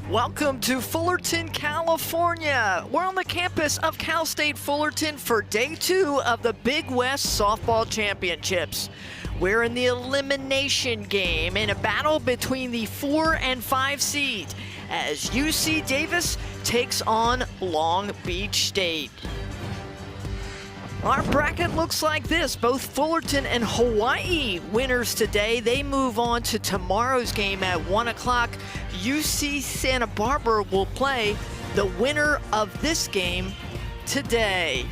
Welcome to Fullerton, California. We're on the campus of Cal State Fullerton for day 2 of the Big West Softball Championships. We're in the elimination game in a battle between the 4 and 5 seeds as UC Davis takes on Long Beach State. Our bracket looks like this. Both Fullerton and Hawaii winners today. They move on to tomorrow's game at 1 o'clock. UC Santa Barbara will play the winner of this game today.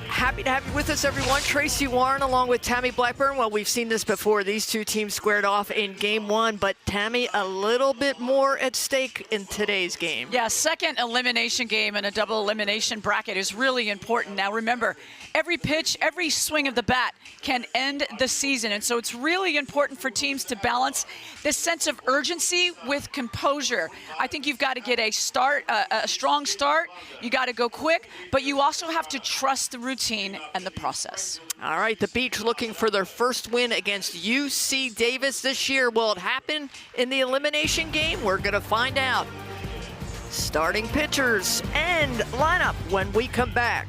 Happy to have you with us, everyone. Tracy Warren along with Tammy Blackburn. Well, we've seen this before. These two teams squared off in game 1, but Tammy, a little bit more at stake in today's game. Yeah, second elimination game and a double elimination bracket is really important. Now, remember, every pitch, every swing of the bat can end the season, and so it's really important for teams to balance this sense of urgency with composure. I think you've got to get a strong start. You got to go quick, but you also have to trust the routine and the process. All right, the Beach looking for their first win against UC Davis this year. Will it happen in the elimination game? We're going to find out. Starting pitchers and lineup when we come back.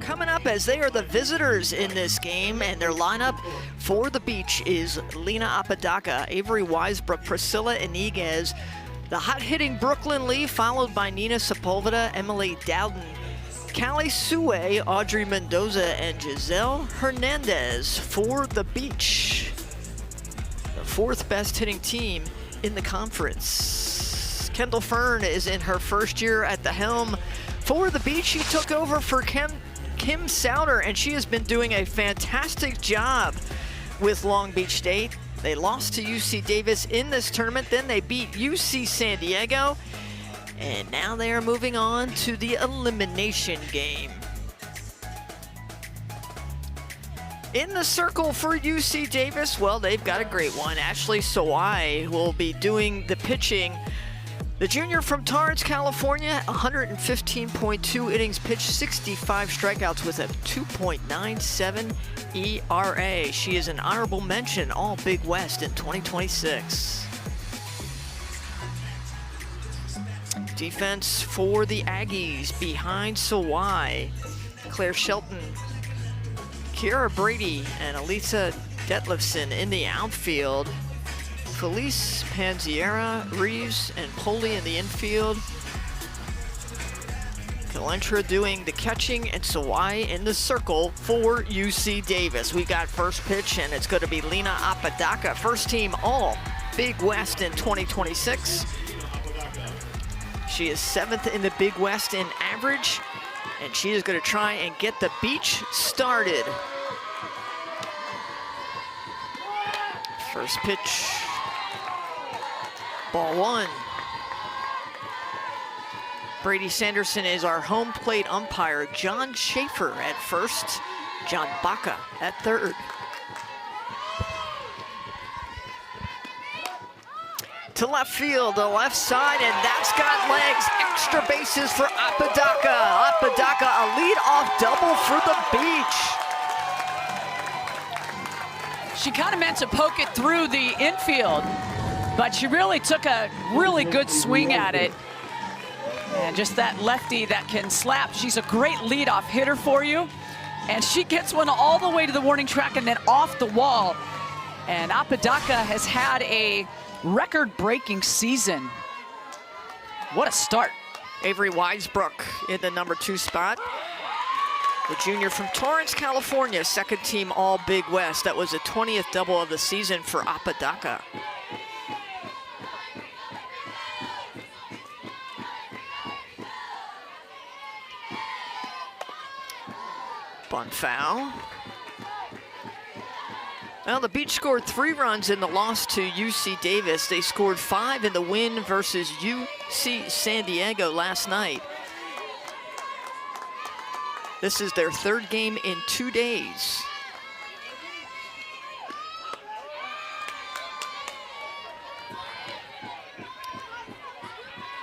Coming up as they are the visitors in this game, and their lineup for the Beach is Lena Apodaca, Avery Weisbrook, Priscilla Iniguez, the hot-hitting Brooklyn Lee, followed by Nina Sepulveda, Emily Dowden, Callie Sue, Audrey Mendoza, and Giselle Hernandez for the Beach, the 4th best hitting team in the conference. Kendall Fern is in her first year at the helm for the Beach. She took over for Kim Souter, and she has been doing a fantastic job with Long Beach State. They lost to UC Davis in this tournament, then they beat UC San Diego, and now they are moving on to the elimination game. In the circle for UC Davis, well, they've got a great one. Ashley Sawai will be doing the pitching. The junior from Torrance, California, 115.2 innings pitched, 65 strikeouts with a 2.97 ERA. She is an honorable mention All Big West in 2026. Defense for the Aggies behind Sawai, Claire Shelton, Kiara Brady, and Elisa Detlefson in the outfield. Felice, Panziera, Reeves, and Poli in the infield. Kalentra doing the catching, and Sawai in the circle for UC Davis. We got first pitch, and it's going to be Lena Apodaca, first team all Big West in 2026. She is 7th in the Big West in average, and she is going to try and get the beach started. First pitch, ball one. Brady Sanderson is our home plate umpire. John Schaefer at first, John Baca at third. To left field, the left side, and that's got legs. Extra bases for Apodaca. Apodaca, a lead-off double for the beach. She kind of meant to poke it through the infield, but she really took a really good swing at it. And just that lefty that can slap. She's a great leadoff hitter for you. And she gets one all the way to the warning track and then off the wall. And Apodaca has had a record-breaking season. What a start. Avery Weisbrook in the number 2 spot. The junior from Torrance, California, second team all Big West. That was the 20th double of the season for Apodaca. Bunt foul. Well, the Beach scored 3 runs in the loss to UC Davis. They scored 5 in the win versus UC San Diego last night. This is their 3rd game in 2 days.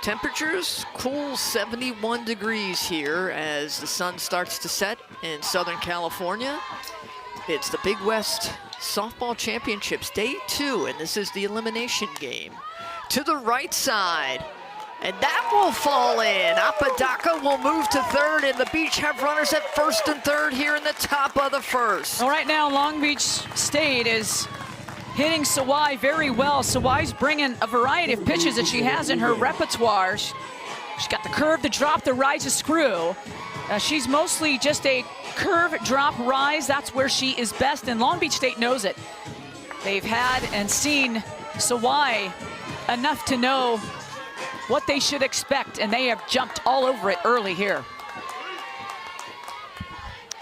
Temperatures cool 71 degrees here as the sun starts to set in Southern California. It's the Big West Softball Championships, Day 2, and this is the elimination game. To the right side, and that will fall in. Apodaca will move to third, and the Beach have runners at first and third here in the top of the first. Well, right now, Long Beach State is hitting Sawai very well. Sawai's bringing a variety of pitches that she has in her repertoire. She's got the curve, the drop, the rise, the screw. She's mostly just a curve, drop, rise. That's where she is best, and Long Beach State knows it. They've had and seen Sawai enough to know what they should expect, and they have jumped all over it early here.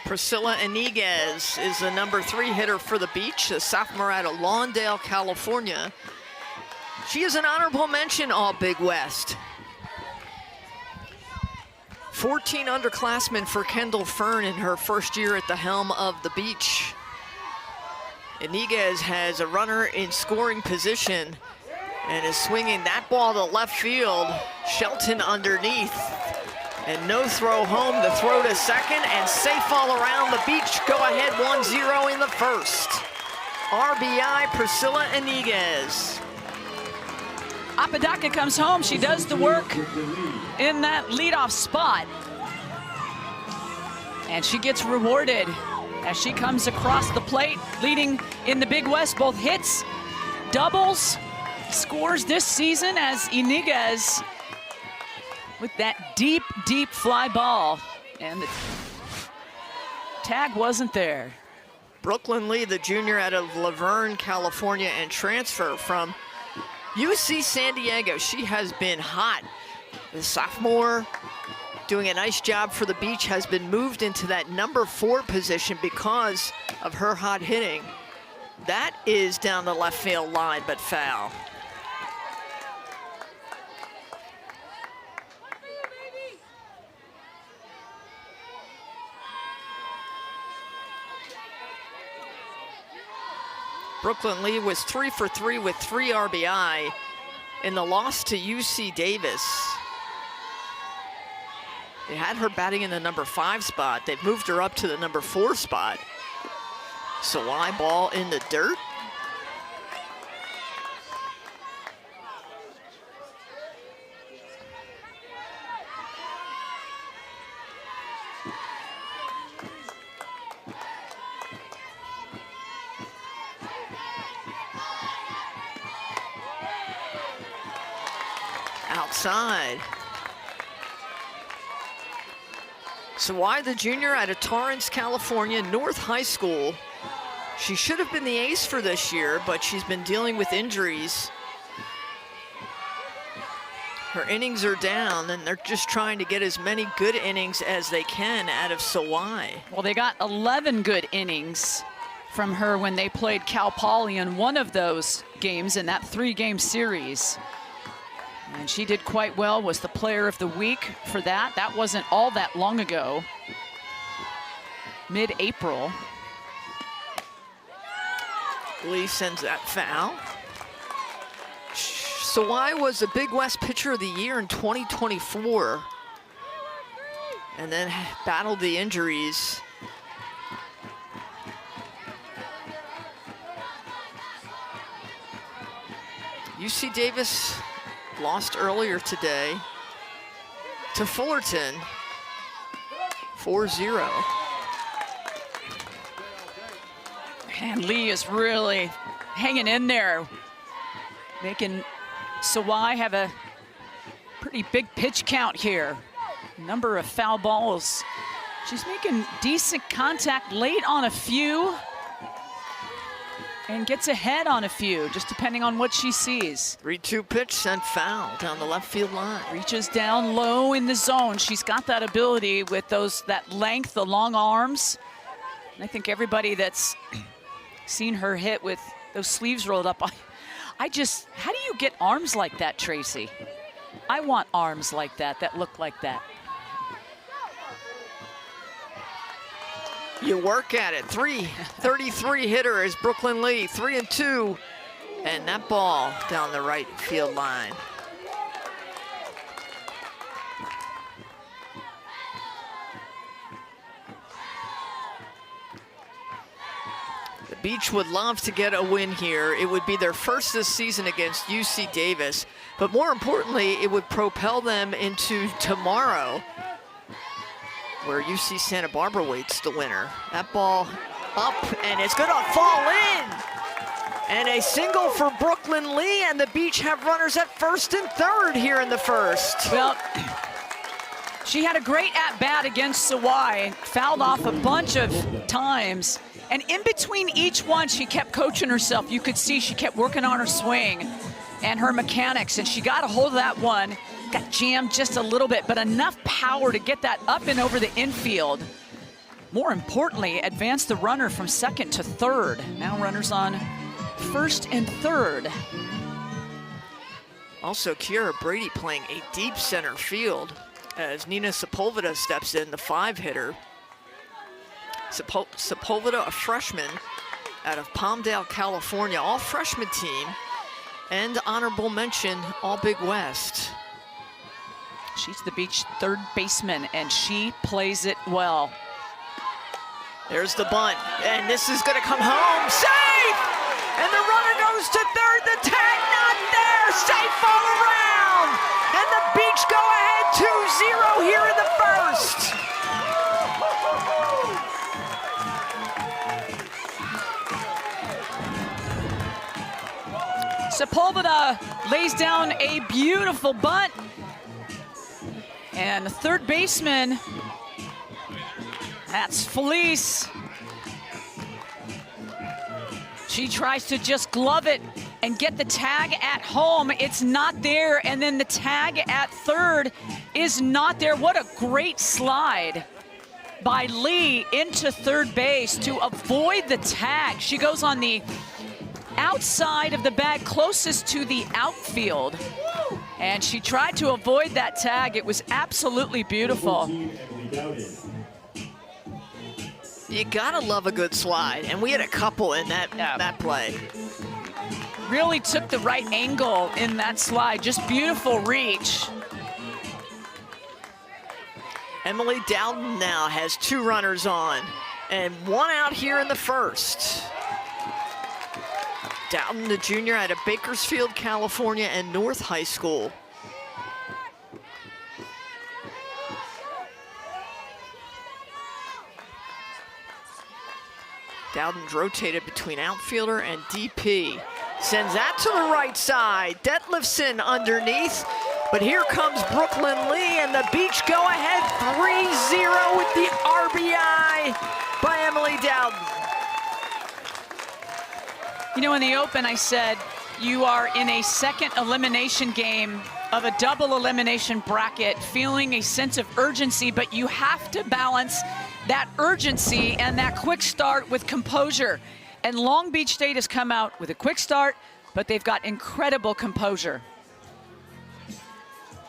Priscilla Iniguez is the number 3 hitter for the Beach, a sophomore out of Lawndale, California. She is an honorable mention all Big West. 14 underclassmen for Kendall Fern in her first year at the helm of the Beach. Iniguez has a runner in scoring position and is swinging that ball to left field. Shelton underneath. And no throw home, the throw to second, and safe all around. The Beach go ahead 1-0 in the first. RBI, Priscilla Iniguez. Apodaca comes home. She does the work in that leadoff spot. And she gets rewarded as she comes across the plate, leading in the Big West, both hits, doubles, scores this season as Iniguez with that deep, deep fly ball. And the tag wasn't there. Brooklyn Lee, the junior out of Laverne, California, and transfer from UC San Diego. She has been hot. The sophomore doing a nice job for the Beach, has been moved into that number 4 position because of her hot hitting. That is down the left field line, but foul. Brooklyn Lee was 3 for 3 with 3 RBI in the loss to UC Davis. They had her batting in the number 5 spot. They've moved her up to the number 4 spot. Sawai ball in the dirt. side. Sawai, the junior out of Torrance, California, North High School. She should have been the ace for this year, but she's been dealing with injuries. Her innings are down, and they're just trying to get as many good innings as they can out of Sawai. Well, they got 11 good innings from her when they played Cal Poly in one of those games in that 3-game series. And she did quite well, was the player of the week for that. That wasn't all that long ago, mid-April. Lee sends that foul. Sawai was the Big West Pitcher of the Year in 2024, and then battled the injuries. UC Davis lost earlier today to Fullerton, 4-0. And Lee is really hanging in there, making Sawai have a pretty big pitch count here. Number of foul balls. She's making decent contact late on a few and gets ahead on a few, just depending on what she sees. 3-2 pitch sent foul down the left field line. Reaches down low in the zone. She's got that ability with that length, the long arms. And I think everybody that's seen her hit with those sleeves rolled up, how do you get arms like that, Tracy? I want arms like that look like that. You work at it. 333 hitter is Brooklyn Lee, 3-2. And that ball down the right field line. The Beach would love to get a win here. It would be their first this season against UC Davis. But more importantly, it would propel them into tomorrow, where UC Santa Barbara waits the winner. That ball up, and it's gonna fall in. And a single for Brooklyn Lee, and the Beach have runners at first and third here in the first. Well, she had a great at-bat against Sawai, fouled off a bunch of times. And in between each one, she kept coaching herself. You could see she kept working on her swing and her mechanics, and she got a hold of that one. Got jammed just a little bit, but enough power to get that up and over the infield. More importantly, advance the runner from second to third. Now runners on first and third. Also, Kiara Brady playing a deep center field as Nina Sepulveda steps in, the 5-hitter. Sepulveda, a freshman out of Palmdale, California, all freshman team, and honorable mention, all Big West. She's the Beach third baseman, and she plays it well. There's the bunt, and this is gonna come home, safe! And the runner goes to third, the tag not there, safe all around! And the Beach go ahead 2-0 here in the first. Sepulveda lays down a beautiful bunt. And the third baseman, that's Felice. She tries to just glove it and get the tag at home. It's not there, and then the tag at third is not there. What a great slide by Lee into third base to avoid the tag. She goes on the outside of the bag closest to the outfield, and she tried to avoid that tag. It was absolutely beautiful. You gotta love a good slide, and we had a couple in that play. Really took the right angle in that slide. Just beautiful reach. Emily Dowden now has 2 runners on, and 1 out here in the first. Dowden, the junior out of Bakersfield, California, and North High School. Dowden's rotated between outfielder and DP. Sends that to the right side. Detlefson underneath. But here comes Brooklyn Lee, and the Beach go ahead 3-0 with the RBI by Emily Dowden. You know, in the Open, I said you are in a second elimination game of a double elimination bracket, feeling a sense of urgency, but you have to balance that urgency and that quick start with composure. And Long Beach State has come out with a quick start, but they've got incredible composure.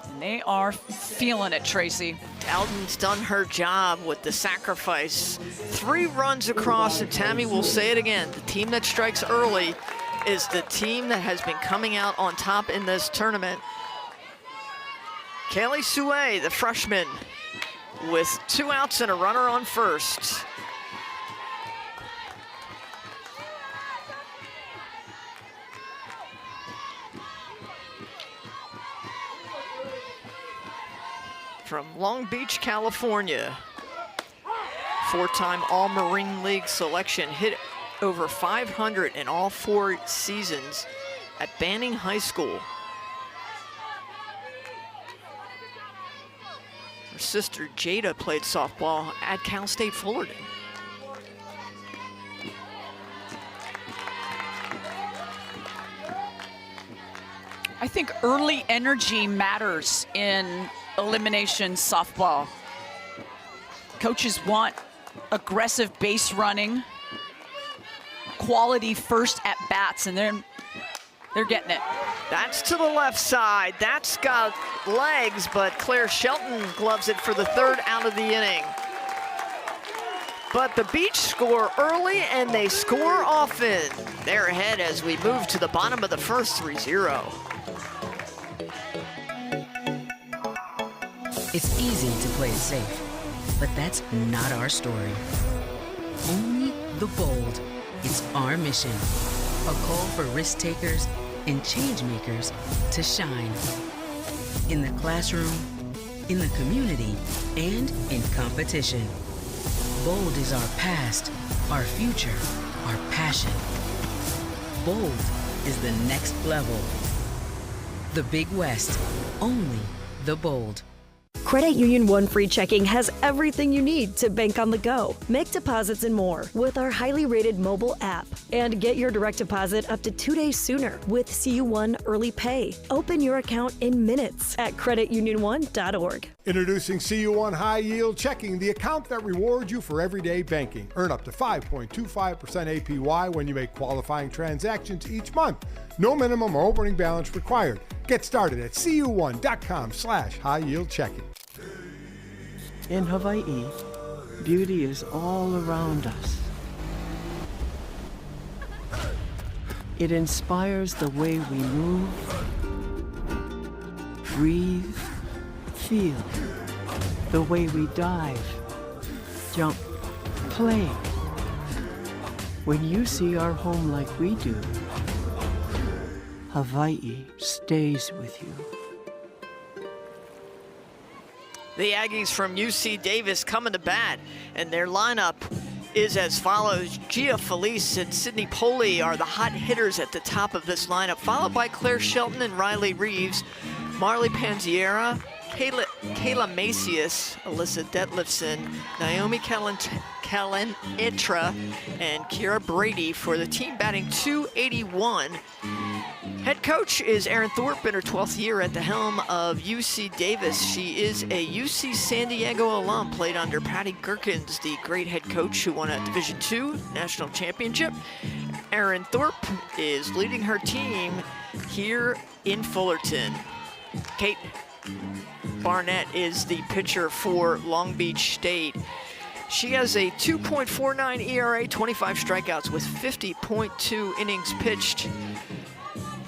And they are feeling it, Tracy. Dowden's done her job with the sacrifice. 3 runs across, and Tammy will say it again. The team that strikes early is the team that has been coming out on top in this tournament. Kaylee Sue, the freshman, with 2 outs and a runner on first. From Long Beach, California, 4-time All-Marine League selection, hit over 500 in all 4 seasons at Banning High School. Her sister Jada played softball at Cal State Fullerton. I think early energy matters in elimination softball. Coaches want aggressive base running, quality first at bats, and they're getting it. That's to the left side. That's got legs, but Claire Shelton gloves it for the 3rd out of the inning. But the Beach score early, and they score often. They're ahead as we move to the bottom of the first, 3-0. It's easy to play it safe, but that's not our story. Only the bold. It's our mission. A call for risk takers and change makers to shine. In the classroom, in the community, and in competition. Bold is our past, our future, our passion. Bold is the next level. The Big West, only the bold. Credit Union One Free Checking has everything you need to bank on the go, make deposits and more with our highly rated mobile app. And get your direct deposit up to 2 days sooner with CU1 Early Pay. Open your account in minutes at creditunion1.org. Introducing CU1 High Yield Checking, the account that rewards you for everyday banking. Earn up to 5.25% APY when you make qualifying transactions each month. No minimum or opening balance required. Get started at cu1.com/high-yield-checking. In Hawaii, beauty is all around us. It inspires the way we move, breathe, feel, the way we dive, jump, play. When you see our home like we do, Hawaii stays with you. The Aggies from UC Davis coming to bat, and their lineup is as follows. Gia Felice and Sydney Poley are the hot hitters at the top of this lineup, followed by Claire Shelton and Riley Reeves, Marley Panziera, Kayla Macias, Alyssa Detlefson, Naomi Kalenitra, and Kiera Brady for the team batting .281. Head coach is Erin Thorpe in her 12th year at the helm of UC Davis. She is a UC San Diego alum, played under Patty Gerkins, the great head coach who won a Division II national championship. Erin Thorpe is leading her team here in Fullerton. Kate Barnett is the pitcher for Long Beach State. She has a 2.49 ERA, 25 strikeouts with 50.2 innings pitched.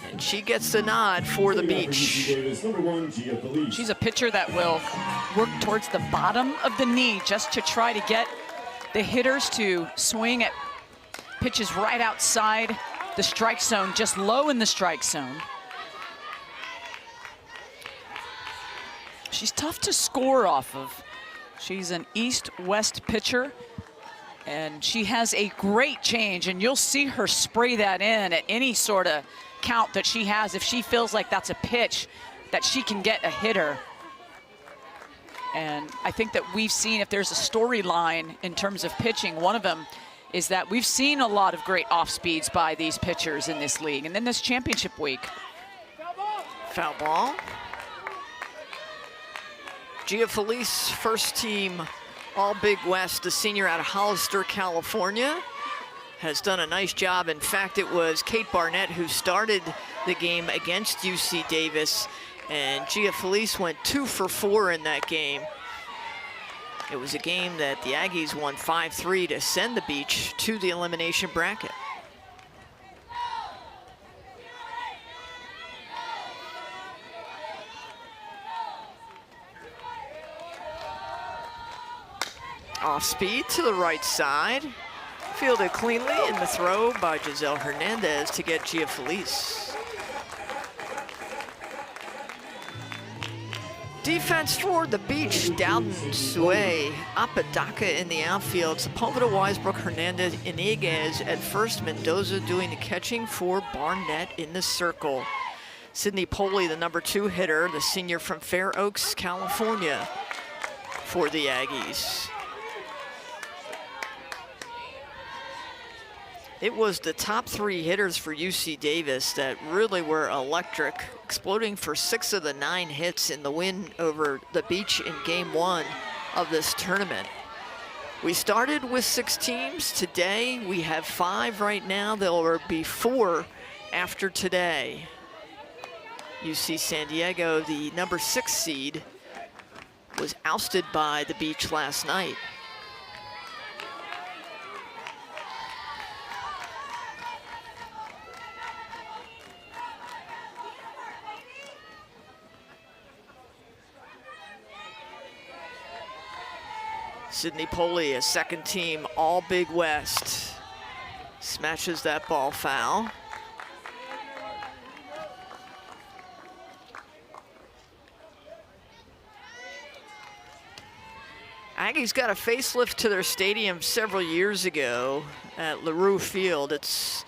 And she gets the nod for the Beach. She's a pitcher that will work towards the bottom of the knee just to try to get the hitters to swing at pitches right outside the strike zone, just low in the strike zone. She's tough to score off of. She's an east-west pitcher, and she has a great change, and you'll see her spray that in at any sort of count that she has if she feels like that's a pitch that she can get a hitter. And I think that we've seen, if there's a storyline in terms of pitching, one of them is that we've seen a lot of great off speeds by these pitchers in this league. And then this championship week. Foul ball. Gia Felice, first team All Big West, the senior out of Hollister, California, has done a nice job. In fact, it was Kate Barnett who started the game against UC Davis, and Gia Felice went 2 for 4 in that game. It was a game that the Aggies won 5-3 to send the Beach to the elimination bracket. Off speed to the right side. Fielded cleanly in the throw by Giselle Hernandez to get Gia Felice. Defense for the Beach, Dowden, Sue, Apodaca in the outfield, Sepulveda, Weisbrook, Hernandez, Iniguez at first, Mendoza doing the catching for Barnett in the circle. Sydney Poley, the number 2 hitter, the senior from Fair Oaks, California, for the Aggies. It was the top 3 hitters for UC Davis that really were electric, exploding for 6 of the 9 hits in the win over the Beach in Game 1 of this tournament. We started with 6 teams. Today we have 5 right now. There will be 4 after today. UC San Diego, the number 6 seed, was ousted by the Beach last night. Sydney Poley, a second team All Big West, smashes that ball foul. Aggies got a facelift to their stadium several years ago at LaRue Field. It's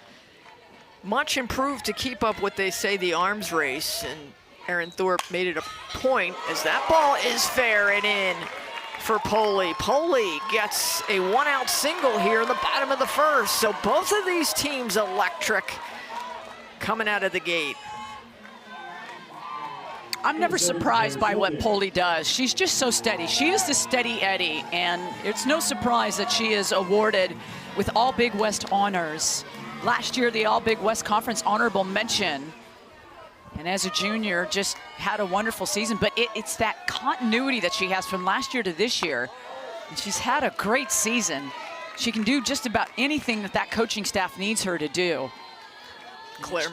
much improved to keep up what they say the arms race, and Aaron Thorpe made it a point as that ball is fair and in for Poley. Poley gets a 1-out single here in the bottom of the first. So both of these teams electric coming out of the gate. I'm never surprised by what Poley does. She's just so steady. She is the steady Eddie, and it's no surprise that she is awarded with All Big West honors. Last year, the All Big West Conference honorable mention. And as a junior, just had a wonderful season. But it's that continuity that she has from last year to this year. And she's had a great season. She can do just about anything that coaching staff needs her to do. Claire.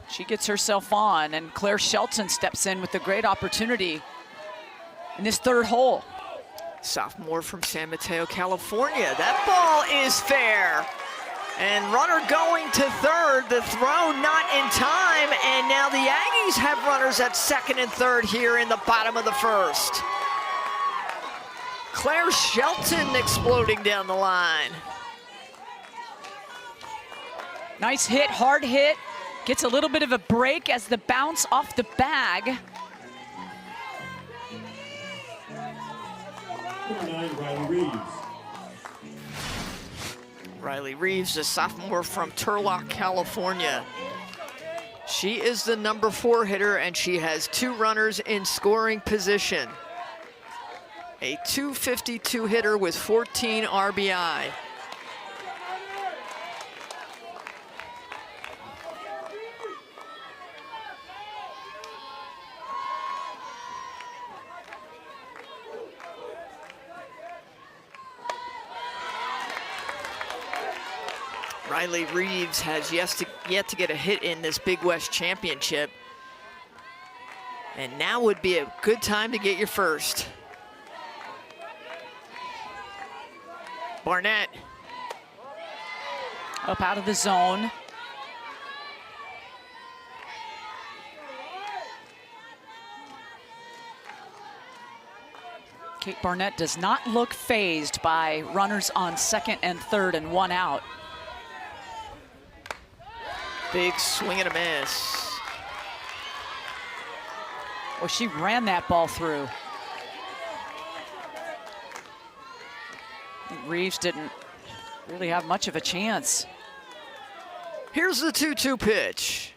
She gets herself on, and Claire Shelton steps in with a great opportunity in this 3rd hole. Sophomore from San Mateo, California. That ball is fair. And runner going to 3rd, the throw not in time, and now the Aggies have runners at 2nd and 3rd here in the bottom of the 1st. Claire Shelton exploding down the line. Nice hit, hard hit. Gets a little bit of a break as the bounce off the bag. Riley Reeves. Riley Reeves, a sophomore from Turlock, California. She is the number 4 hitter, and she has 2 runners in scoring position. A .252 hitter with 14 RBI. Riley Reeves has yet to get a hit in this Big West Championship. And now would be a good time to get your first. Barnett. Up out of the zone. Kate Barnett does not look fazed by runners on 2nd and 3rd and 1 out. Big swing and a miss. Well, she ran that ball through. I think Reeves didn't really have much of a chance. Here's the 2-2 pitch.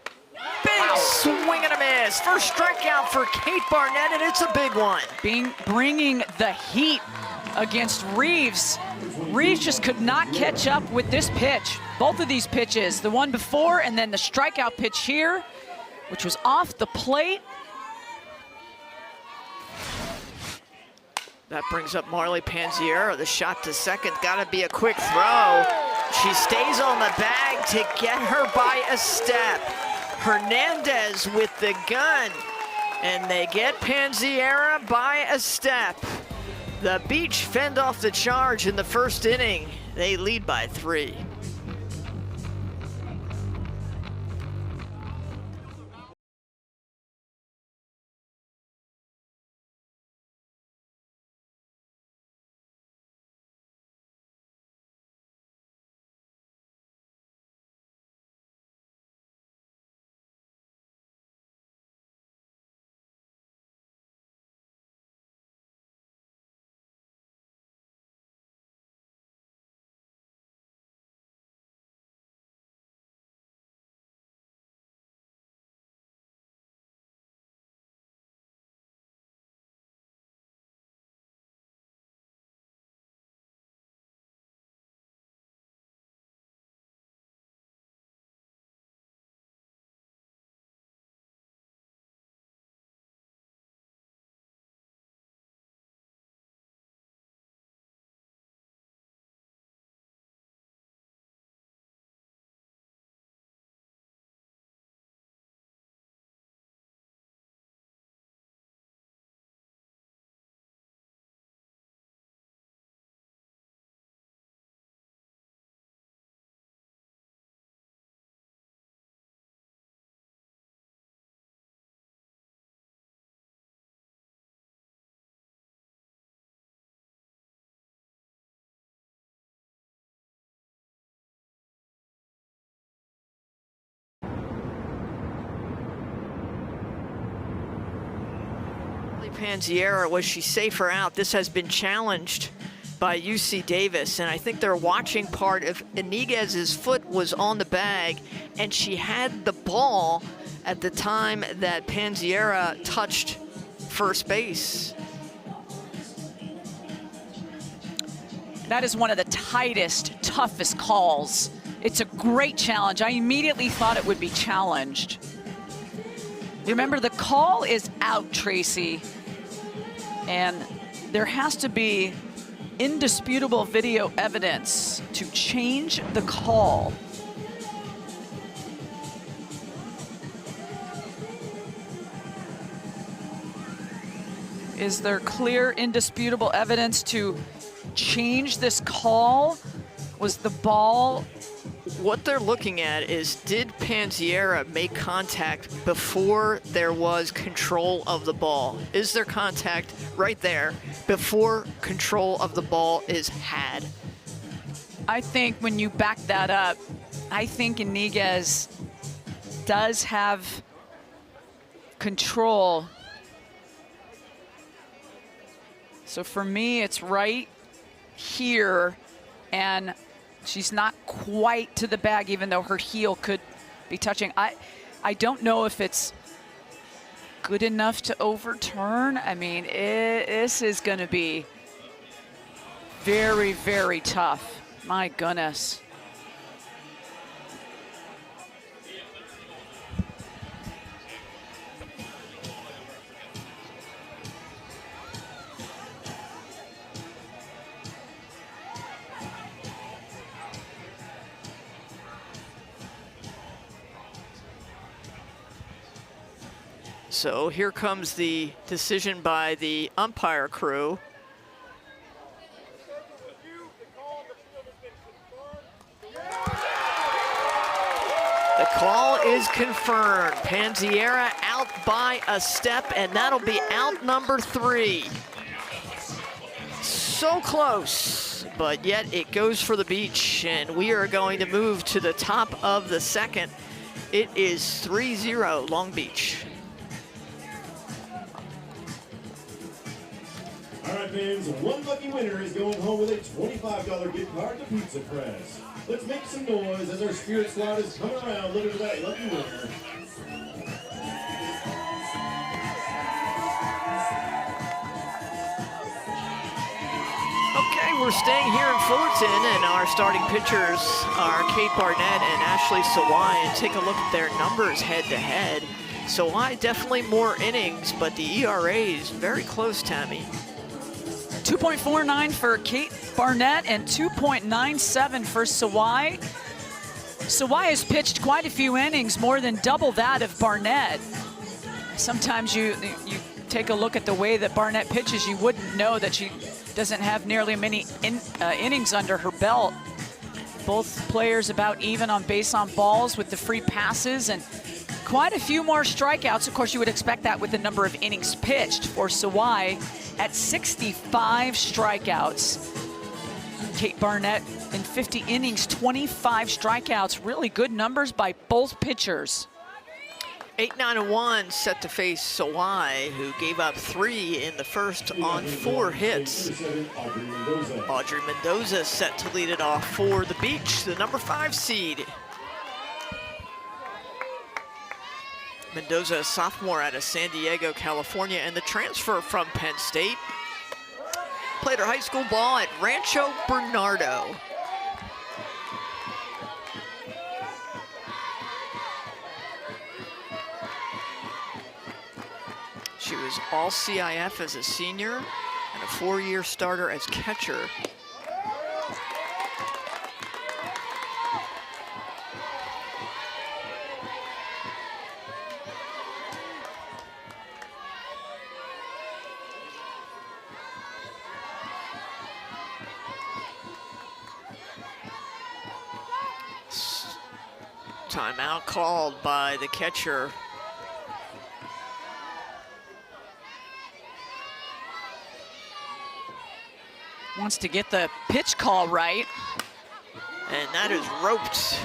Big swing and a miss. First strikeout for Kate Barnett, and it's a big one. Bringing the heat against Reeves. Reeves just could not catch up with this pitch. Both of these pitches, the one before and then the strikeout pitch here, which was off the plate. That brings up Marley Panziera. The shot to second, gotta be a quick throw. She stays on the bag to get her by a step. Hernandez with the gun, and they get Panziera by a step. The Beach fend off the charge in the first inning. They lead by 3. Panziera, was she safer out? This has been challenged by UC Davis, and I think their watching part of Iniguez's foot was on the bag, and she had the ball at the time that Panziera touched first base. That is one of the tightest, toughest calls. It's a great challenge. I immediately thought it would be challenged. Remember, the call is out, Tracy. And there has to be indisputable video evidence to change the call. Is there clear, indisputable evidence to change this call? Was the ball... What they're looking at is, did Panziera make contact before there was control of the ball? Is there contact right there before control of the ball is had? I think when you back that up, I think Iniguez does have control. So for me, it's right here, and she's not quite to the bag, even though her heel could be touching. I don't know if it's good enough to overturn. I mean, this is going to be very, very tough. My goodness. So here comes the decision by the umpire crew. The call is confirmed. Panziera out by a step, and that'll be out number 3. So close, but yet it goes for the Beach, and we are going to move to the top of the second. It is 3-0 Long Beach. fans, one lucky winner is going home with a $25 gift card to Pizza Press. Let's make some noise as our spirit squad is coming around looking for that lucky winner. Okay, we're staying here in Fullerton, and our starting pitchers are Kate Barnett and Ashley Sawai. And take a look at their numbers head-to-head. Sawai definitely more innings, but the ERA is very close, Tammy. 2.49 for Kate Barnett and 2.97 for Sawai. Sawai has pitched quite a few innings, more than double that of Barnett. Sometimes you take a look at the way that Barnett pitches, you wouldn't know that she doesn't have nearly many innings under her belt. Both players about even on base on balls with the free passes and quite a few more strikeouts. Of course, you would expect that with the number of innings pitched for Sawai at 65 strikeouts. Kate Barnett in 50 innings, 25 strikeouts. Really good numbers by both pitchers. 8-9-1 set to face Sawai, who gave up 3 in the first on 4 hits. Audrey Mendoza set to lead it off for the Beach, the number 5 seed. Mendoza, a sophomore out of San Diego, California, and the transfer from Penn State. Played her high school ball at Rancho Bernardo. She was all CIF as a senior and a 4-year starter as catcher. Timeout called by the catcher. Wants to get the pitch call right. And that is roped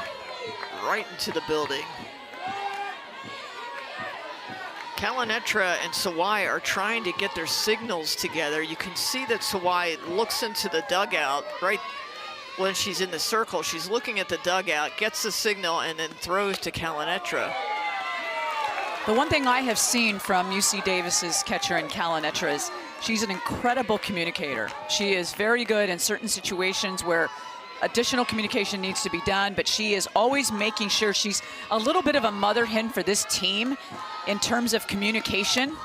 right into the building. Kalinetra and Sawai are trying to get their signals together. You can see that Sawai looks into the dugout right when she's in the circle. She's looking at the dugout, gets the signal, and then throws to Kalinetra. The one thing I have seen from UC Davis's catcher in Kalinetra is she's an incredible communicator. She is very good in certain situations where additional communication needs to be done, but she is always making sure she's a little bit of a mother hen for this team in terms of communication.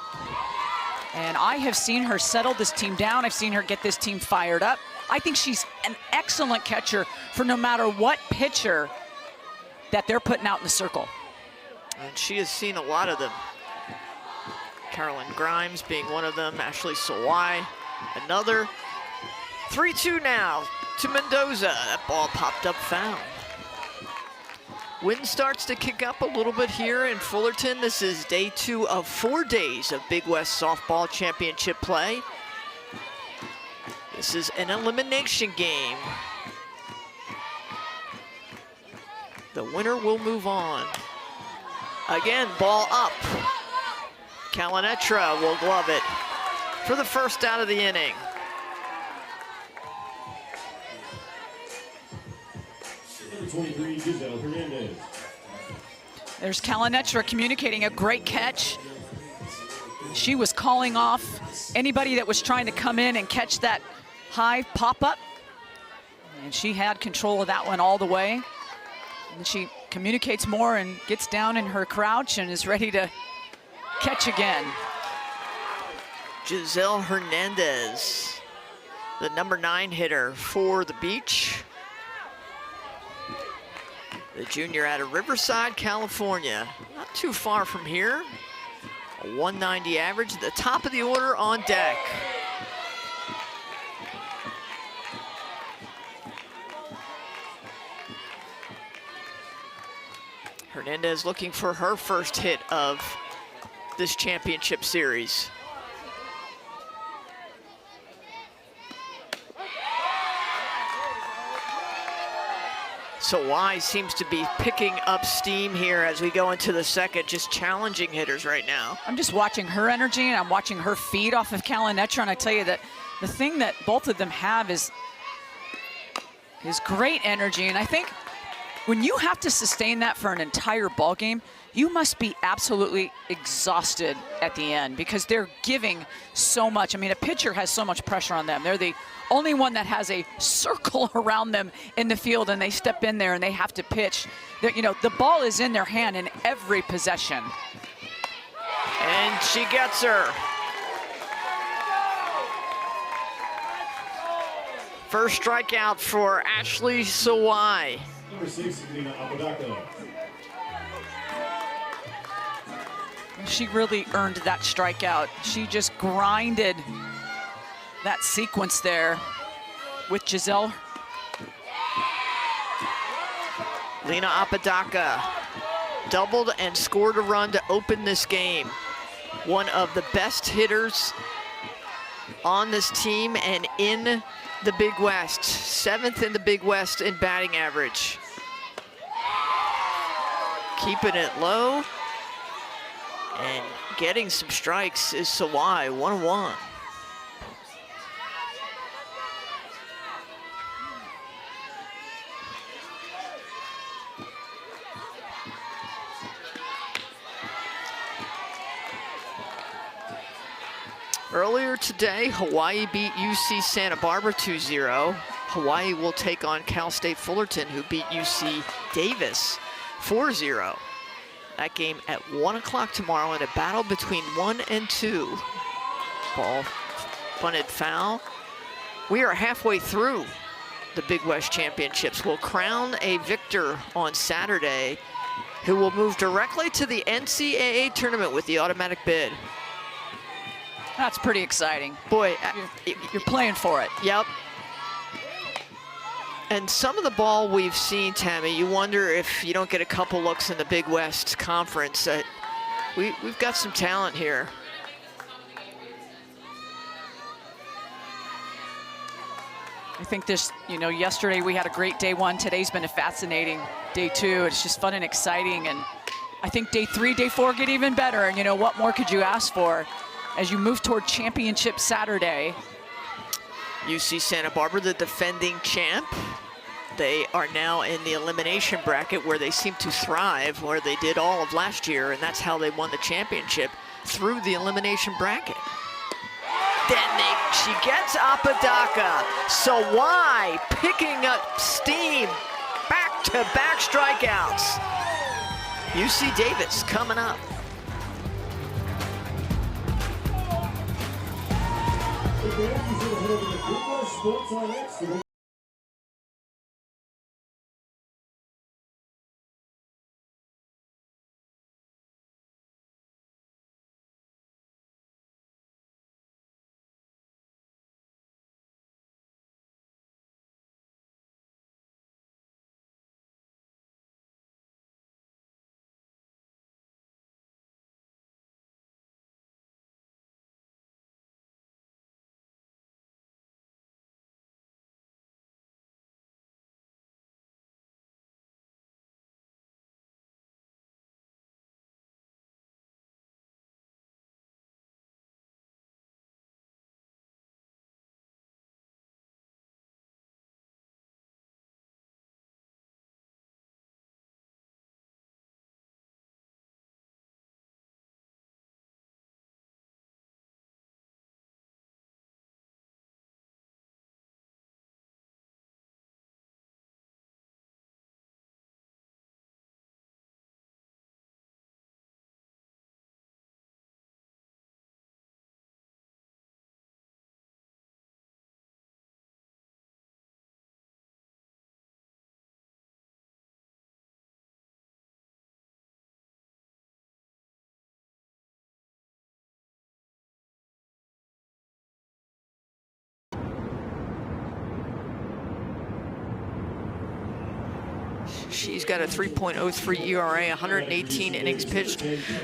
And I have seen her settle this team down. I've seen her get this team fired up. I think she's an excellent catcher for no matter what pitcher that they're putting out in the circle. And she has seen a lot of them. Carolyn Grimes being one of them, Ashley Sawai, another. 3-2 now to Mendoza. That ball popped up foul. Wind starts to kick up a little bit here in Fullerton. This is day 2 of 4 days of Big West Softball Championship play. This is an elimination game. The winner will move on. Again, ball up. Kalinetra will glove it for the first out of the inning. Number 23, Giselle Hernandez. There's Kalinetra communicating a great catch. She was calling off anybody that was trying to come in and catch that high pop-up. And she had control of that one all the way. And she communicates more and gets down in her crouch and is ready to catch again. Giselle Hernandez, the number 9 hitter for the Beach. The junior out of Riverside, California. Not too far from here. A 190 average at the top of the order on deck. Hernandez looking for her first hit of this championship series. Sawai seems to be picking up steam here as we go into the second, just challenging hitters right now. I'm just watching her energy and I'm watching her feed off of Kalinetra, and I tell you that the thing that both of them have is great energy. And I think when you have to sustain that for an entire ball game, you must be absolutely exhausted at the end because they're giving so much. I mean, a pitcher has so much pressure on them. They're the only one that has a circle around them in the field, and they step in there and they have to pitch. You know, the ball is in their hand in every possession. And she gets her. First strikeout for Ashley Sawai. Number 6, Lina Apodaca. She really earned that strikeout. She just grinded that sequence there with Giselle. Lina Apodaca doubled and scored a run to open this game. One of the best hitters on this team and in the Big West. 7th in the Big West in batting average. Keeping it low and getting some strikes is Sawai, 1-1. Earlier today, Hawaii beat UC Santa Barbara 2-0. Hawaii will take on Cal State Fullerton, who beat UC Davis 4-0. That game at 1 o'clock tomorrow in a battle between 1 and 2. Ball bunted foul. We are halfway through the Big West Championships. We'll crown a victor on Saturday who will move directly to the NCAA tournament with the automatic bid. That's pretty exciting. Boy, you're playing for it. Yep. And some of the ball we've seen, Tammy, you wonder if you don't get a couple looks in the Big West Conference. We've got some talent here. I think this, you know, yesterday we had a great day 1. Today's been a fascinating day 2. It's just fun and exciting. And I think day 3, day 4 get even better. And you know, what more could you ask for as you move toward championship Saturday? UC Santa Barbara, the defending champ. They are now in the elimination bracket where they seem to thrive, where they did all of last year, and that's how they won the championship, through the elimination bracket. Then she gets Apodaca. Sawai picking up steam. Back-to-back strikeouts. UC Davis coming up. The Yankees are head over to Big West Sports on X. She's got a 3.03 ERA, 118 innings pitched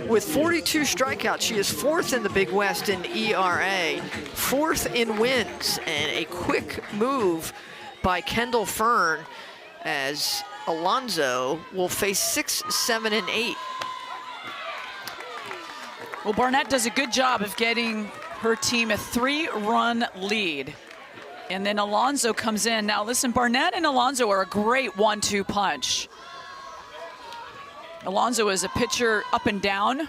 with 42 strikeouts. She is 4th in the Big West in ERA, 4th in wins, and a quick move by Kendall Fern as Alonzo will face 6, 7, and 8. Well, Barnett does a good job of getting her team a 3-run lead. And then Alonso comes in. Now listen, Barnett and Alonso are a great 1-2 punch. Alonso is a pitcher up and down.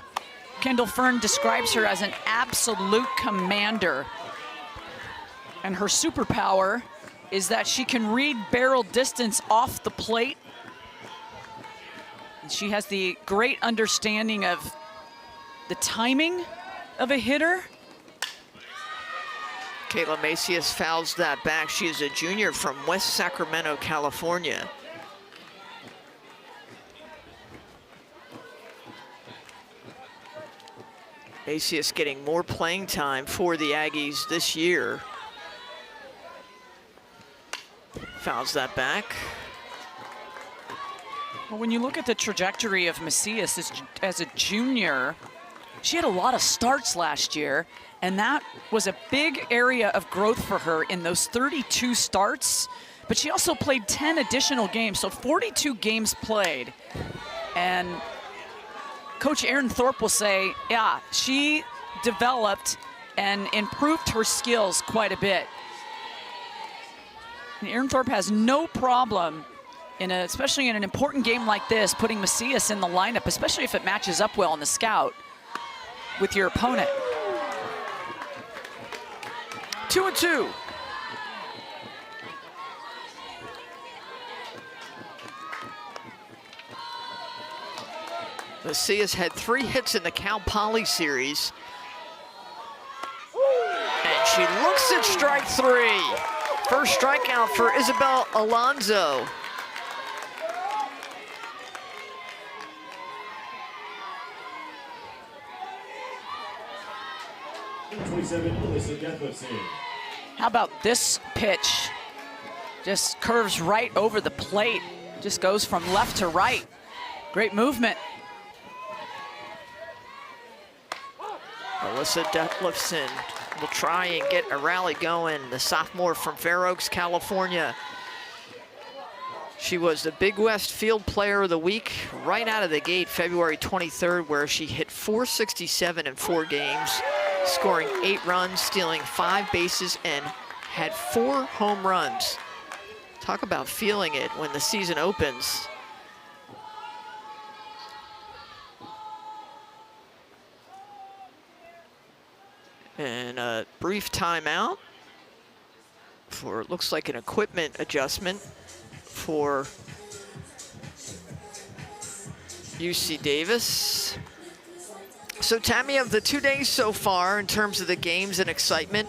Kendall Fern describes her as an absolute commander. And her superpower is that she can read barrel distance off the plate. And she has the great understanding of the timing of a hitter. Kayla Macias fouls that back. She is a junior from West Sacramento, California. Macias getting more playing time for the Aggies this year. Fouls that back. Well, when you look at the trajectory of Macias as a junior, she had a lot of starts last year, and that was a big area of growth for her in those 32 starts. But she also played 10 additional games, so 42 games played. And Coach Aaron Thorpe will say, yeah, she developed and improved her skills quite a bit. And Aaron Thorpe has no problem, especially in an important game like this, putting Macias in the lineup, especially if it matches up well in the scout with your opponent. 2-2. Macias had 3 hits in the Cal Poly series. And she looks at strike 3. First strikeout for Isabel Alonso. How about this pitch? Just curves right over the plate. Just goes from left to right. Great movement. Alyssa Detlefson will try and get a rally going, the sophomore from Fair Oaks, California. She was the Big West Field Player of the Week right out of the gate, February 23rd, where she hit .467 in 4 games, scoring 8 runs, stealing 5 bases, and had 4 home runs. Talk about feeling it when the season opens. And a brief timeout for, it looks like an equipment adjustment for UC Davis. So Tammy, of the 2 days so far in terms of the games and excitement,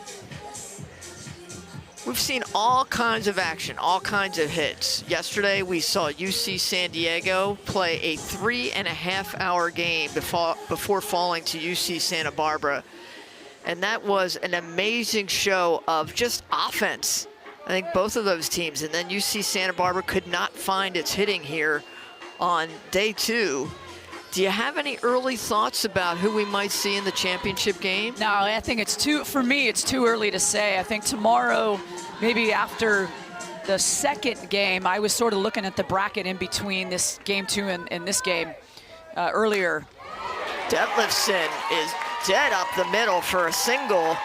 we've seen all kinds of action, all kinds of hits. Yesterday we saw UC San Diego play a 3.5-hour game before falling to UC Santa Barbara. And that was an amazing show of just offense. I think both of those teams. And then UC Santa Barbara could not find its hitting here on day 2. Do you have any early thoughts about who we might see in the championship game? No, I think for me, it's too early to say. I think tomorrow, maybe after the second game, I was sort of looking at the bracket in between this game 2 and this game earlier. Detlefson is dead up the middle for a single,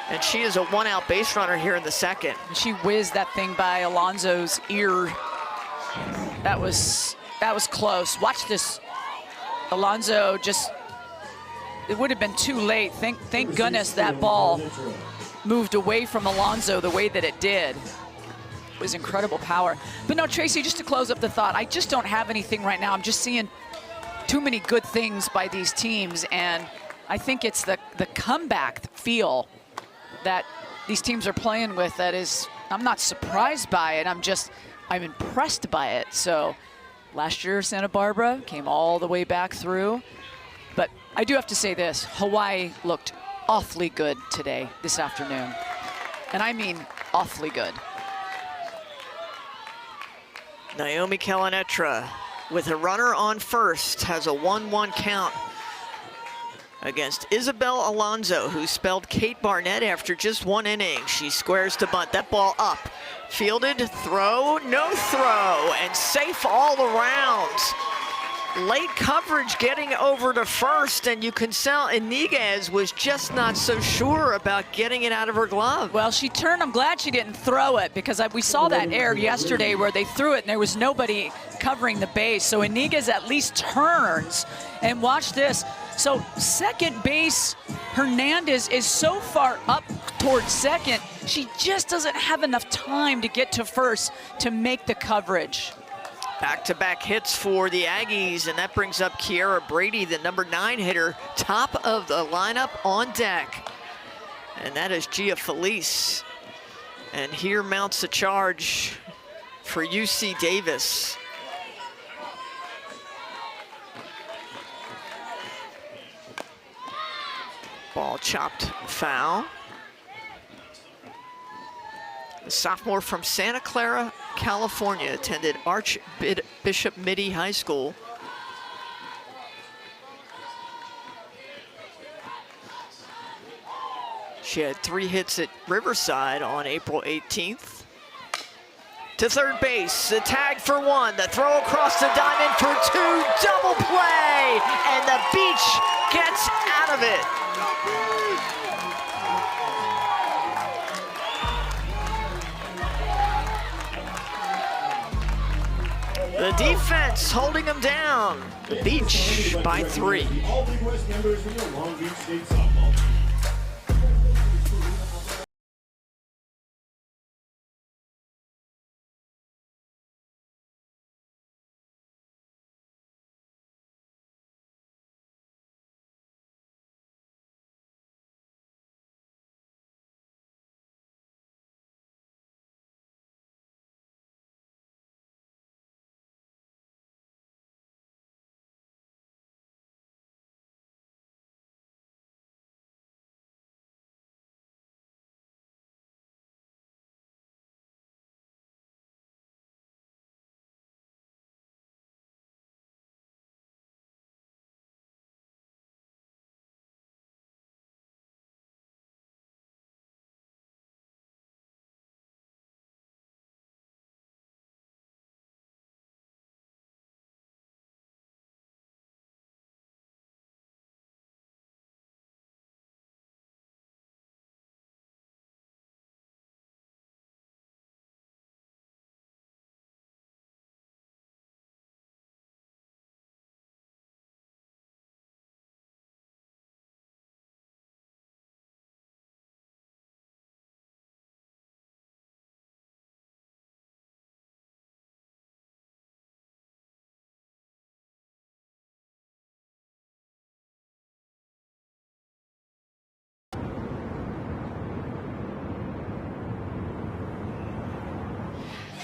and she is a 1-out base runner here in the second. She whizzed that thing by Alonso's ear. That was close. Watch this. Alonso it would have been too late. Thank goodness that ball moved away from Alonso the way that it did. It was incredible power. But no, Tracy, just to close up the thought, I just don't have anything right now. I'm just seeing too many good things by these teams, and I think it's the comeback feel that these teams are playing with that is, I'm not surprised by it, I'm impressed by it. So last year Santa Barbara came all the way back through, but I do have to say this, Hawaii looked awfully good today, this afternoon, and I mean awfully good. Naomi Kelenetra with a runner on first has a 1-1 count against Isabel Alonso, who spelled Kate Barnett after just 1 inning. She squares to bunt. That ball up. Fielded, throw, no throw, and safe all around. late coverage getting over to first, and you can tell Iniguez was just not so sure about getting it out of her glove. Well, she turned. I'm glad she didn't throw it, because we saw that error yesterday where they threw it and there was nobody covering the base. So Iniguez at least turns, and watch this. So second base, Hernandez is so far up towards second, she just doesn't have enough time to get to first to make the coverage. Back-to-back hits for the Aggies, and that brings up Kiera Brady, the number 9 hitter, top of the lineup on deck. And that is Gia Felice. And here mounts a charge for UC Davis. Ball chopped foul. The sophomore from Santa Clara, California, attended Archbishop Mitty High School. She had 3 hits at Riverside on April 18th. To third base, the tag for 1, the throw across the diamond for 2, double play, and the Beach gets out of it. The defense holding them down. The Beach by 3. All Big West members in the Long Beach State softball team.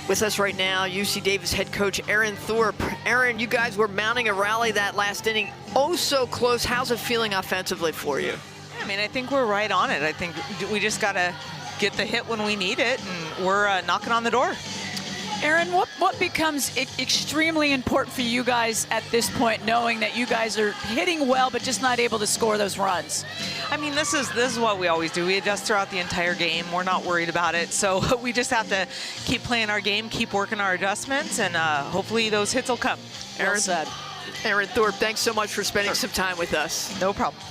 With us right now, UC Davis head coach Erin Thorpe. Erin, you guys were mounting a rally that last inning. Oh, so close. How's it feeling offensively for you? I mean, I think we're right on it. I think we just got to get the hit when we need it, and we're knocking on the door. Erin, what becomes extremely important for you guys at this point, knowing that you guys are hitting well but just not able to score those runs? I mean, this is what we always do. We adjust throughout the entire game. We're not worried about it. So we just have to keep playing our game, keep working our adjustments, and hopefully those hits will come. Well said. Erin Thorpe, thanks so much for spending some time with us. No problem.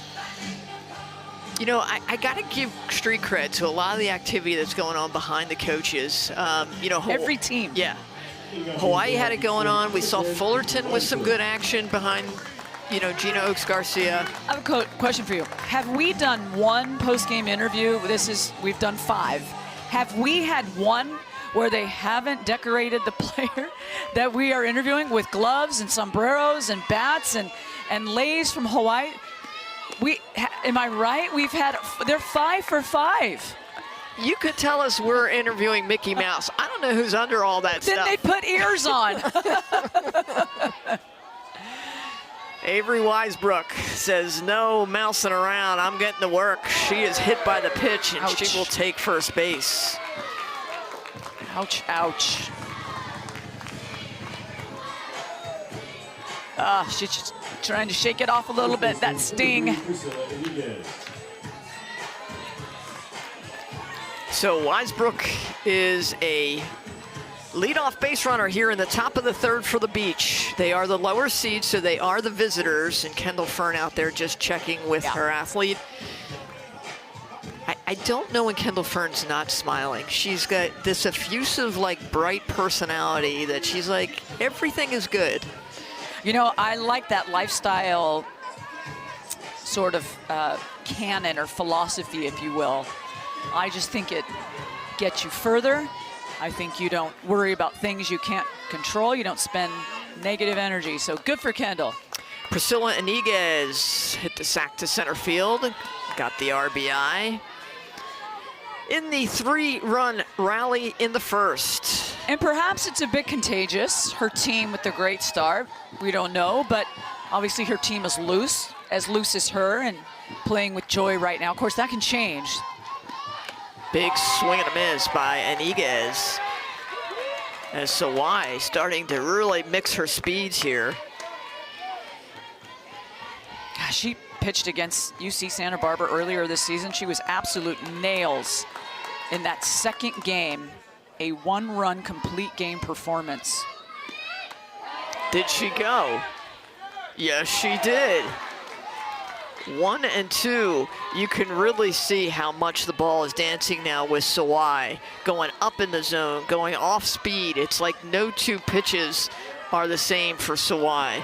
You know, I got to give street cred to a lot of the activity that's going on behind the coaches. You know, Every team. Yeah. Hawaii had it going on. We saw Fullerton with some good action behind, you know, Gina Oaks Garcia. I have a question for you. Have we done one post-game interview? We've done 5. Have we had one where they haven't decorated the player that we are interviewing with gloves and sombreros and bats and leis from Hawaii? Am I right? They're 5 for 5. You could tell us we're interviewing Mickey Mouse. I don't know who's under all that Then stuff. they put ears on. Avery Weisbrook says, no mousing around. I'm getting to work. She is hit by the pitch, and Ouch. she will take first base. Ouch, ouch. She's just trying to shake it off a little bit, that sting. So Weisbrook is a Leadoff base runner here in the top of the third for the Beach. They are the lower seed, so they are the visitors, and Kendall Fern out there just checking with her athlete. I don't know when Kendall Fern's not smiling. She's got this effusive, like, bright personality that she's like, everything is good. You know, I like that lifestyle sort of canon or philosophy, if you will. I just think it gets you further. I think you don't worry about things you can't control. You don't spend negative energy. So good for Kendall. Priscilla Iniguez hit the sack to center field, got the RBI. In the 3-run rally in the first. And perhaps it's a bit contagious, her team with the great start. We don't know, but obviously her team is loose as her, and playing with joy right now. Of course, that can change. Big swing and a miss by Iniguez. As Sawai starting to really mix her speeds here. Gosh, she pitched against UC Santa Barbara earlier this season. She was absolute nails in that second game, a 1-run complete game performance. Did she go? Yes, she did. 1 and 2. You can really see how much the ball is dancing now with Sawai. Going up in the zone, going off speed. It's like no two pitches are the same for Sawai.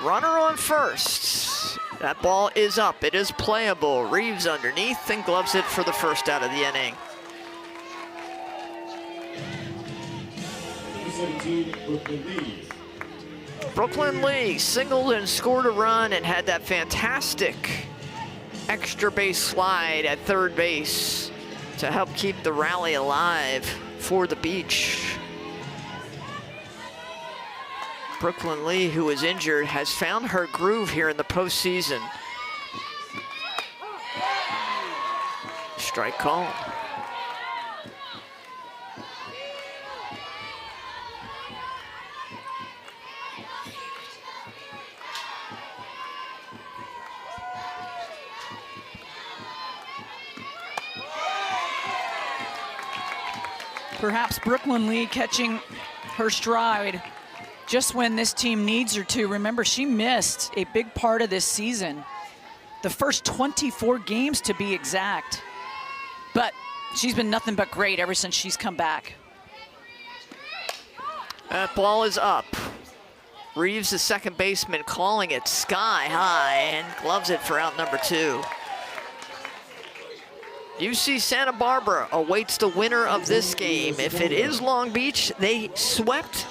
Runner on first. That ball is up. It is playable. Reeves underneath and gloves it for the first out of the inning. 17, Brooklyn Lee. Brooklyn Lee singled and scored a run and had that fantastic extra base slide at third base to help keep the rally alive for the Beach. Brooklyn Lee, who was injured, has found her groove here in the postseason. Strike call. Perhaps Brooklyn Lee catching her stride just when this team needs her to. Remember, she missed a big part of this season, the first 24 games to be exact. But she's been nothing but great ever since she's come back. That ball is up. Reeves, the second baseman, calling it sky high and gloves it for out number 2. UC Santa Barbara awaits the winner of this game. If it is Long Beach, they swept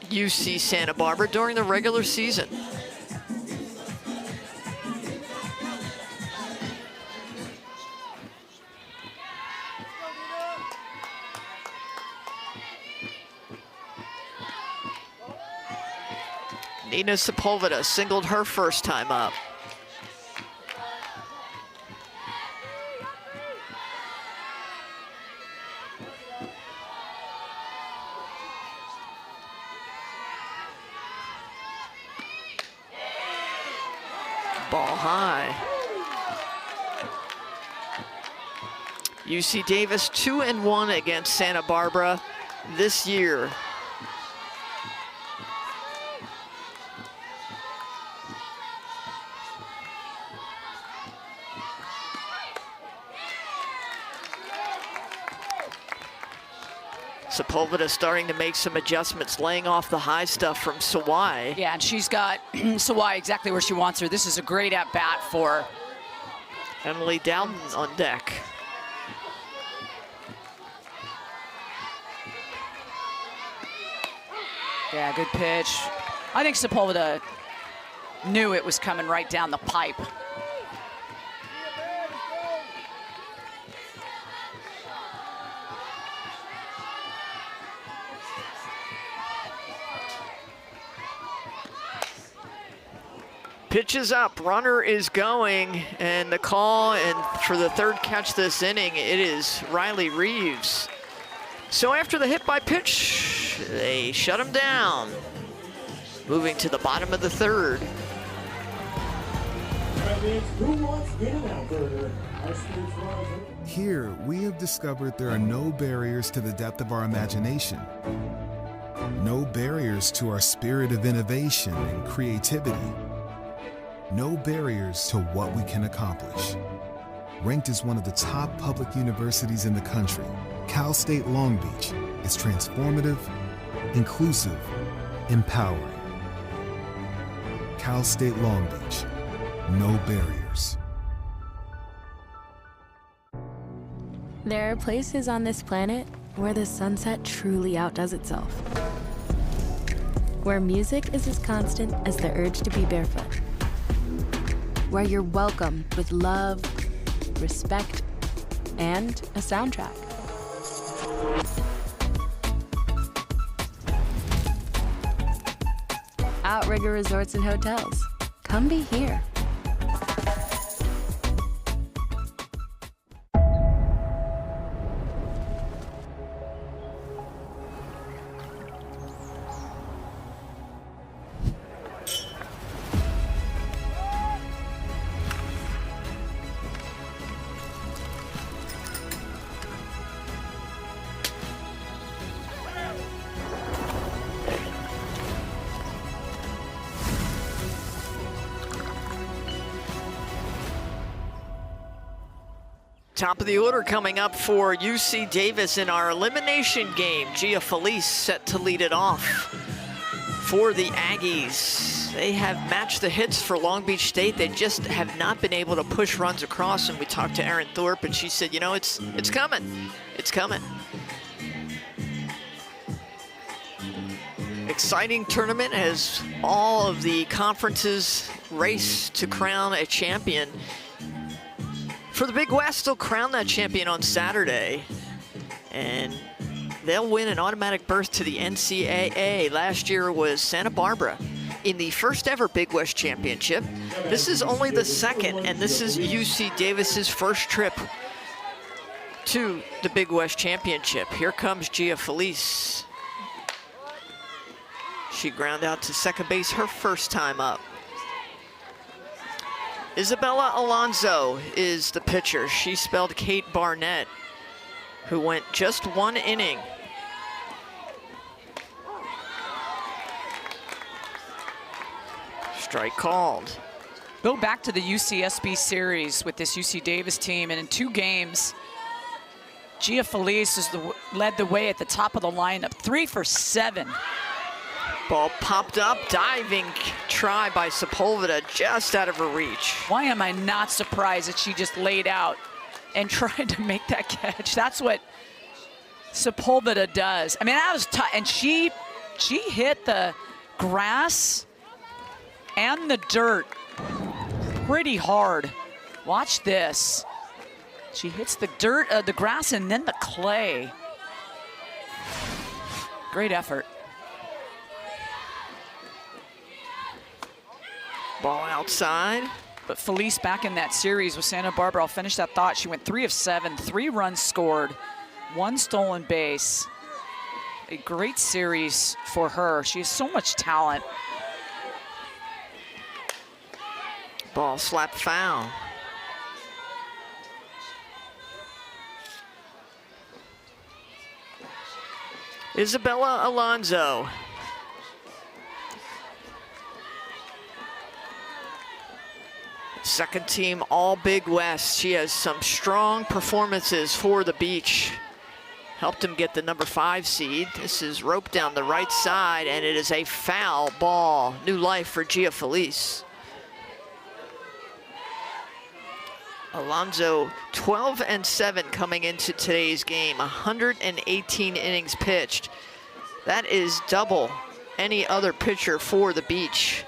UC Santa Barbara during the regular season. Nina Sepulveda singled her first time up. Ball high. UC Davis 2-1 against Santa Barbara this year. Sepulveda starting to make some adjustments, laying off the high stuff from Sawai. Yeah, and she's got Sawai exactly where she wants her. This is a great at-bat for her. Emily Dowden on deck. Yeah, good pitch. I think Sepulveda knew it was coming right down the pipe. Pitch is up, runner is going, and the call, and for the third catch this inning, it is Riley Reeves. So after the hit by pitch, they shut him down. Moving to the bottom of the third. That means who wants In-N-Out Burger? Our spirits rise. Here, we have discovered there are no barriers to the depth of our imagination, no barriers to our spirit of innovation and creativity, no barriers to what we can accomplish. Ranked as one of the top public universities in the country, Cal State Long Beach is transformative, inclusive, empowering. Cal State Long Beach, no barriers. There are places on this planet where the sunset truly outdoes itself. Where music is as constant as the urge to be barefoot. Where you're welcomed with love, respect, and a soundtrack. Outrigger Resorts and Hotels. Come be here. Top of the order coming up for UC Davis in our elimination game. Gia Felice set to lead it off for the Aggies. They have matched the hits for Long Beach State. They just have not been able to push runs across. And we talked to Erin Thorpe, and she said, you know, it's coming. It's coming. Exciting tournament as all of the conferences race to crown a champion. For the Big West, they'll crown that champion on Saturday, and they'll win an automatic berth to the NCAA. Last year was Santa Barbara in the first ever Big West Championship. This is only the second, and this is UC Davis's first trip to the Big West Championship. Here comes Gia Felice. She ground out to second base her first time up. Isabella Alonso is the pitcher. She spelled Kate Barnett, who went just one inning. Strike called. Go back to the UCSB series with this UC Davis team, and in 2 games, Gia Felice led the way at the top of the lineup, 3 for 7. Ball popped up, diving try by Sepulveda, just out of her reach. Why am I not surprised that she just laid out and tried to make that catch? That's what Sepulveda does. I mean, that was tough, and she hit the grass and the dirt pretty hard. Watch this. She hits the dirt, the grass, and then the clay. Great effort. Ball outside. But Felice back in that series with Santa Barbara. I'll finish that thought. She went 3 of 7, 3 runs scored, 1 stolen base. A great series for her. She has so much talent. Ball slapped foul. Isabella Alonso. Second team all Big West. She has some strong performances for the Beach. Helped him get the number 5 seed. This is roped down the right side, and it is a foul ball. New life for Gia Felice. Alonso 12 and 7 coming into today's game. 118 innings pitched. That is double any other pitcher for the Beach.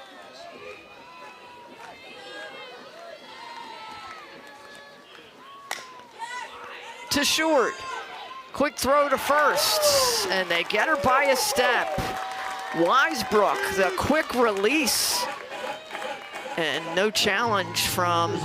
To short, quick throw to first, and they get her by a step. Weisbrook, the quick release, and no challenge from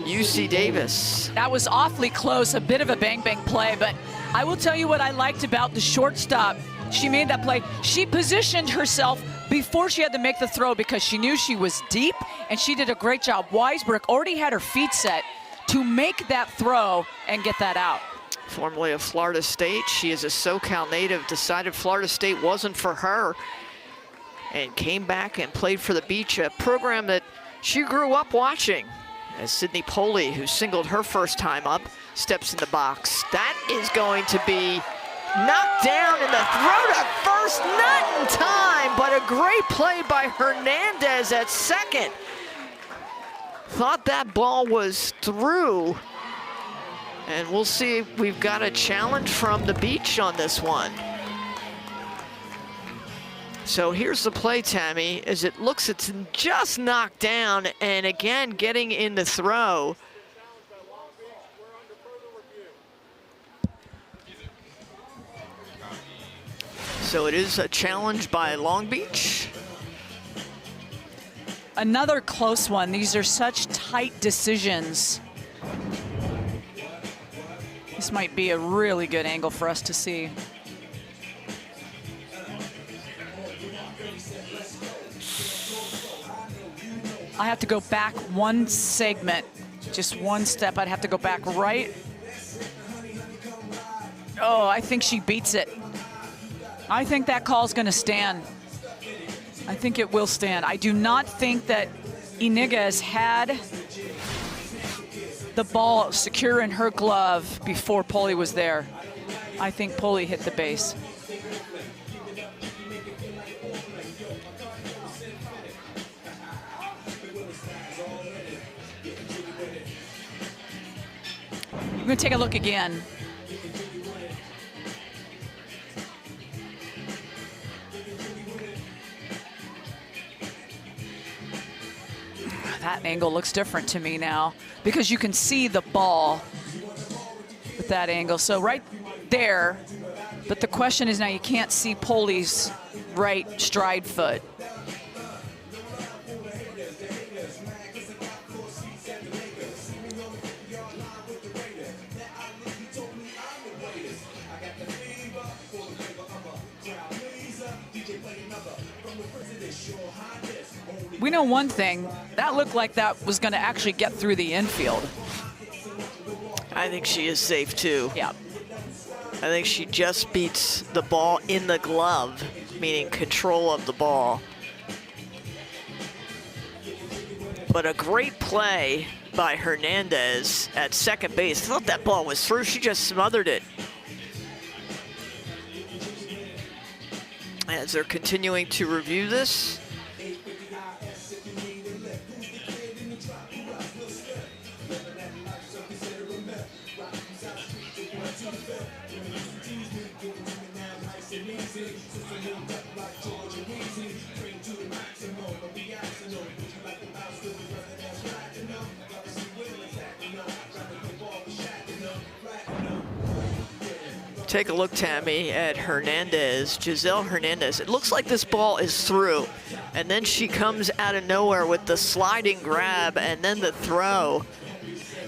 UC Davis. That was awfully close, a bit of a bang-bang play, but I will tell you what I liked about the shortstop. She made that play. She positioned herself before she had to make the throw because she knew she was deep, and she did a great job. Weisbrook already had her feet set, to make that throw and get that out. Formerly of Florida State, she is a SoCal native, decided Florida State wasn't for her, and came back and played for the Beach, a program that she grew up watching. As Sydney Poley, who singled her first time up, steps in the box. That is going to be knocked down in the throw to first, not in time, but a great play by Hernandez at second. Thought that ball was through. And we'll see if we've got a challenge from the Beach on this one. So here's the play, Tammy, as it looks, it's just knocked down, and again, getting in the throw. So it is a challenge by Long Beach. Another close one. These are such tight decisions. This might be a really good angle for us to see. I have to go back one segment, just one step. I'd have to go back right. Oh, I think she beats it. I think that call's gonna stand. I think it will stand. I do not think that Iniguez had the ball secure in her glove before Poley was there. I think Poley hit the base. I'm gonna take a look again. That angle looks different to me now because you can see the ball with that angle. So right there, but the question is now you can't see Poley's right stride foot. We know one thing, that looked like that was going to actually get through the infield. I think she is safe too. Yeah. I think she just beats the ball in the glove, meaning control of the ball. But a great play by Hernandez at second base. I thought that ball was through, she just smothered it. As they're continuing to review this. Take a look, Tammy, at Hernandez, Giselle Hernandez. It looks like this ball is through, and then she comes out of nowhere with the sliding grab and then the throw.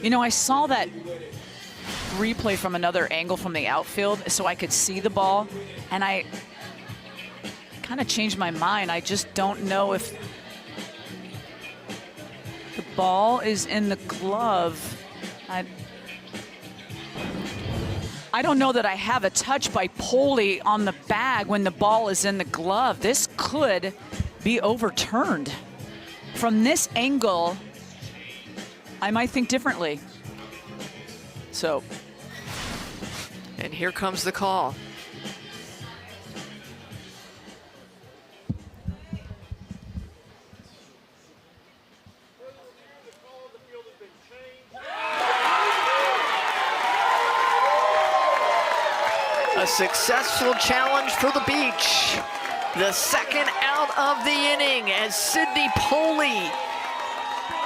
You know, I saw that replay from another angle from the outfield so I could see the ball, and I kind of changed my mind. I just don't know if the ball is in the glove. I don't know that I have a touch by Poley on the bag when the ball is in the glove. This could be overturned. From this angle, I might think differently. So. And here comes the call. A successful challenge for the Beach. The second out of the inning as Sydney Poley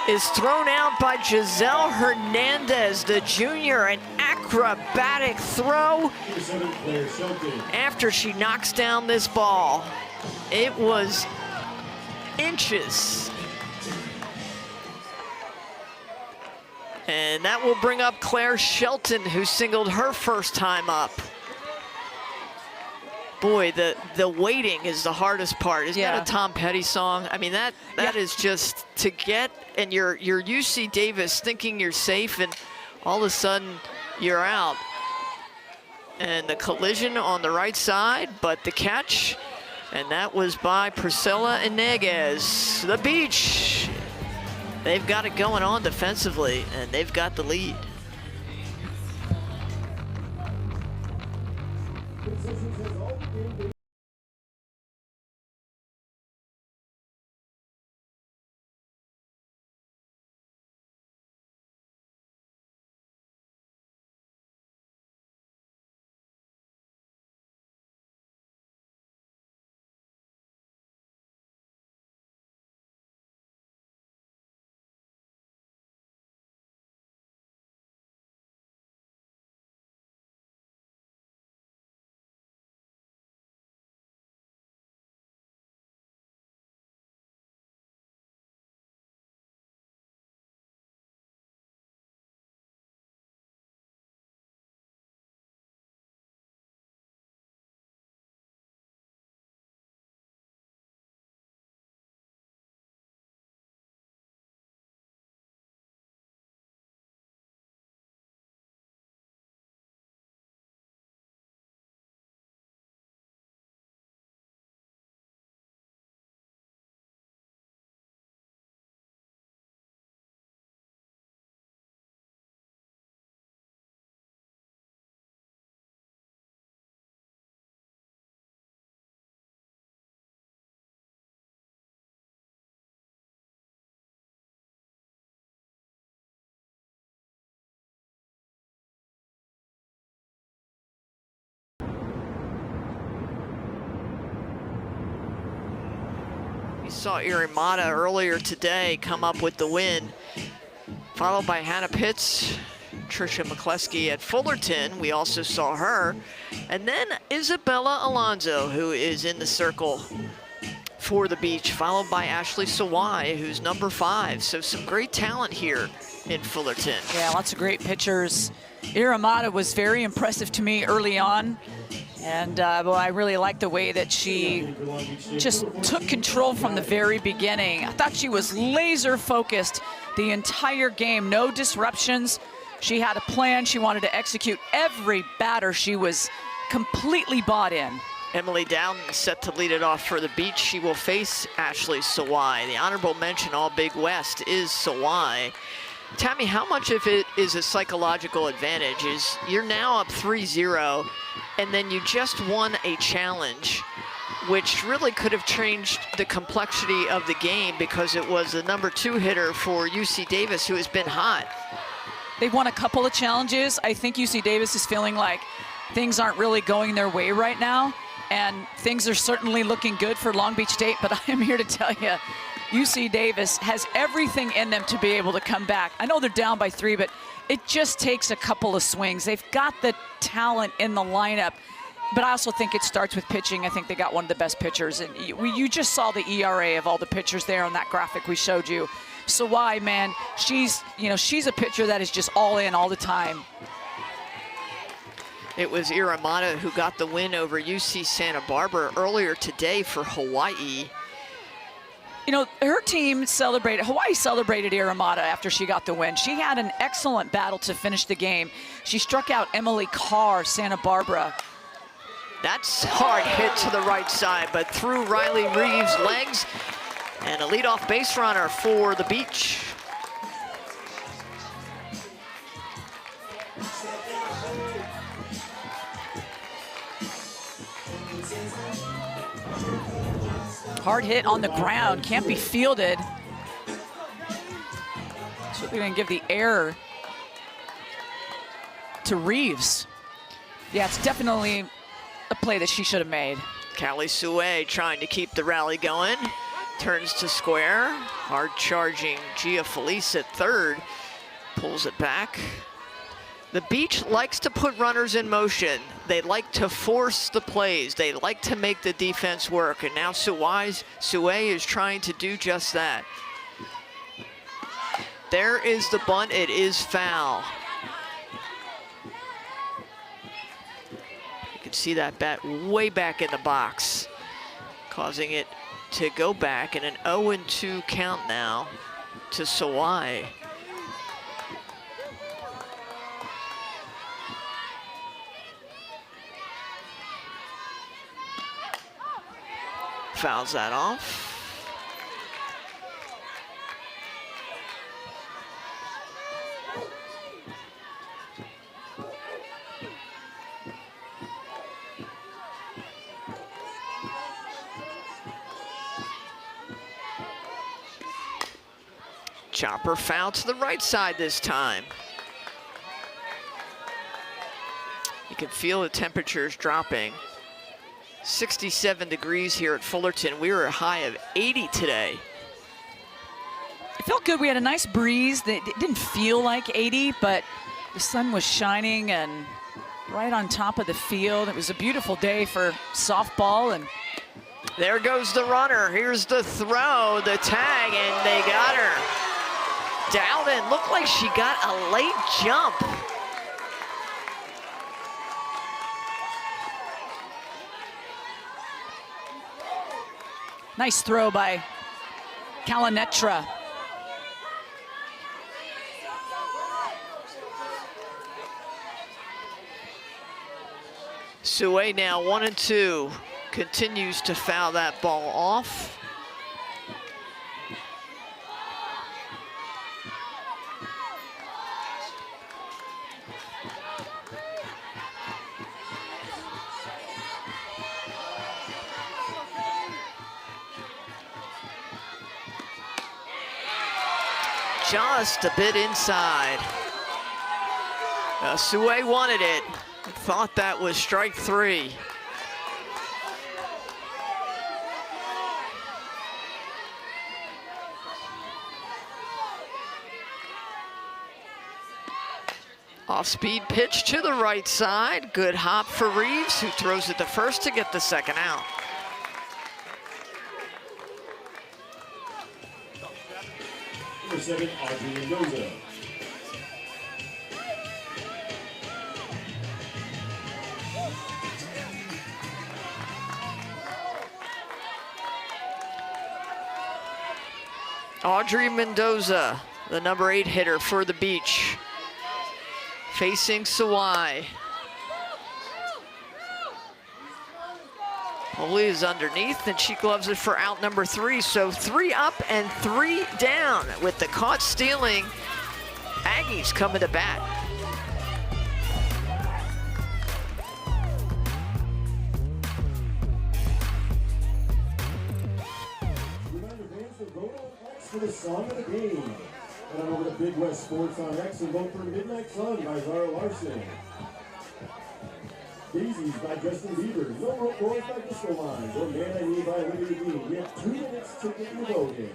is thrown out by Giselle Hernandez, the junior. An acrobatic throw after she knocks down this ball. It was inches. And that will bring up Claire Shelton, who singled her first time up. Boy, the waiting is the hardest part. Isn't that a Tom Petty song? I mean, that is just to get, and you're UC Davis thinking you're safe, and all of a sudden you're out. And the collision on the right side, but the catch, and that was by Priscilla Iniguez. The Beach, they've got it going on defensively, and they've got the lead. We saw Irimata earlier today come up with the win, followed by Hannah Pitts, Trisha McCleskey at Fullerton. We also saw her. And then Isabella Alonso, who is in the circle for the Beach, followed by Ashley Sawai, who's number 5. So some great talent here in Fullerton. Yeah, lots of great pitchers. Irimata was very impressive to me early on. And well, I really liked the way that she just took control from the very beginning. I thought she was laser focused the entire game, no disruptions. She had a plan, she wanted to execute every batter. She was completely bought in. Emily Dowden set to lead it off for the Beach. She will face Ashley Sawai. The honorable mention All Big West is Sawai. Tammy, how much of it is a psychological advantage? Is you're now up 3-0, and then you just won a challenge, which really could have changed the complexity of the game because it was the number 2 hitter for UC Davis who has been hot. They've won a couple of challenges. I think UC Davis is feeling like things aren't really going their way right now, and things are certainly looking good for Long Beach State, but I am here to tell you, UC Davis has everything in them to be able to come back. I know they're down by 3, but it just takes a couple of swings. They've got the talent in the lineup, but I also think it starts with pitching. I think they got one of the best pitchers, and you just saw the ERA of all the pitchers there on that graphic we showed you. Sawai, man, she's a pitcher that is just all in all the time. It was Irimata who got the win over UC Santa Barbara earlier today for Hawaii. You know, her team celebrated, Hawaii celebrated Irimata after she got the win. She had an excellent battle to finish the game. She struck out Emily Carr, Santa Barbara. That's hard hit to the right side, but through Riley Reeves' legs, and a leadoff base runner for the Beach. Hard hit on the ground, can't be fielded. So they're gonna give the error to Reeves. Yeah, it's definitely a play that she should have made. Callie Sue trying to keep the rally going. Turns to square, hard charging Gia Felice at third, pulls it back. The Beach likes to put runners in motion. They like to force the plays. They like to make the defense work. And now Sue is trying to do just that. There is the bunt. It is foul. You can see that bat way back in the box, causing it to go back, and an 0-2 count now to Sawai. Fouls that off. Chopper foul to the right side this time. You can feel the temperatures dropping. 67 degrees here at Fullerton. We were a high of 80 today. It felt good. We had a nice breeze. It didn't feel like 80, but the sun was shining and right on top of the field. It was a beautiful day for softball. And there goes the runner. Here's the throw, the tag, and they got her. Dowden looked like she got a late jump. Nice throw by Kalanetra. Sue now 1-2, continues to foul that ball off. Just a bit inside. Sue wanted it. Thought that was strike 3. Off-speed pitch to the right side. Good hop for Reeves, who throws it to first to get the second out. Number 7, Audrey Mendoza. Audrey Mendoza, the number 8 hitter for the Beach, facing Sawai. Holy is underneath, and she gloves it for out number 3. So 3 up and 3 down with the caught stealing Aggies coming to bat. For the song of the game. And I'm over to Big West Sports on X and vote for Midnight Sun by Zara Larson. Daisies by Justin Bieber. No Rope Boys by Disco Lines. Or Man I Need by Olivia Dean. We have 2 minutes to get your vote in.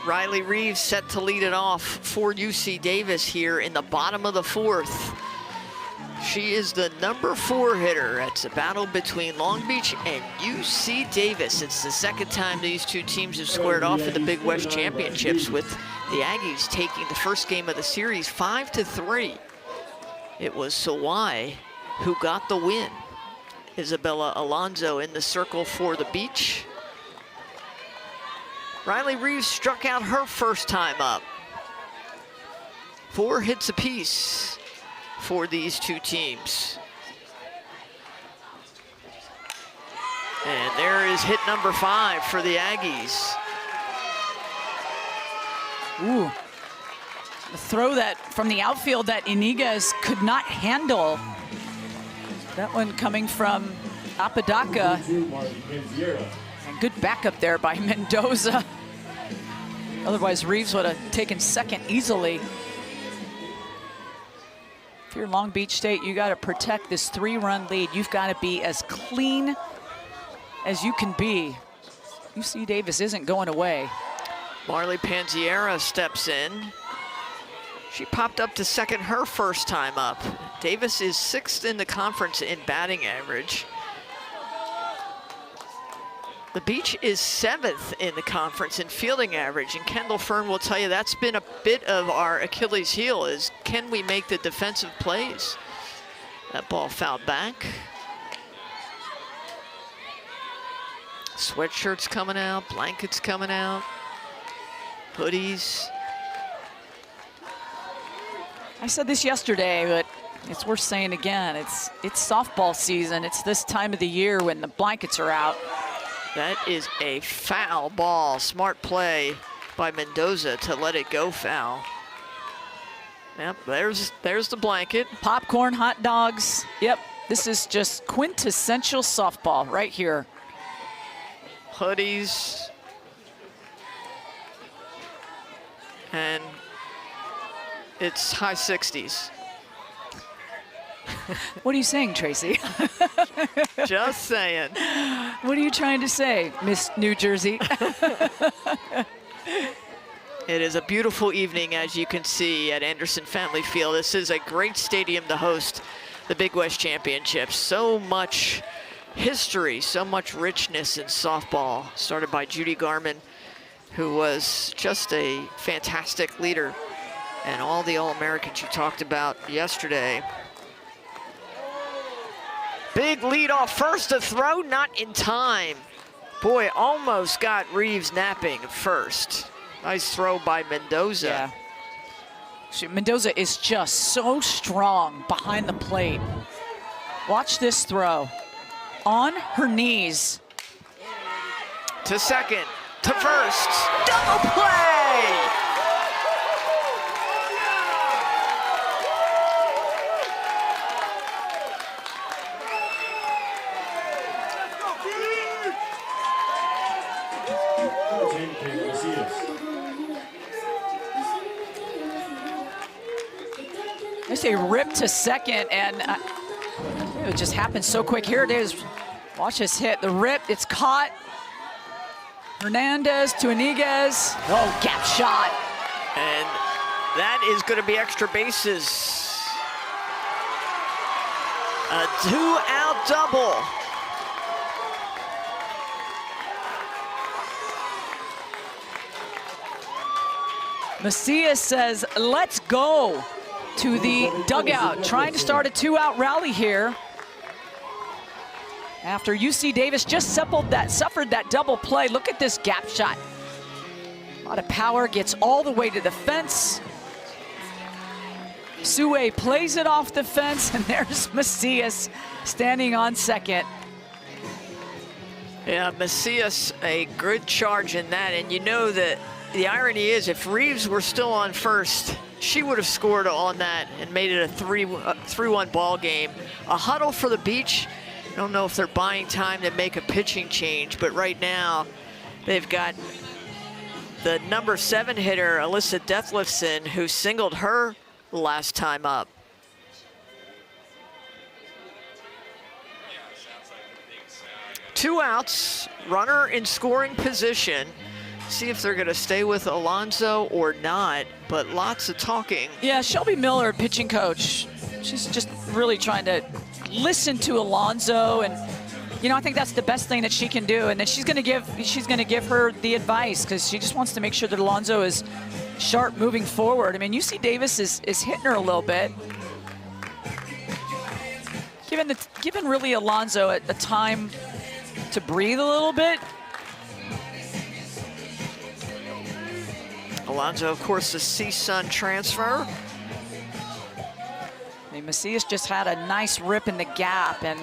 Riley Reeves set to lead it off for UC Davis here in the bottom of the 4th. She is the number 4 hitter. It's a battle between Long Beach and UC Davis. It's the second time these two teams have squared off in the Big West Championships, with the Aggies taking the first game of the series 5-3. It was Sawai who got the win. Isabella Alonso in the circle for the Beach. Riley Reeves struck out her first time up. 4 hits apiece for these two teams. And there is hit number 5 for the Aggies. Ooh. A throw that from the outfield that Iniguez could not handle. That one coming from Apodaca. And good backup there by Mendoza. Otherwise, Reeves would have taken second easily. If you're Long Beach State, you got to protect this 3-run lead. You've got to be as clean as you can be. UC Davis isn't going away. Marley Panziera steps in. She popped up to second her first time up. Davis is 6th in the conference in batting average. The Beach is 7th in the conference in fielding average, and Kendall Fern will tell you that's been a bit of our Achilles heel, is can we make the defensive plays? That ball fouled back. Sweatshirts coming out, blankets coming out, hoodies. I said this yesterday, but it's worth saying again. It's softball season. It's this time of the year when the blankets are out. That is a foul ball. Smart play by Mendoza to let it go foul. Yep, there's the blanket. Popcorn, hot dogs. Yep, this is just quintessential softball right here. Hoodies. And it's high 60s. What are you saying, Tracy? Just saying. What are you trying to say, Miss New Jersey? It is a beautiful evening, as you can see, at Anderson Family Field. This is a great stadium to host the Big West Championships. So much history, so much richness in softball, started by Judy Garman, who was just a fantastic leader, and all the All-Americans you talked about yesterday. Big lead off first to throw, not in time. Boy, almost got Reeves napping at first. Nice throw by Mendoza. Yeah. Shoot, Mendoza is just so strong behind the plate. Watch this throw. On her knees. To second, to first, double play! I say rip to second, and it just happened so quick. Here it is. Watch this hit. The rip, it's caught. Hernandez to Iniguez. Oh, gap shot. And that is going to be extra bases. A 2-out double. Macias says, let's go to the dugout, trying to start a 2-out rally here. After UC Davis just suffered that double play. Look at this gap shot. A lot of power, gets all the way to the fence. Sue plays it off the fence, and there's Macias standing on second. Yeah, Macias, a good charge in that, and you know that the irony is if Reeves were still on first, she would have scored on that and made it a 3-1 ball game. A huddle for the Beach. I don't know if they're buying time to make a pitching change, but right now they've got the number 7 hitter, Alyssa Detlefson, who singled her last time up. Two outs, runner in scoring position. See if they're going to stay with Alonso or not, but lots of talking. Yeah, Shelby Miller, pitching coach, she's just really trying to listen to Alonso, and you know, I think that's the best thing that she can do, and then she's going to give her the advice, because she just wants to make sure that Alonso is sharp moving forward. I mean, UC Davis is hitting her a little bit, giving really Alonso a time to breathe a little bit. Alonso, of course, the CSUN transfer. Hey, Macias just had a nice rip in the gap, and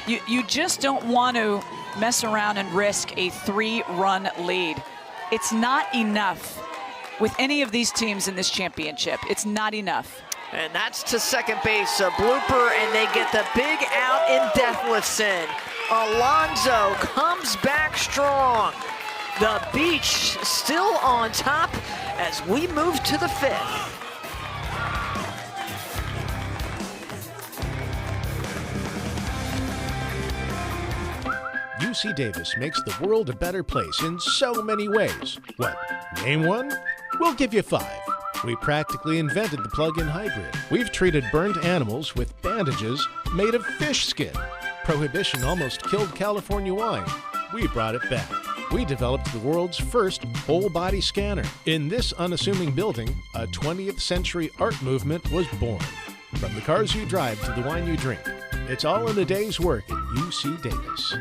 you just don't want to mess around and risk a 3-run lead. It's not enough with any of these teams in this championship. It's not enough. And that's to second base, a blooper, and they get the big out in Deathlefson. Alonso comes back strong. The Beach still on top as we move to the 5th. UC Davis makes the world a better place in so many ways. What? Name one? We'll give you 5. We practically invented the plug-in hybrid. We've treated burnt animals with bandages made of fish skin. Prohibition almost killed California wine. We brought it back. We developed the world's first whole-body scanner. In this unassuming building, a 20th century art movement was born. From the cars you drive to the wine you drink, it's all in a day's work at UC Davis.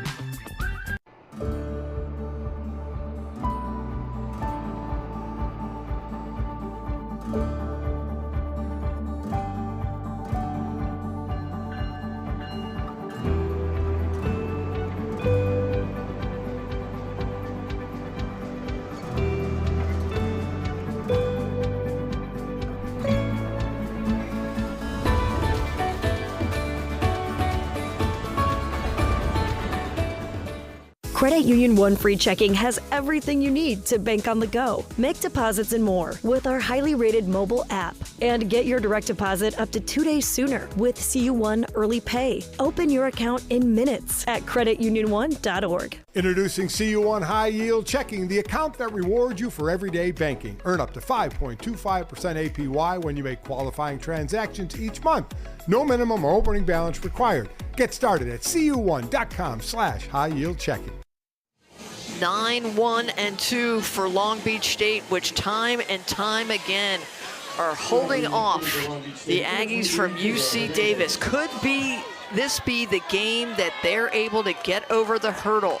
Credit Union One Free Checking has everything you need to bank on the go. Make deposits and more with our highly rated mobile app. And get your direct deposit up to 2 days sooner with CU1 Early Pay. Open your account in minutes at creditunion1.org. Introducing CU1 High Yield Checking, the account that rewards you for everyday banking. Earn up to 5.25% APY when you make qualifying transactions each month. No minimum or opening balance required. Get started at cu1.com/high yield checking. 9-1-2 for Long Beach State, which time and time again are holding off the Aggies from UC Davis. Could this be the game that they're able to get over the hurdle?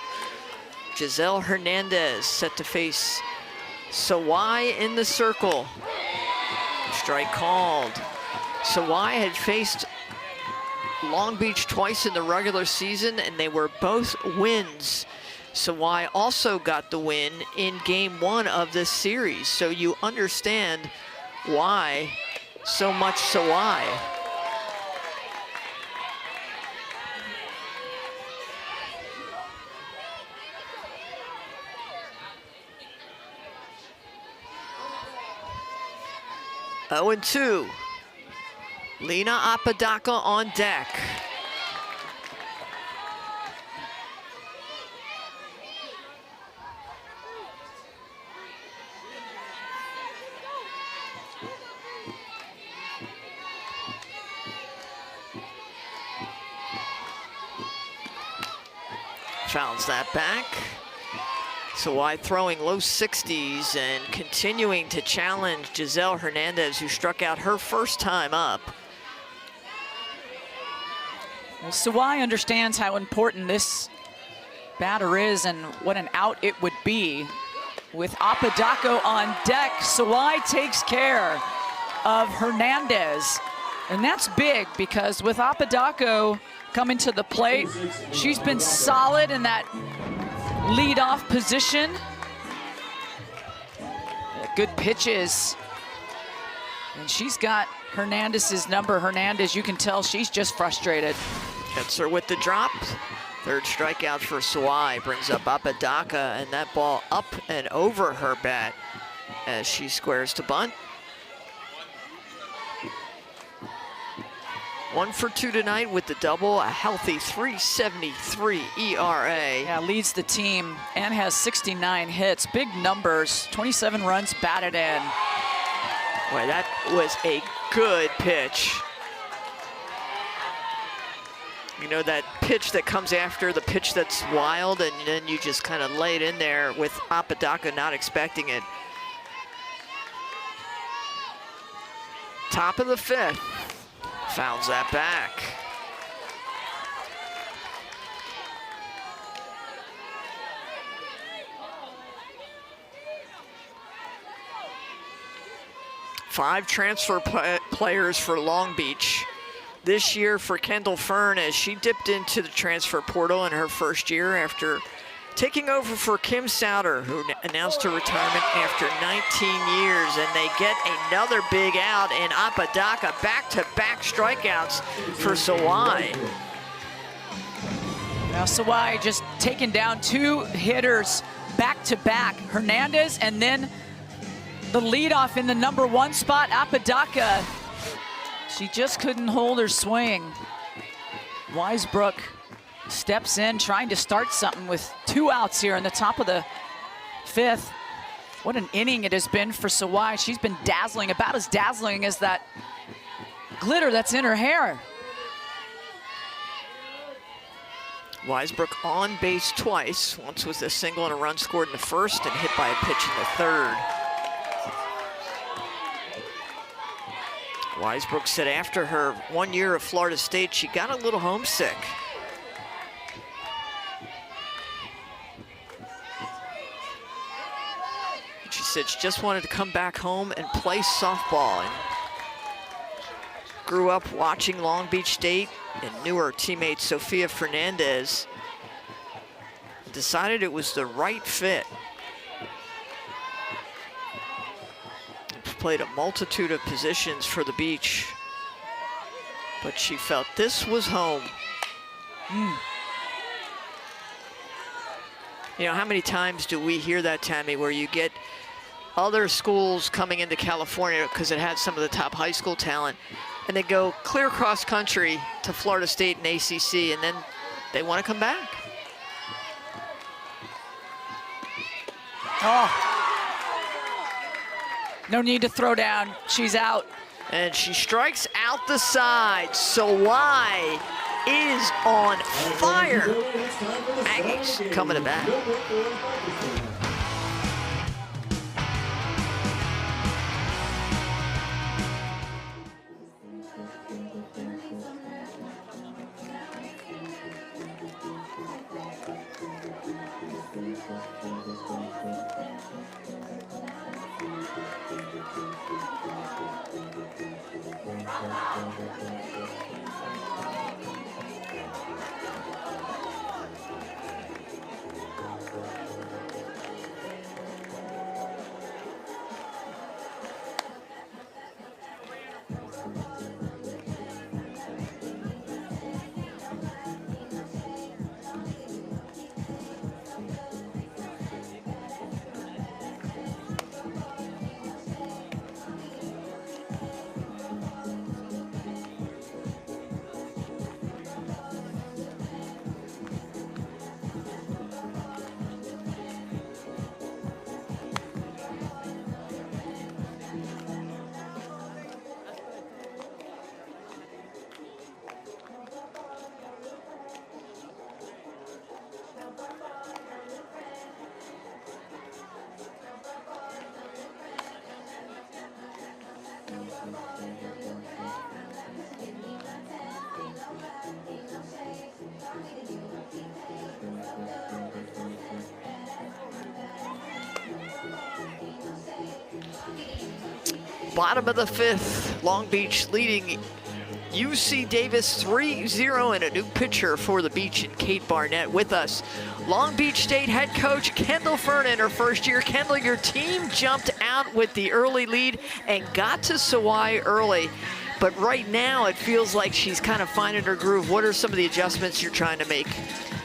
Giselle Hernandez set to face Sawai in the circle. Strike called. Sawai had faced Long Beach twice in the regular season, and they were both wins. Sawai also got the win in game 1 of this series, so you understand why so much Sawai. Oh, and 2. Lena Apodaca on deck. Fouls that back. Sawai throwing low 60s and continuing to challenge Giselle Hernandez, who struck out her first time up. Well, Sawai understands how important this batter is and what an out it would be. With Apodaca on deck, Sawai takes care of Hernandez. And that's big because with Apodaca coming to the plate, she's been solid in that leadoff position. Good pitches. And she's got Hernandez's number. Hernandez, you can tell she's just frustrated. Hits her with the drop. Third strikeout for Sawai brings up Apodaca, and that ball up and over her bat as she squares to bunt. 1 for 2 tonight with the double, a healthy 3.73 ERA. Yeah, leads the team and has 69 hits. Big numbers, 27 runs batted in. Boy, that was a good pitch. You know, that pitch that comes after the pitch that's wild, and then you just kind of lay it in there with Apodaca not expecting it. Top of the 5th. Fouls that back. 5 transfer players for Long Beach this year for Kendall Fern, as she dipped into the transfer portal in her first year after taking over for Kim Souter, who announced her retirement after 19 years. And they get another big out in Apodaca, back-to-back strikeouts for Sawai. Now Sawai just taking down 2 hitters back-to-back. Hernandez and then the leadoff in the number 1 spot, Apodaca. She just couldn't hold her swing. Weisbrook steps in, trying to start something with 2 outs here in the top of the 5th. What an inning it has been for Sawai. She's been dazzling, about as dazzling as that glitter that's in her hair. Weisbrook on base twice, once with a single and a run scored in the first and hit by a pitch in the third. Weisbrook said after her 1 year of Florida State, she got a little homesick. She said she just wanted to come back home and play softball, and grew up watching Long Beach State and knew her teammate Sofia Fernandez. Decided it was the right fit. Played a multitude of positions for the Beach, but she felt this was home. You know, how many times do we hear that, Tammy, where you get other schools coming into California because it had some of the top high school talent, and they go clear cross country to Florida State and ACC, and then they want to come back. Oh. No need to throw down. She's out. And she strikes out the side. Sawai is on fire. Aggies coming to bat. Bottom of the 5th, Long Beach leading UC Davis 3-0, and a new pitcher for the Beach, and Kate Barnett with us. Long Beach State head coach Kendall Fern in her first year. Kendall, your team jumped out with the early lead and got to Sawai early, but right now it feels like she's kind of finding her groove. What are some of the adjustments you're trying to make?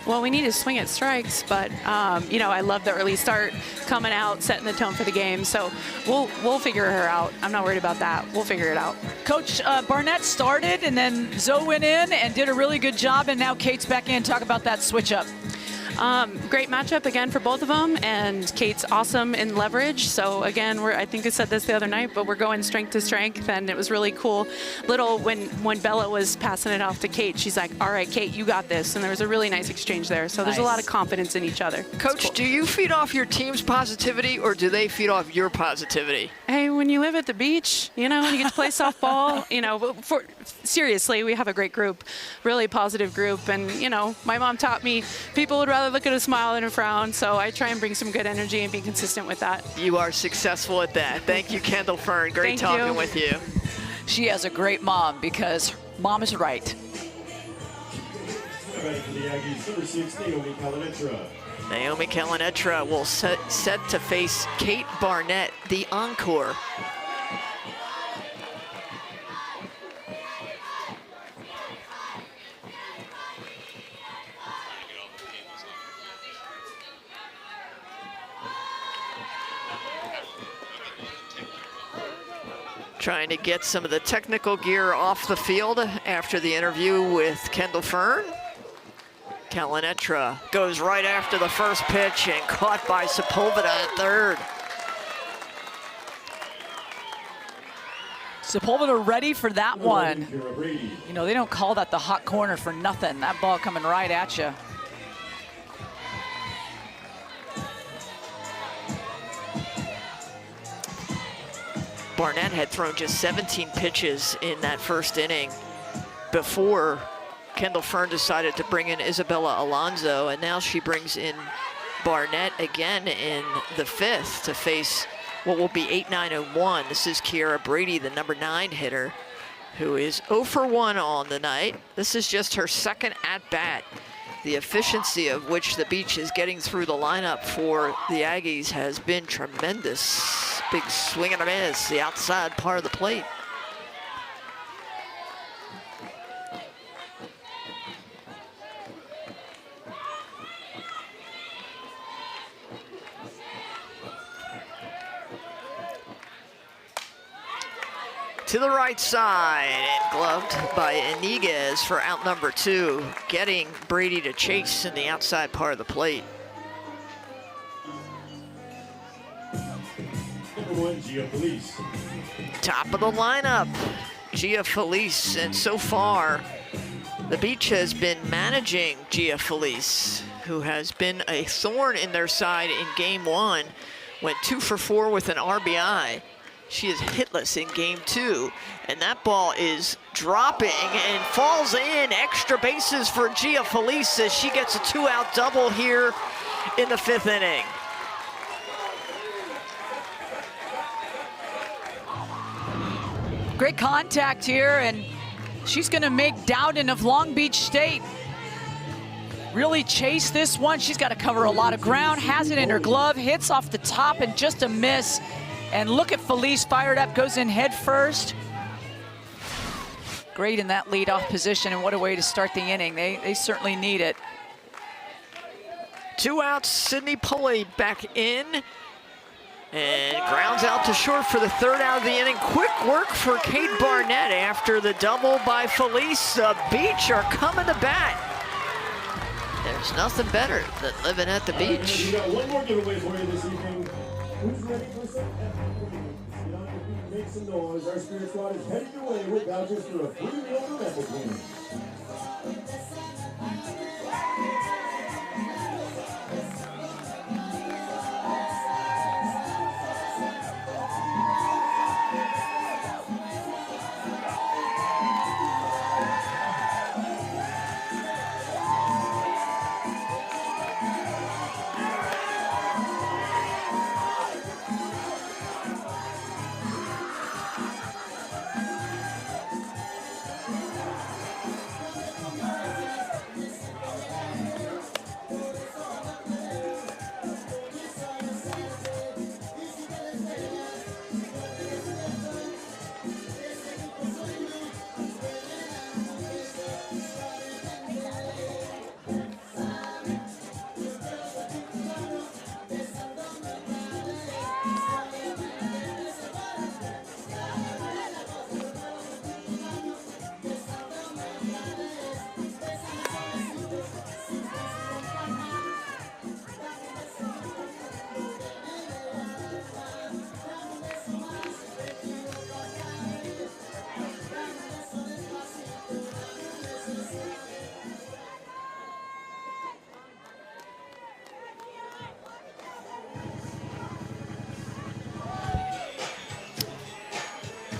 Well, we need to swing at strikes, but you know, I love the early start, coming out, setting the tone for the game. So we'll figure her out. I'm not worried about that. We'll figure it out. Coach Barnett started, and then Zoe went in and did a really good job, and now Kate's back in. Talk about that switch up. Great matchup again for both of them, and Kate's awesome in leverage. So again, I think I said this the other night, but we're going strength to strength, and it was really cool. When Bella was passing it off to Kate, she's like, all right, Kate, you got this. And there was a really nice exchange there. So there's a lot of confidence in each other. Coach, cool. Do you feed off your team's positivity, or do they feed off your positivity? Hey, when you live at the beach, you know, and you get to play softball, you know, seriously, we have a great group, really positive group. And, you know, my mom taught me people would rather look at a smile than a frown. So I try and bring some good energy and be consistent with that. You are successful at that. Thank you, Kendall Fern. Great talking with you. She has a great mom because mom is right. Ready for the Aggies, number 6, Naomi Kalanetra. Naomi Kalanetra will set to face Kate Barnett, the encore. Trying to get some of the technical gear off the field after the interview with Kendall Fern. Kalanetra goes right after the first pitch and caught by Sepulveda at third. Sepulveda ready for that one. You know, they don't call that the hot corner for nothing. That ball coming right at you. Barnett had thrown just 17 pitches in that first inning before Kendall Fern decided to bring in Isabella Alonso, and now she brings in Barnett again in the fifth to face what will be 8-9-1. This is Kiara Brady, the number 9 hitter, who is 0 for 1 on the night. This is just her second at-bat. The efficiency of which the Beach is getting through the lineup for the Aggies has been tremendous. Big swing and a miss, the outside part of the plate. To the right side, and gloved by Iniguez for out number 2, getting Brady to chase in the outside part of the plate. Number 1, Gia Felice. Top of the lineup, Gia Felice, and so far, the Beach has been managing Gia Felice, who has been a thorn in their side in game 1, went 2 for 4 with an RBI. She is hitless in game 2, and that ball is dropping and falls in. Extra bases for Gia Felice as she gets a 2-out double here in the 5th inning. Great contact here, and she's gonna make Dowden of Long Beach State really chase this one. She's got to cover a lot of ground, has it in her glove, hits off the top and just a miss. And look at Felice, fired up, goes in head first. Great in that leadoff position, and what a way to start the inning. They certainly need it. 2 outs, Sydney Pulley back in. And grounds out to short for the 3rd out of the inning. Quick work for Kate Barnett after the double by Felice. The Beach are coming to bat. There's nothing better than living at the beach. We got one more giveaway for you this evening. Who's ready for some Get on your feet, make some noise. Our Spirit Squad is heading your way with vouchers for a free meal from Epic Wings.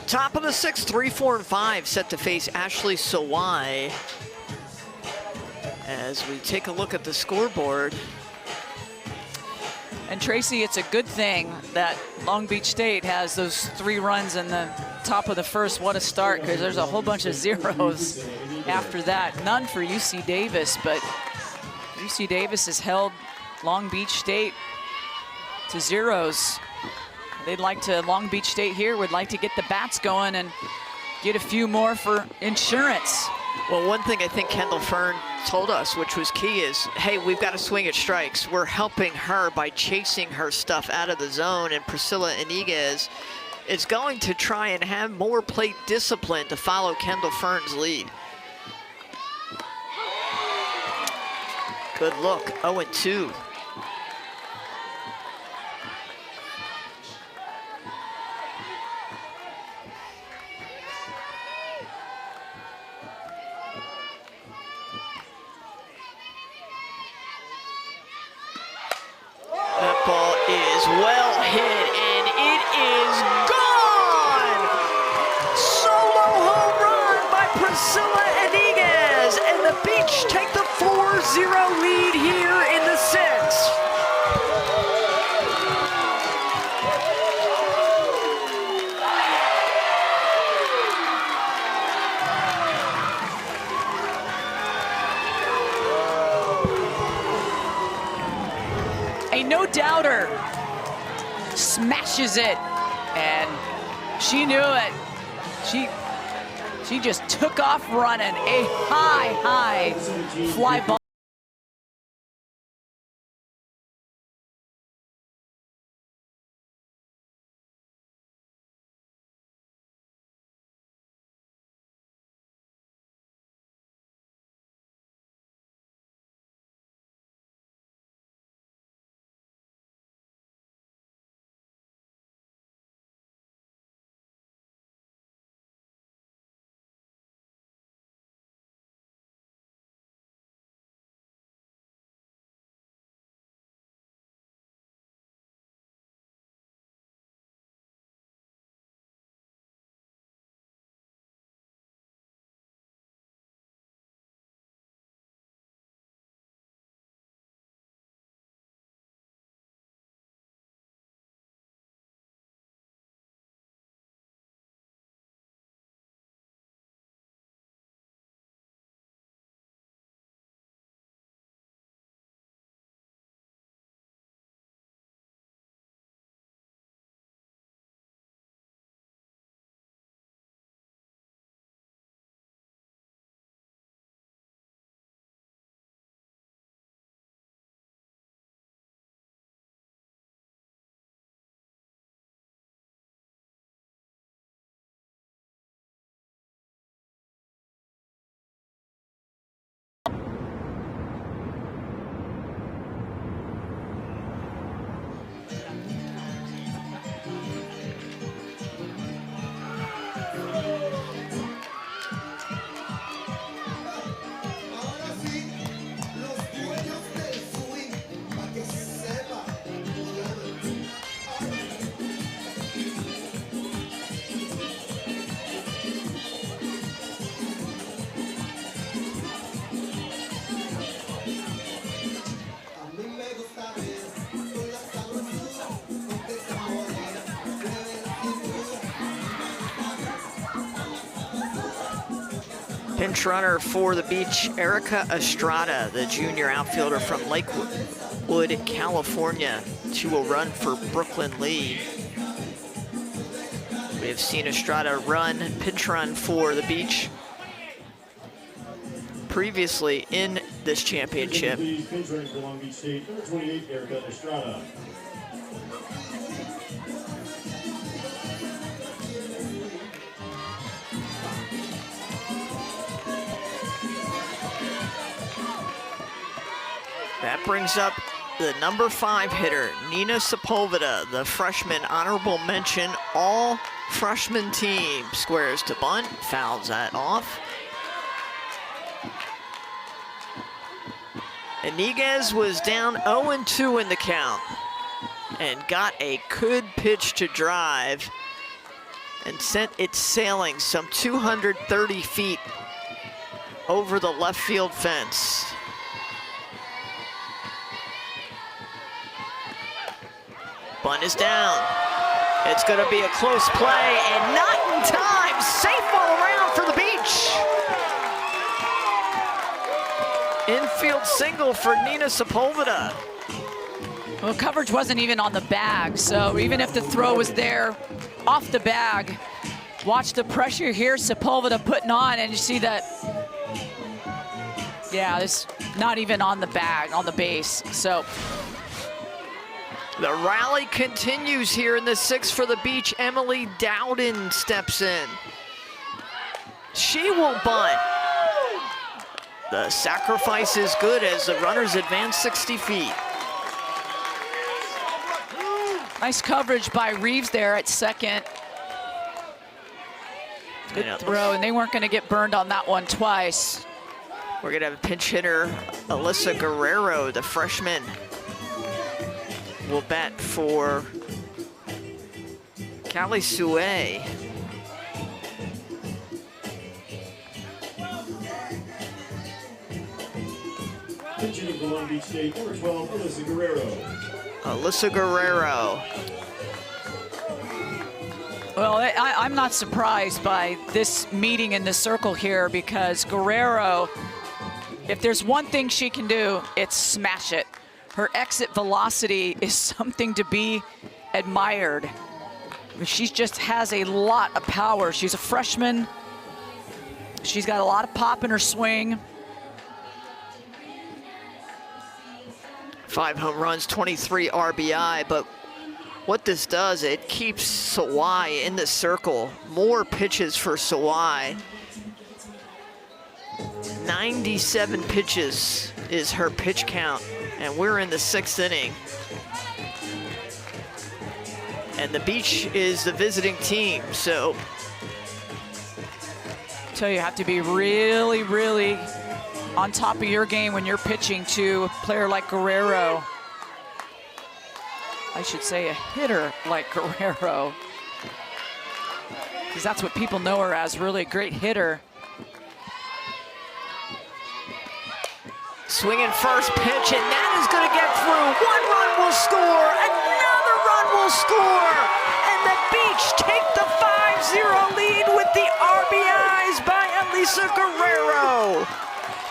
Top of the 6th, 3, 4, and 5 set to face Ashley Sawai. As we take a look at the scoreboard. And Tracy, it's a good thing that Long Beach State has those 3 runs in the top of the first. What a start, because there's a whole bunch of zeros after that. None for UC Davis, but UC Davis has held Long Beach State to zeros. Long Beach State here would like to get the bats going and get a few more for insurance. Well, one thing I think Kendall Fern told us, which was key, is, hey, we've got to swing at strikes. We're helping her by chasing her stuff out of the zone, and Priscilla Iniguez is going to try and have more plate discipline to follow Kendall Fern's lead. Good look, 0-2. That ball is well hit, and it is gone! Solo home run by Priscilla Iniguez, and the Beach take the 4-0 lead here in the 6th. A no-doubter smashes it, and she knew it. She just took off running. A high fly ball. Pinch runner for the Beach, Erica Estrada, the junior outfielder from Lakewood, California. She will run for Brooklyn Lee. We have seen Estrada pinch run for the Beach previously in this championship. Pinch running for Long Beach State, number 28, Erica Estrada. That brings up the number 5 hitter, Nina Sepulveda, the freshman, honorable mention, all freshman team. Squares to bunt, fouls that off. Iniguez was down 0-2 in the count and got a good pitch to drive and sent it sailing some 230 feet over the left field fence. Bunt is down. It's going to be a close play, and not in time. Safe all around for the Beach. Infield single for Nina Sepulveda. Well, coverage wasn't even on the bag, so even if the throw was there off the bag, watch the pressure here Sepulveda putting on, and you see that, yeah, it's not even on the bag, on the base. So the rally continues here in the 6th for the Beach. Emily Dowden steps in. She will bunt. The sacrifice is good as the runners advance 60 feet. Nice coverage by Reeves there at second. Good throw, and they weren't going to get burned on that one twice. We're going to have a pinch hitter, Alyssa Guerrero, the freshman, will bat for Callie Sue. Pitching for Long Beach State, number 12, Alyssa Guerrero. Alyssa Guerrero. Well, I'm not surprised by this meeting in the circle here, because Guerrero, if there's one thing she can do, it's smash it. Her exit velocity is something to be admired. She just has a lot of power. She's a freshman. She's got a lot of pop in her swing. 5 home runs, 23 RBI, but what this does, it keeps Sawai in the circle. More pitches for Sawai. 97 pitches is her pitch count, and we're in the 6th inning. And the Beach is the visiting team, so. So you have to be really, really on top of your game when you're pitching to a player like Guerrero. I should say a hitter like Guerrero, because that's what people know her as, really a great hitter. Swinging first pitch, and that is going to get through. 1 run will score, another run will score, and the Beach take the 5-0 lead with the RBIs by Alyssa Guerrero.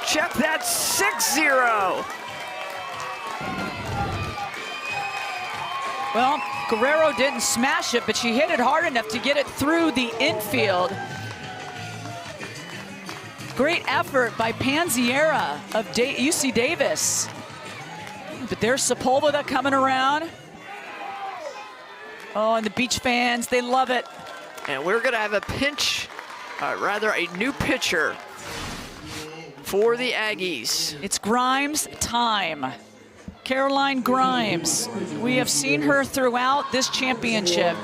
Check that, 6-0. Well, Guerrero didn't smash it, but she hit it hard enough to get it through the infield. Great effort by Panziera of UC Davis. But there's Sepulveda coming around. Oh, and the Beach fans, they love it. And we're going to have a pinch, rather a new pitcher for the Aggies. It's Grimes time. Caroline Grimes. We have seen her throughout this championship.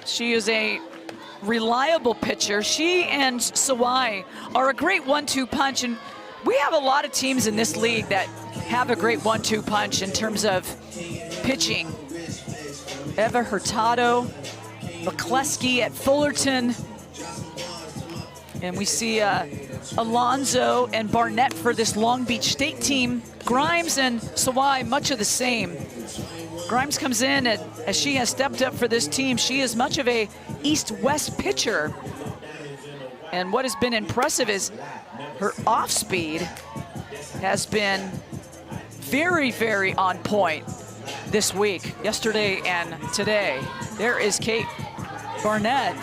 She is a reliable pitcher. She and Sawai are a great 1-2 punch, and we have a lot of teams in this league that have a great 1-2 punch in terms of pitching. Eva Hurtado, McCleskey at Fullerton, and we see Alonzo and Barnett for this Long Beach State team. Grimes and Sawai, much of the same. Grimes comes in, and as she has stepped up for this team, she is much of a east-west pitcher. And what has been impressive is her off-speed has been very, very on point this week, yesterday and today. There is Kate Barnett,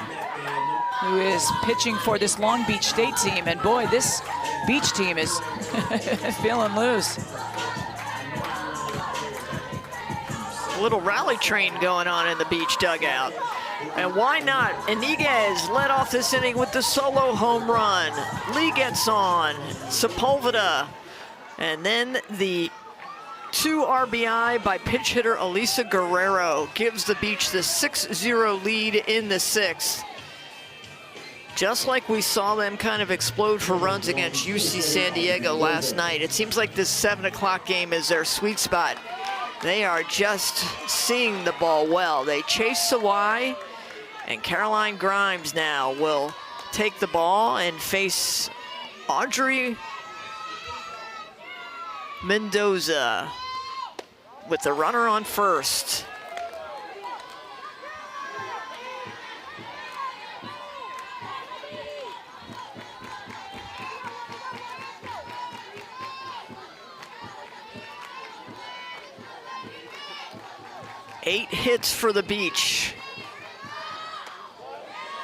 who is pitching for this Long Beach State team. And boy, this Beach team is feeling loose. A little rally train going on in the Beach dugout. And why not? Iniguez led off this inning with the solo home run. Lee gets on, Sepulveda, and then the 2 RBI by pinch hitter Alyssa Guerrero gives the Beach the 6-0 lead in the 6th. Just like we saw them kind of explode for runs against UC San Diego last night. It seems like this 7 o'clock game is their sweet spot. They are just seeing the ball well. They chase Sawai, and Caroline Grimes now will take the ball and face Audrey Mendoza with the runner on first. Eight hits for the Beach.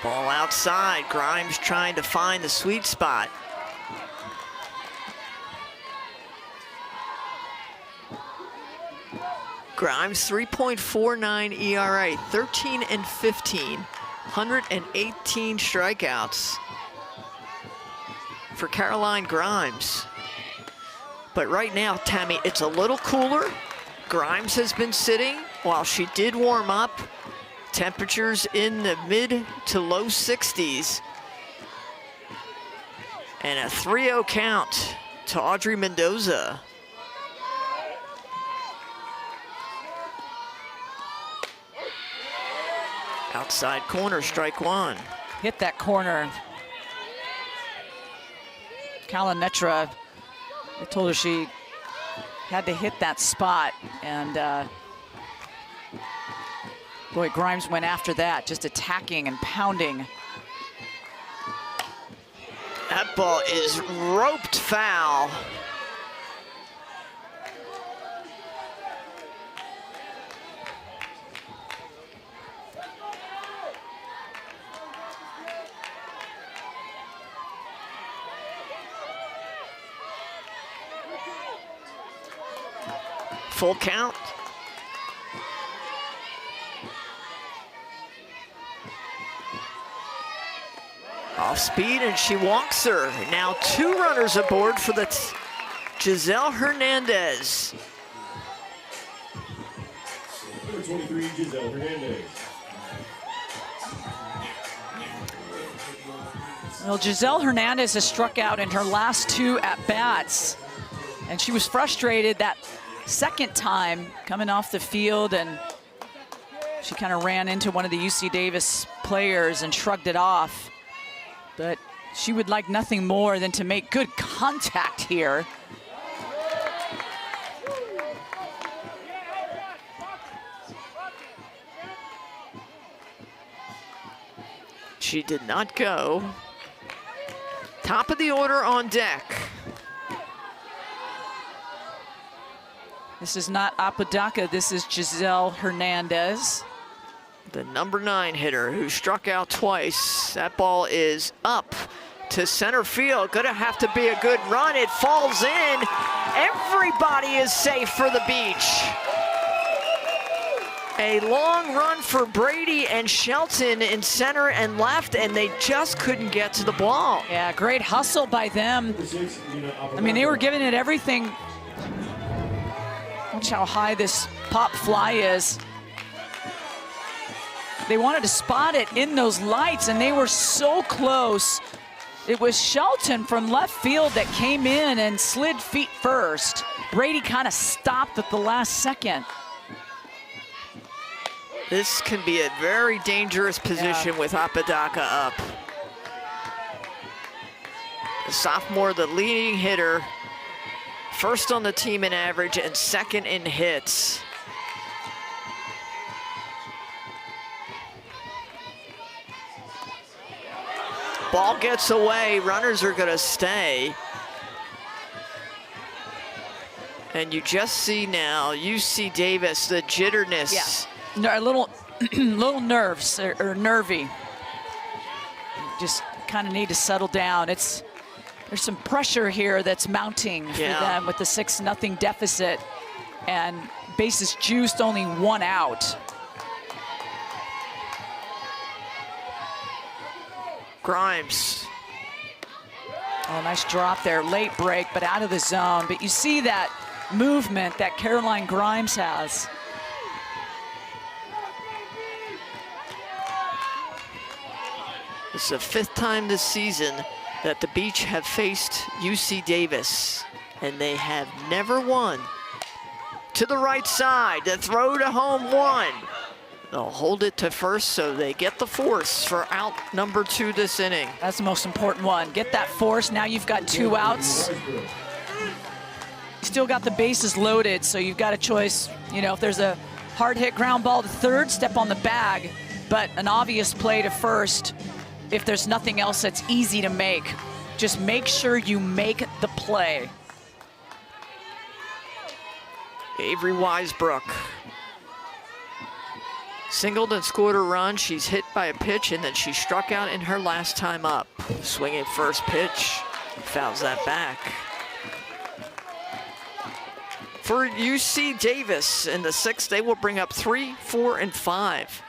Ball outside. Grimes trying to find the sweet spot. Grimes 3.49 ERA, 13 and 15, 118 strikeouts for Caroline Grimes. But right now, Tammy, it's a little cooler. Grimes has been sitting while she did warm up. Temperatures in the mid to low 60s. And a 3-0 count to Audrey Mendoza. Outside corner, strike one. Hit that corner. Kalanetra, I told her she had to hit that spot, and boy, Grimes went after that, just attacking and pounding. That ball is roped foul. Full count. Off speed, and she walks her. Now 2 runners aboard for the Giselle Hernandez. Number 23, Giselle Hernandez. Well, Giselle Hernandez has struck out in her last 2 at-bats. And she was frustrated that second time coming off the field, and she kind of ran into one of the UC Davis players and shrugged it off. But she would like nothing more than to make good contact here. She did not go. Top of the order on deck. This is not Apodaca, this is Giselle Hernandez. The number 9 hitter who struck out twice. That ball is up to center field. Gonna have to be a good run. It falls in. Everybody is safe for the Beach. A long run for Brady and Shelton in center and left, and they just couldn't get to the ball. Yeah, great hustle by them. I mean, they were giving it everything. Watch how high this pop fly is. They wanted to spot it in those lights, and they were so close. It was Shelton from left field that came in and slid feet first. Brady kind of stopped at the last second. This can be a very dangerous position with Apodaca up. The sophomore, the leading hitter, first on the team in average and second in hits. Ball gets away, runners are gonna stay. And you just see now, UC Davis, the jitterness. Yeah, a little, little nerves or nervy. Just kind of need to settle down. There's some pressure here that's mounting for them with the 6-0 deficit, and bases juiced, only 1 out. Grimes. Oh, nice drop there, late break, but out of the zone. But you see that movement that Caroline Grimes has. It's the 5th time this season that the Beach have faced UC Davis, and they have never won. To the right side, the throw to home 1. They'll hold it to first, so they get the force for out number 2 this inning. That's the most important one. Get that force. Now you've got 2 outs. Still got the bases loaded, so you've got a choice. You know, if there's a hard hit ground ball to third, step on the bag, but an obvious play to first. If there's nothing else that's easy to make, just make sure you make the play. Avery Weisbrook singled and scored a run. She's hit by a pitch, and then she struck out in her last time up. Swinging first pitch, fouls that back. For UC Davis in the 6th, they will bring up 3, 4, and 5.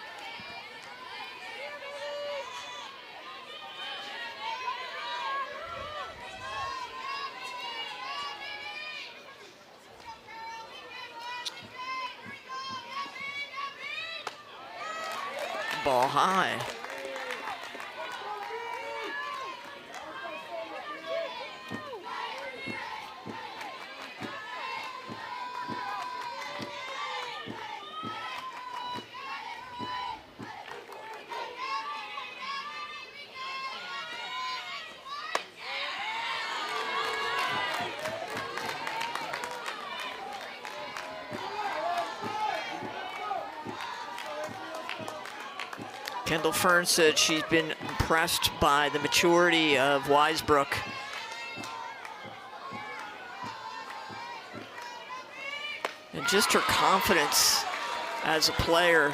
Ball high. Kendall Fern said she's been impressed by the maturity of Weisbrook. And just her confidence as a player.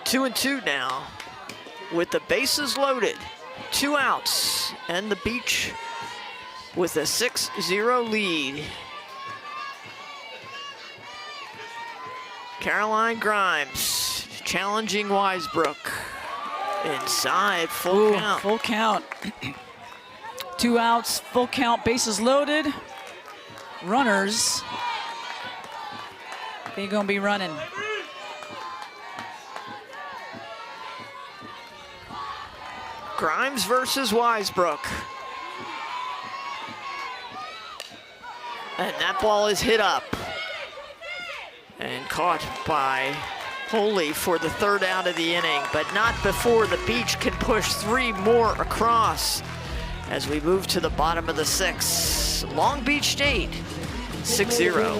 2-2 now with the bases loaded. 2 outs and the Beach with a 6-0 lead. Caroline Grimes challenging Weisbrook. Inside, full count. Full count. 2 outs, full count, bases loaded. Runners, they're gonna be running. Grimes versus Weisbrook. And that ball is hit up. And caught by Holy for the 3rd out of the inning, but not before the Beach can push 3 more across as we move to the bottom of the 6th. Long Beach State, 6-0.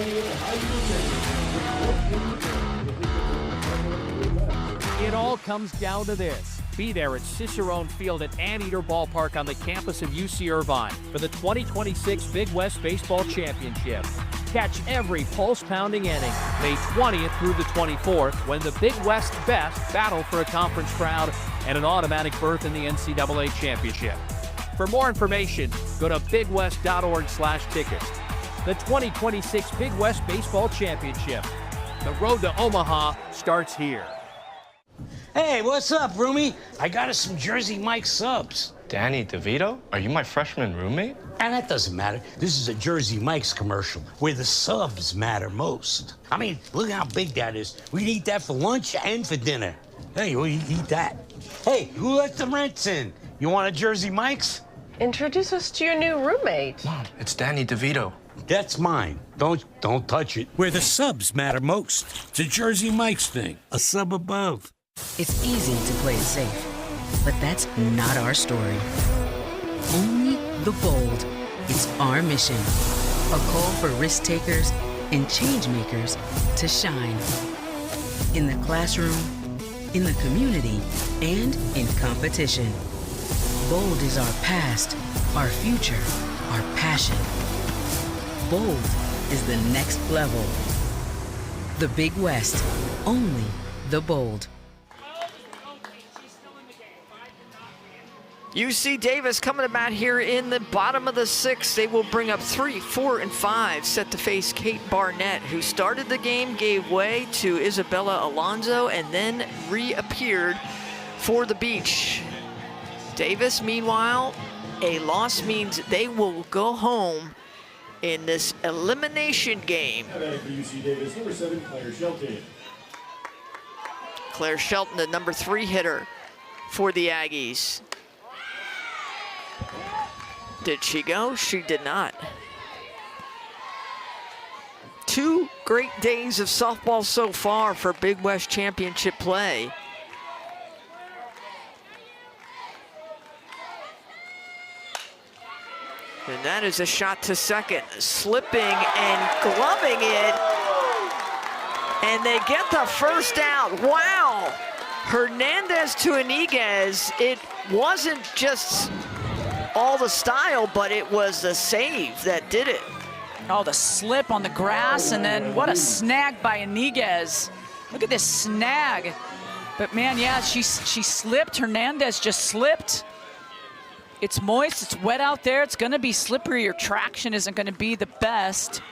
It all comes down to this. Be there at Cicerone Field at Anteater Ballpark on the campus of UC Irvine for the 2026 Big West Baseball Championship. Catch every pulse-pounding inning May 20th through the 24th when the Big West best battle for a conference crowd and an automatic berth in the NCAA Championship. For more information, go to bigwest.org/tickets. The 2026 Big West Baseball Championship. The road to Omaha starts here. Hey, what's up, roomie? I got us some Jersey Mike subs. Danny DeVito? Are you my freshman roommate? And that doesn't matter. This is a Jersey Mike's commercial where the subs matter most. I mean, look how big that is. We'd eat that for lunch and for dinner. Hey, we eat that. Hey, who let the rents in? You want a Jersey Mike's? Introduce us to your new roommate. Mom, it's Danny DeVito. That's mine. Don't touch it. Where the subs matter most. It's a Jersey Mike's thing. A sub above. It's easy to play it safe, but that's not our story. Only the bold. It's our mission. A call for risk takers and change makers to shine. In the classroom, in the community, and in competition. Bold is our past, our future, our passion. Bold is the next level. The Big West. Only the bold. UC Davis coming to bat here in the bottom of the 6th. They will bring up 3, 4, and 5, set to face Kate Barnett, who started the game, gave way to Isabella Alonso, and then reappeared for the Beach. Davis, meanwhile, a loss means they will go home in this elimination game. UC Davis, number 7, Claire Shelton. Claire Shelton, the number 3 hitter for the Aggies. Did she go? She did not. 2 great days of softball so far for Big West Championship play. And that is a shot to second, slipping and gloving it. And they get the first out. Wow. Hernandez to Iniguez. It wasn't just all the style, but it was the save that did it. Oh, the slip on the grass, and then what a snag by Iniguez. Look at this snag. But man, yeah, she slipped. Hernandez just slipped. It's moist, it's wet out there. It's gonna be slippery. Your traction isn't gonna be the best.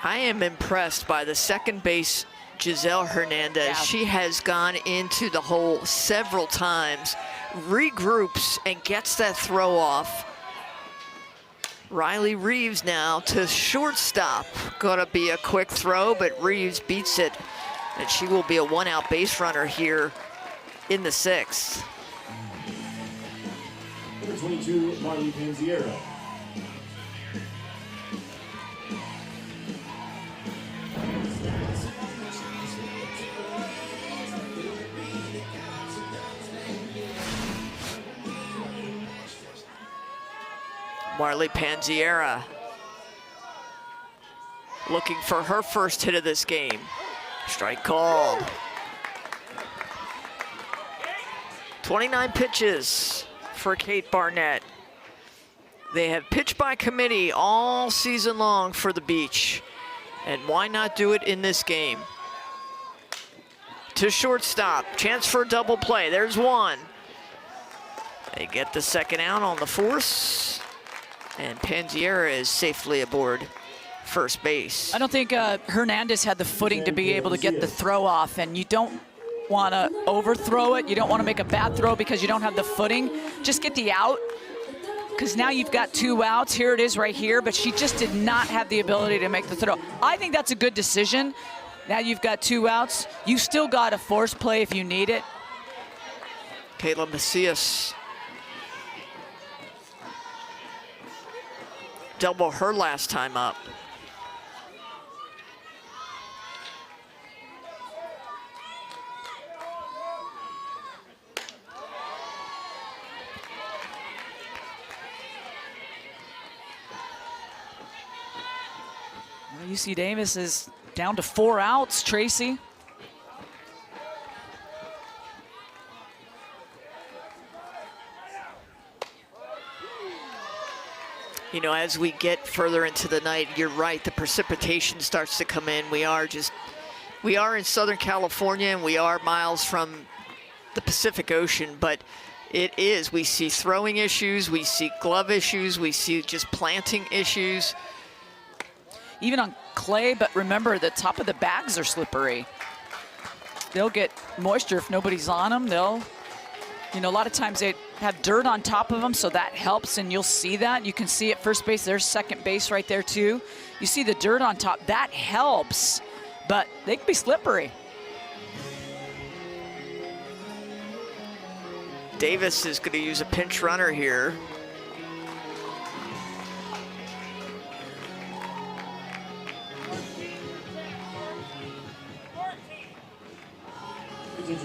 I am impressed by the second base, Giselle Hernandez. Yeah. She has gone into the hole several times, regroups and gets that throw off. Riley Reeves now to shortstop. Gonna be a quick throw, but Reeves beats it. And she will be a 1-out base runner here in the 6th. Number 22, Marley Panziera. Marley Panziera looking for her first hit of this game. Strike called. 29 pitches for Kate Barnett. They have pitched by committee all season long for the Beach. And why not do it in this game? To shortstop, chance for a double play. There's one. They get the second out on the force. And Panziera is safely aboard first base. I don't think Hernandez had the footing to be able to get the throw off, and you don't want to overthrow it. You don't want to make a bad throw because you don't have the footing. Just get the out, because now you've got 2 outs. Here it is right here, but she just did not have the ability to make the throw. I think that's a good decision. Now you've got 2 outs. You still got a force play if you need it. Kayla Macias. Double her last time up. Well, UC Davis is down to 4 outs, Tracy. You know, as we get further into the night, you're right, the precipitation starts to come in. We are in Southern California, and we are miles from the Pacific Ocean, but we see throwing issues, we see glove issues, we see just planting issues. Even on clay, but remember, the top of the bags are slippery. They'll get moisture if nobody's on them. You know, a lot of times they have dirt on top of them, so that helps, and you'll see that. You can see at first base, there's second base right there too. You see the dirt on top, that helps, but they can be slippery. Davis is going to use a pinch runner here.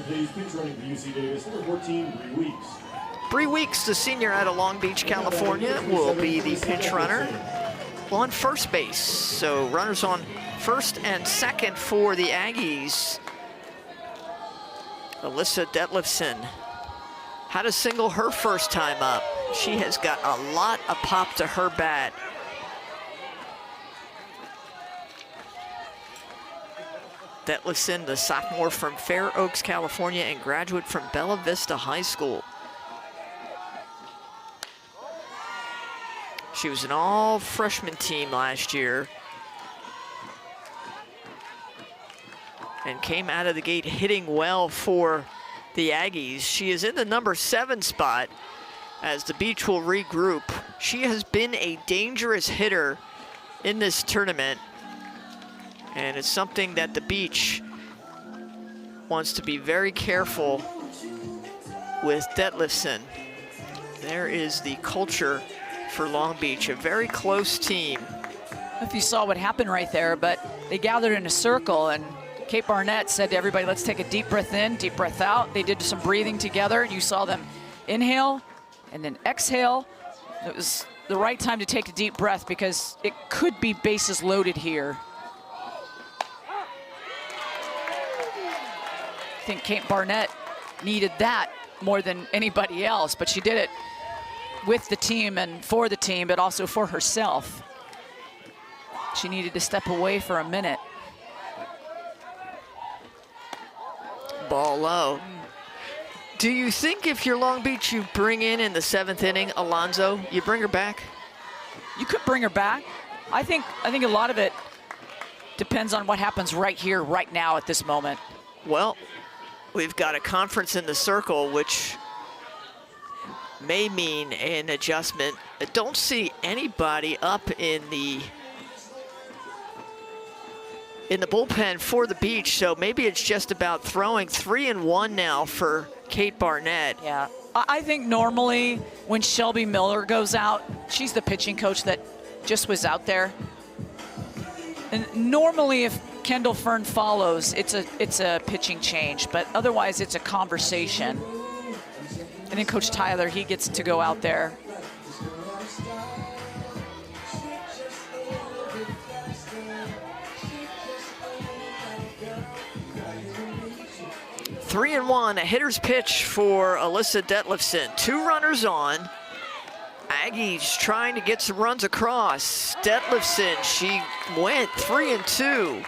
Please, pinch running for UC Davis, number 14, Bree Weeks. Bree Weeks, the senior out of Long Beach, California, will be the pinch runner on first base. So runners on first and second for the Aggies. Alyssa Detlefson had a single her first time up. She has got a lot of pop to her bat. Detlefson, the sophomore from Fair Oaks, California, and graduate from Bella Vista High School. She was an all-freshman team last year and came out of the gate hitting well for the Aggies. She is in the number 7 spot as the Beach will regroup. She has been a dangerous hitter in this tournament. And it's something that the Beach wants to be very careful with Detlefsen. There is the culture for Long Beach, a very close team. I don't know if you saw what happened right there, but they gathered in a circle, and Kate Barnett said to everybody, let's take a deep breath in, deep breath out. They did some breathing together, and you saw them inhale and then exhale. It was the right time to take a deep breath because it could be bases loaded here. I think Kate Barnett needed that more than anybody else, but she did it with the team and for the team, but also for herself. She needed to step away for a minute. Ball low. Do you think if you're Long Beach, you bring in the 7th inning, Alonso, you bring her back? You could bring her back. I think a lot of it depends on what happens right here, right now at this moment. Well, we've got a conference in the circle, which may mean an adjustment. I don't see anybody up in the bullpen for the Beach, so maybe it's just about throwing. 3-1 now for Kate Barnett. Yeah, I think normally when Shelby Miller goes out, she's the pitching coach that just was out there. And normally if Kendall Fern follows, it's a pitching change, but otherwise it's a conversation. And then Coach Tyler, he gets to go out there. Three and one, a hitter's pitch for Alyssa Detlefsen. 2 runners on. Aggies trying to get some runs across. Detlefsen, she went 3-2.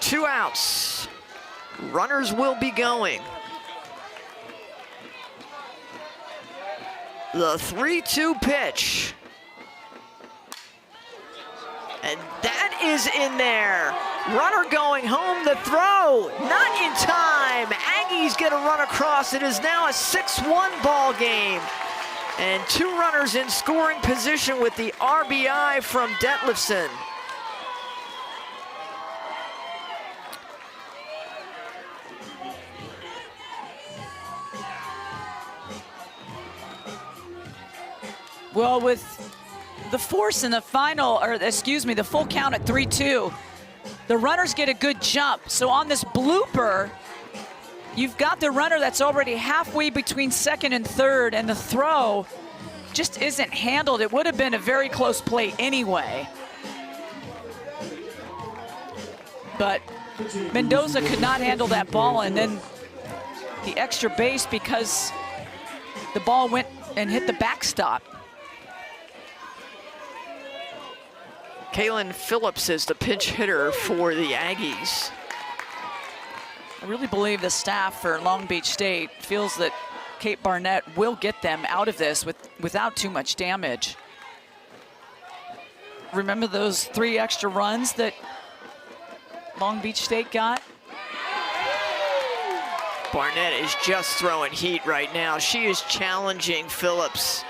2 outs. Runners will be going. The 3-2 pitch. And that is in there. Runner going home, the throw, not in time. Aggies get a run across. It is now a 6-1 ball game. And 2 runners in scoring position with the RBI from Detlefsen. Well, with the force in the final, or excuse me, the full count at 3-2, the runners get a good jump. So on this blooper, you've got the runner that's already halfway between second and third, and the throw just isn't handled. It would have been a very close play anyway. But Mendoza could not handle that ball, and then the extra base because the ball went and hit the backstop. Kaylin Phillips is the pinch hitter for the Aggies. I really believe the staff for Long Beach State feels that Kate Barnett will get them out of this without too much damage. Remember those 3 extra runs that Long Beach State got? Barnett is just throwing heat right now. She is challenging Phillips.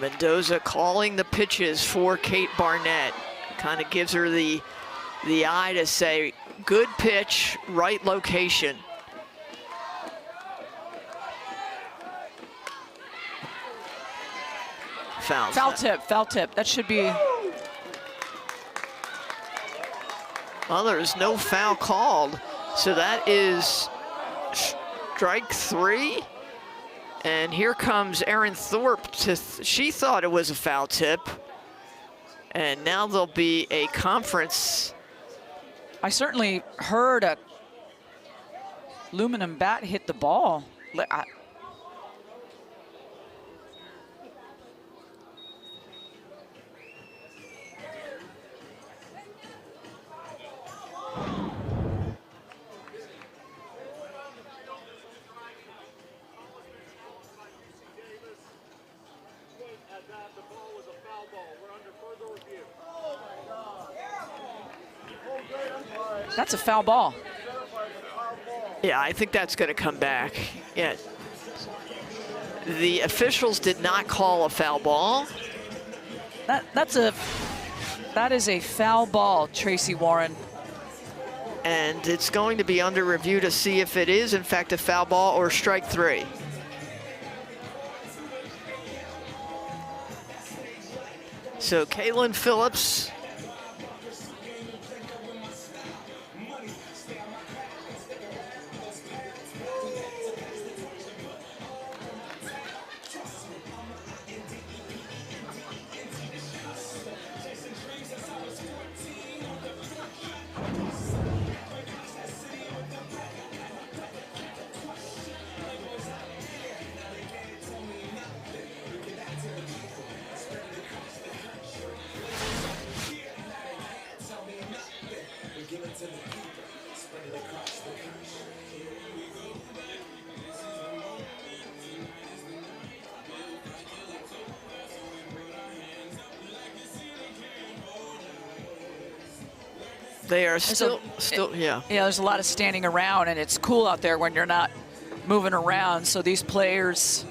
Mendoza calling the pitches for Kate Barnett. Kind of gives her the eye to say, good pitch, right location. Foul tip. That should be. Well, there's no foul called. So that is strike 3. And here comes Erin Thorpe. She thought it was a foul tip. And now there'll be a conference. I certainly heard a aluminum bat hit the ball. That's a foul ball. Yeah, I think that's going to come back. Yeah. The officials did not call a foul ball. That is a foul ball, Tracy Warren. And it's going to be under review to see if it is, in fact, a foul ball or strike 3. So Kaylin Phillips. They are still, yeah. Yeah, there's a lot of standing around, and it's cool out there when you're not moving around. So these players,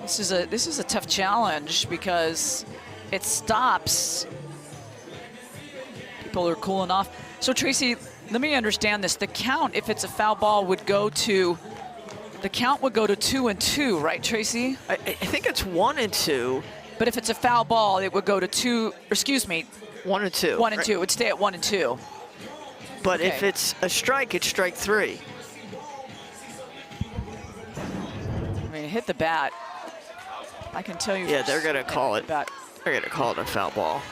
this is a tough challenge because it stops. People are cooling off. So Tracy, let me understand this. The count, if it's a foul ball, would go to, the count would go to 2-2, right, Tracy? I think it's 1-2. But if it's a foul ball, it would go to 1-2. 1-2. 1-2. It would stay at 1-2. But if it's a strike, it's strike 3. I mean, hit the bat. I can tell you. Yeah, they're going to call it. Bat. They're going to call it a foul ball.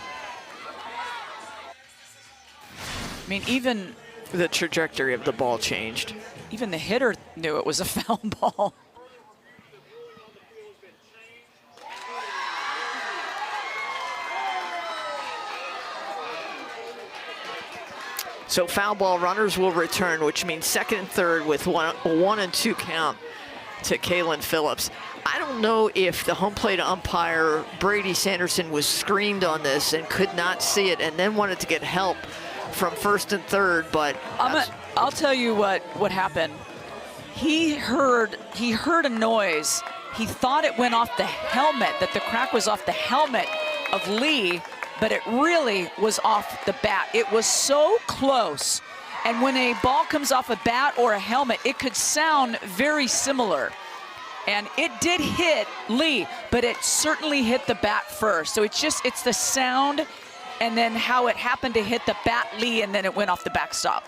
I mean, even the trajectory of the ball changed. Even the hitter knew it was a foul ball. So foul ball runners will return, which means second and third with 1-2 count to Kaylin Phillips. I don't know if the home plate umpire, Brady Sanderson, was screened on this and could not see it and then wanted to get help from first and third, but I'll tell you what happened. He heard a noise. He thought it went off the helmet, that the crack was off the helmet of Lee, but it really was off the bat. It was so close. And when a ball comes off a bat or a helmet, it could sound very similar. And it did hit Lee, but it certainly hit the bat first. So it's the sound and then how it happened to hit the bat Lee, and then it went off the backstop.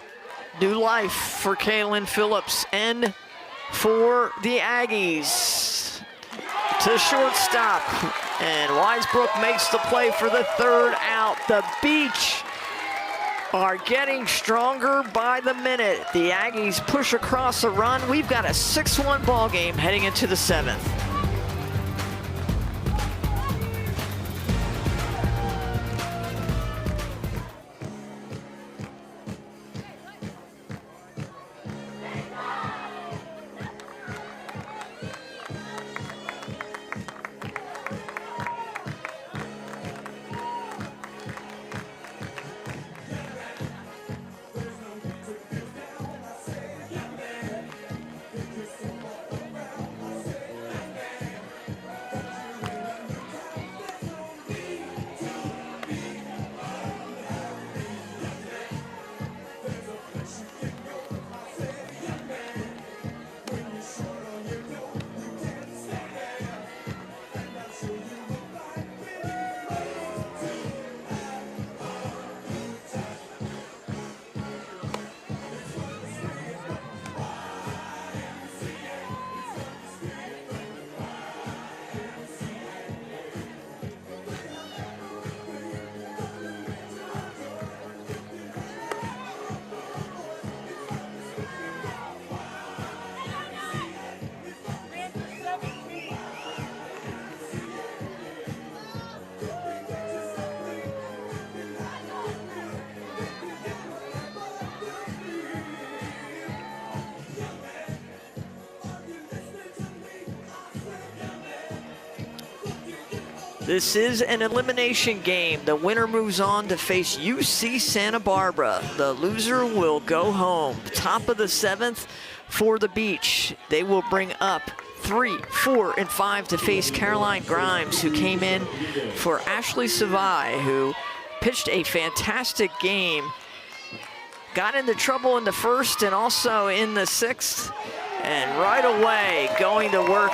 New life for Kaylin Phillips and for the Aggies. To shortstop, and Weisbrook makes the play for the third out. The Beach are getting stronger by the minute. The Aggies push across a run. We've got a 6-1 ball game heading into the 7th. This is an elimination game. The winner moves on to face UC Santa Barbara. The loser will go home. Top of the 7th for the Beach. They will bring up 3, 4, and 5 to face Caroline Grimes, who came in for Ashley Savai, who pitched a fantastic game. Got into trouble in the first and also in the 6th. And right away, going to work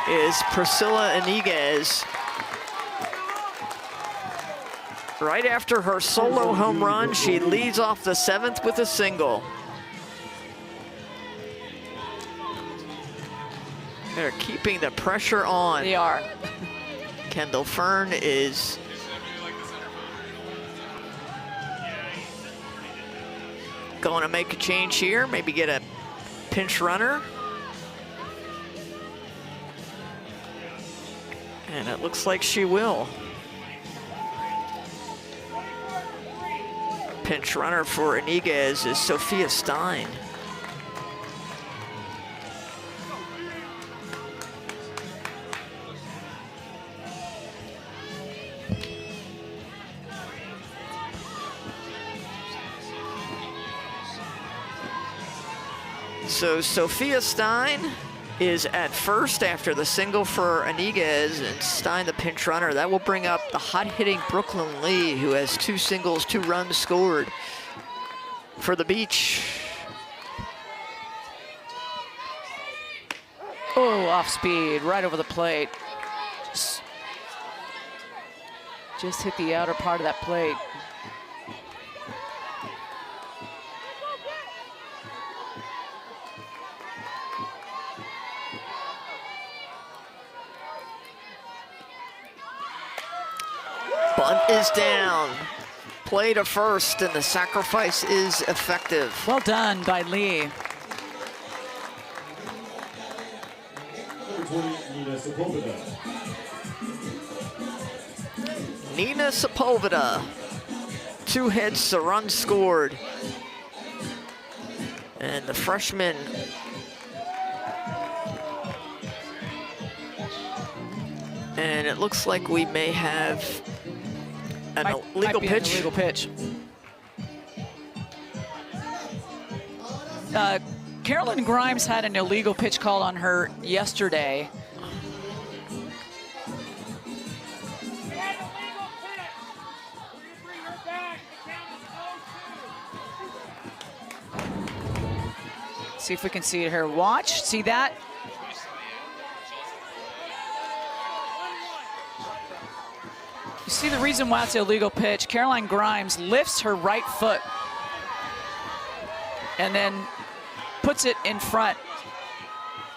is Priscilla Iniguez. Right after her solo home run, she leads off the 7th with a single. They're keeping the pressure on. They are. Kendall Fern is going to make a change here, maybe get a pinch runner. And it looks like she will. Pinch runner for Iniguez is Sophia Stein. So Sophia Stein is at first after the single for Iniguez, and Stein the pinch runner. That will bring up the hot-hitting Brooklyn Lee, who has 2 singles, 2 runs scored for the Beach. Oh, off speed, right over the plate. Just hit the outer part of that plate. Bunt is down. Play to first, and the sacrifice is effective. Well done by Lee. Number 20, Nina Sepulveda. Nina Sepulveda. 2 hits, a run scored. And the freshman and it looks like we may have an illegal pitch. An illegal pitch. Carolyn Grimes had an illegal pitch called on her yesterday. See if we can see it here. Watch, see that? You see the reason why it's an illegal pitch. Caroline Grimes lifts her right foot and then puts it in front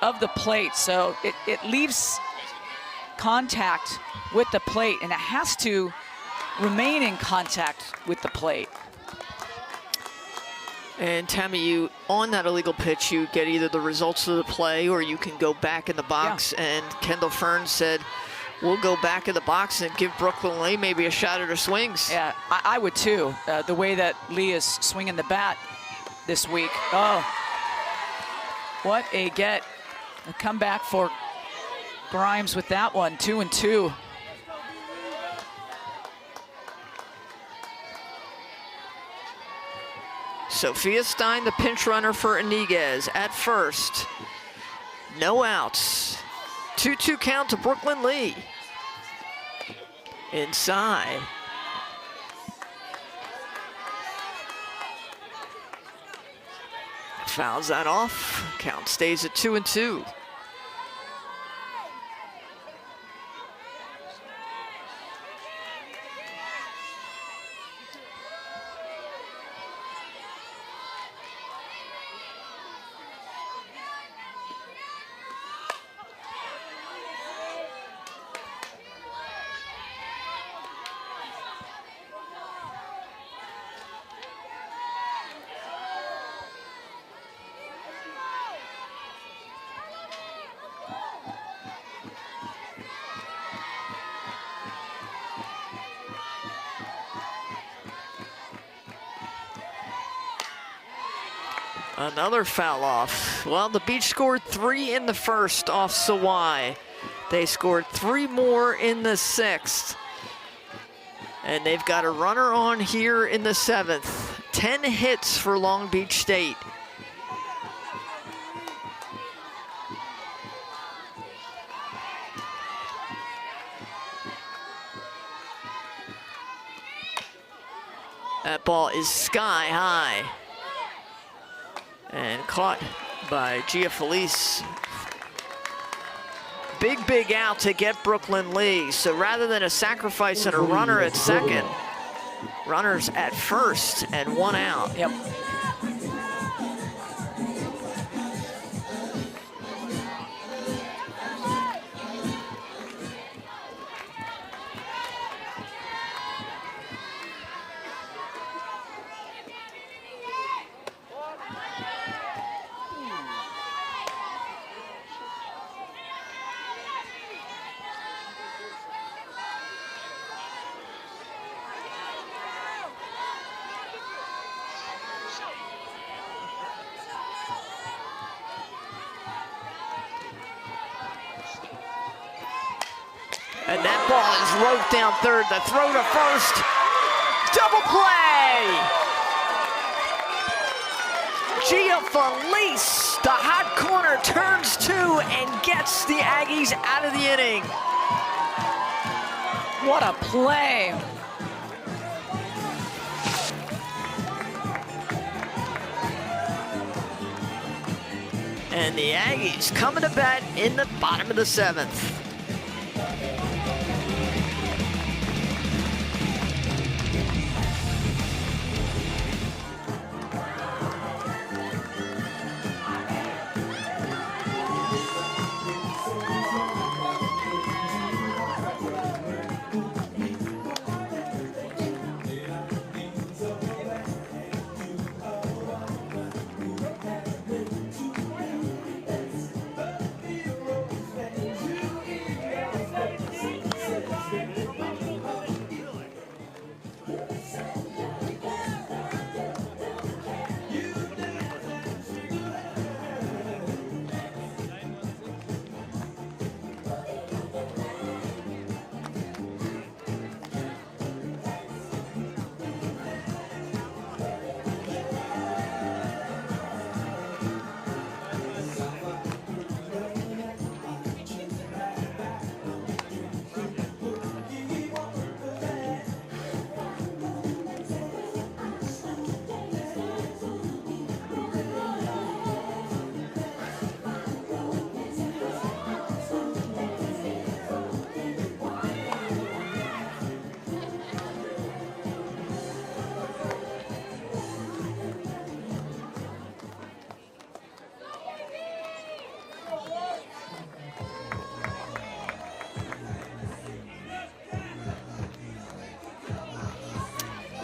of the plate. So it leaves contact with the plate, and it has to remain in contact with the plate. And Tammy, you on that illegal pitch, you get either the results of the play or you can go back in the box. Yeah. And Kendall Fern said, we'll go back in the box and give Brooklyn Lee maybe a shot at her swings. Yeah, I would too. The way that Lee is swinging the bat this week. Oh, what a get. A comeback for Grimes with that one, 2-2. Sophia Stein, the pinch runner for Iniguez at first. No outs. 2-2 count to Brooklyn Lee. Inside. Fouls that off. Count stays at 2-2. Another foul off. Well, the Beach scored 3 in the first off Sawai. They scored 3 more in the 6th. And they've got a runner on here in the 7th. 10 hits for Long Beach State. That ball is sky high. And caught by Gia Felice. Big out to get Brooklyn Lee. So rather than a sacrifice and a runner at second, runners at first and 1 out. Yep. And that ball is roped down third. The throw to first. Double play! Gia Felice, the hot corner, turns 2 and gets the Aggies out of the inning. What a play. And the Aggies coming to bat in the bottom of the 7th.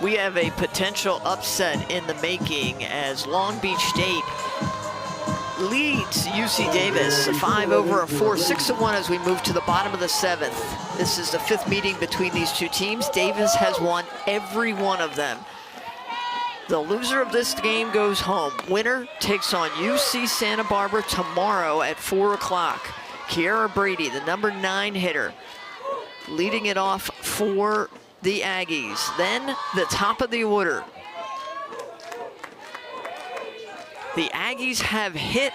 We have a potential upset in the making as Long Beach State leads UC Davis 5-4, 6-1 as we move to the bottom of the 7th. This is the 5th meeting between these two teams. Davis has won every one of them. The loser of this game goes home. Winner takes on UC Santa Barbara tomorrow at 4 o'clock. Kiara Brady, the number 9 hitter, leading it off for the Aggies. Then the top of the order. The Aggies have hit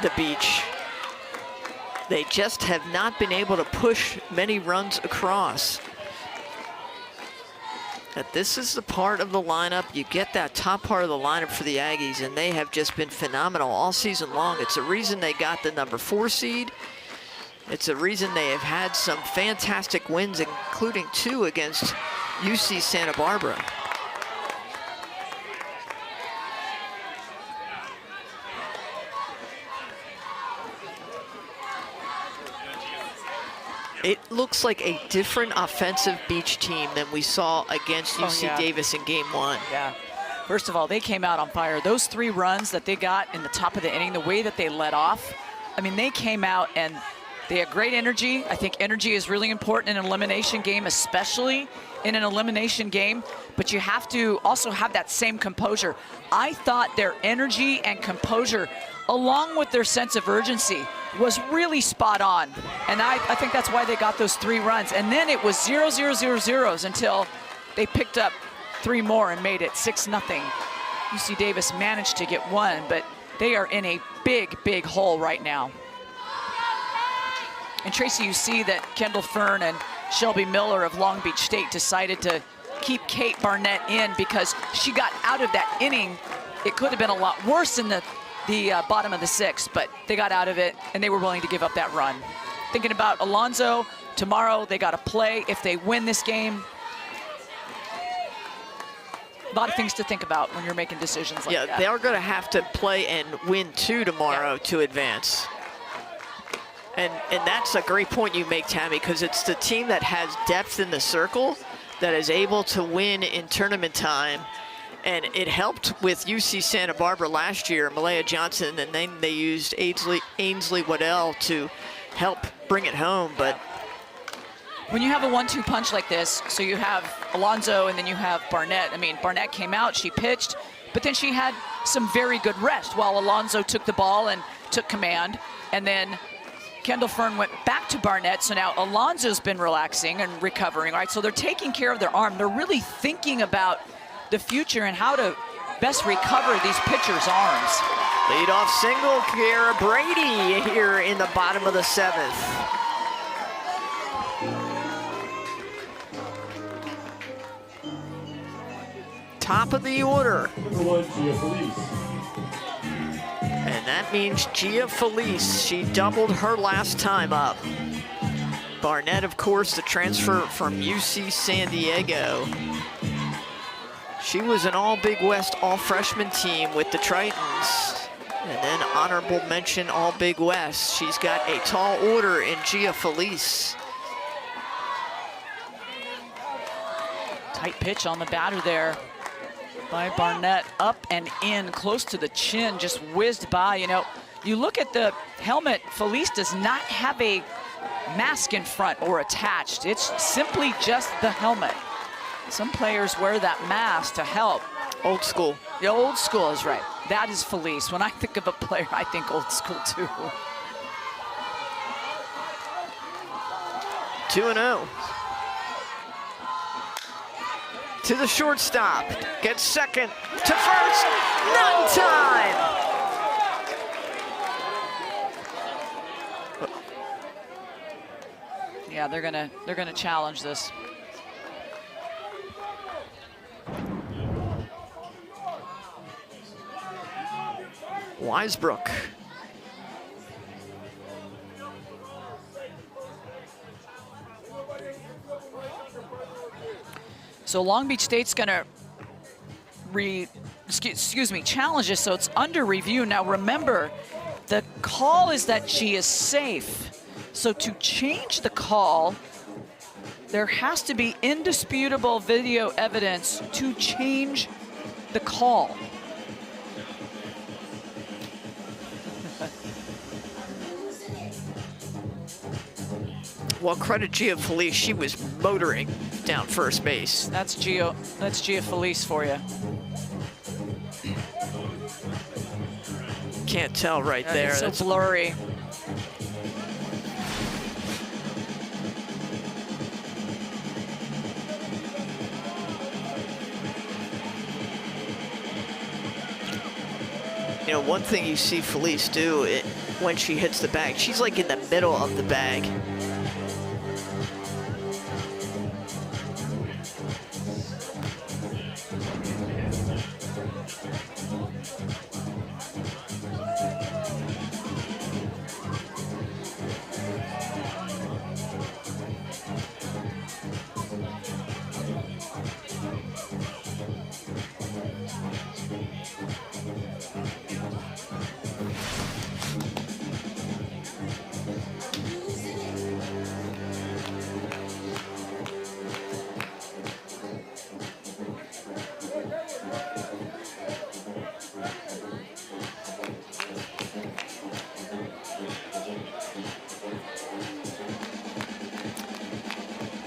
the Beach. They just have not been able to push many runs across. But this is the part of the lineup. You get that top part of the lineup for the Aggies, and they have just been phenomenal all season long. It's a reason they got the number 4 seed. It's a reason they have had some fantastic wins, including 2 against UC Santa Barbara. It looks like a different offensive Beach team than we saw against UC Davis in game 1. Yeah. First of all, they came out on fire. Those 3 runs that they got in the top of the inning, the way that they led off, I mean, they came out and they had great energy. I think energy is really important in an elimination game, especially in an elimination game, but you have to also have that same composure. I thought their energy and composure, along with their sense of urgency, was really spot on. And I think that's why they got those 3 runs. And then it was 0, 0, 0, 0s until they picked up 3 more and made it 6-0. UC Davis managed to get 1, but they are in a big, big hole right now. And Tracy, you see that Kendall Fern and Shelby Miller of Long Beach State decided to keep Kate Barnett in because she got out of that inning. It could have been a lot worse in the bottom of the 6th, but they got out of it and they were willing to give up that run. Thinking about Alonzo, tomorrow they got to play. If they win this game, a lot of things to think about when you're making decisions like that. Yeah, they are going to have to play and win 2 tomorrow to advance. And that's a great point you make, Tammy, because it's the team that has depth in the circle that is able to win in tournament time. And it helped with UC Santa Barbara last year, Malaya Johnson, and then they used Ainsley Waddell to help bring it home. But when you have a 1-2 punch like this, so you have Alonzo and then you have Barnett. I mean, Barnett came out, she pitched, but then she had some very good rest while Alonzo took the ball and took command. And then Kendall Fern went back to Barnett, so now Alonzo's been relaxing and recovering, right? So they're taking care of their arm. They're really thinking about the future and how to best recover these pitchers' arms. Leadoff single, Kiera Brady here in the bottom of the 7th. Top of the order. Number 1, Gia Felice. And that means Gia Felice. She doubled her last time up. Barnett, of course, the transfer from UC San Diego. She was an all-Big West, all-freshman team with the Tritons. And then honorable mention all-Big West. She's got a tall order in Gia Felice. Tight pitch on the batter there by Barnett, up and in, close to the chin, just whizzed by. You know, you look at the helmet, Felice does not have a mask in front or attached. It's simply just the helmet. Some players wear that mask to help. Old school. The old school is right. That is Felice. When I think of a player, I think old school too. 2-0. To the shortstop, gets second to first, not in time. Yeah, they're gonna challenge this. Weisbrook. So Long Beach State's gonna challenge this, so it's under review. Now remember, the call is that she is safe. So to change the call, there has to be indisputable video evidence to change the call. Well, credit Gia Felice, she was motoring down first base. That's Gia Felice for you. Can't tell right there. It's so blurry. You know, one thing you see Felice do when she hits the bag, she's like in the middle of the bag.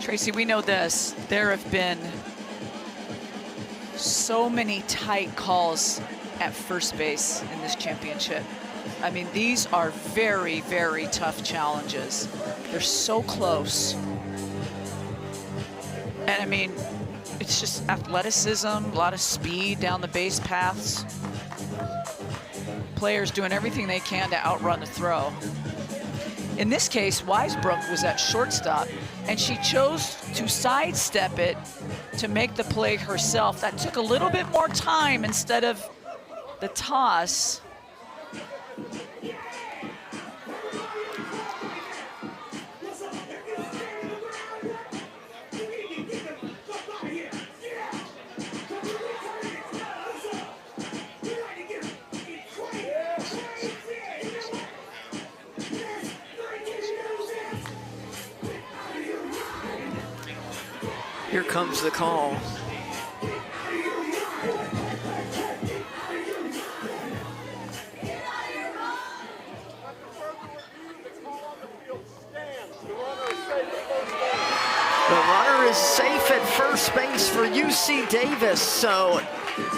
Tracy, we know this. There have been so many tight calls at first base in this championship. I mean, these are very, very tough challenges. They're so close. And I mean, it's just athleticism, a lot of speed down the base paths. Players doing everything they can to outrun the throw. In this case, Weisbrook was at shortstop, and she chose to sidestep it to make the play herself. That took a little bit more time instead of the toss. Here comes the call. The runner is safe at first base for UC Davis. So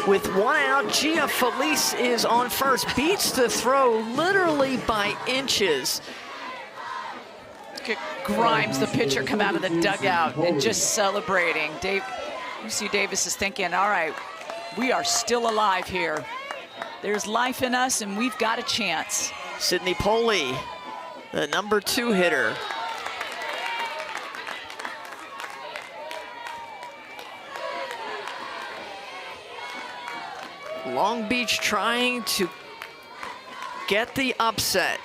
with one out, Gia Felice is on first. Beats the throw literally by inches. Look at Grimes, the pitcher, come out of the dugout and just celebrating. UC Davis is thinking, all right, we are still alive here. There's life in us, and we've got a chance. Sydney Poley, the number 2 hitter. Long Beach trying to get the upset.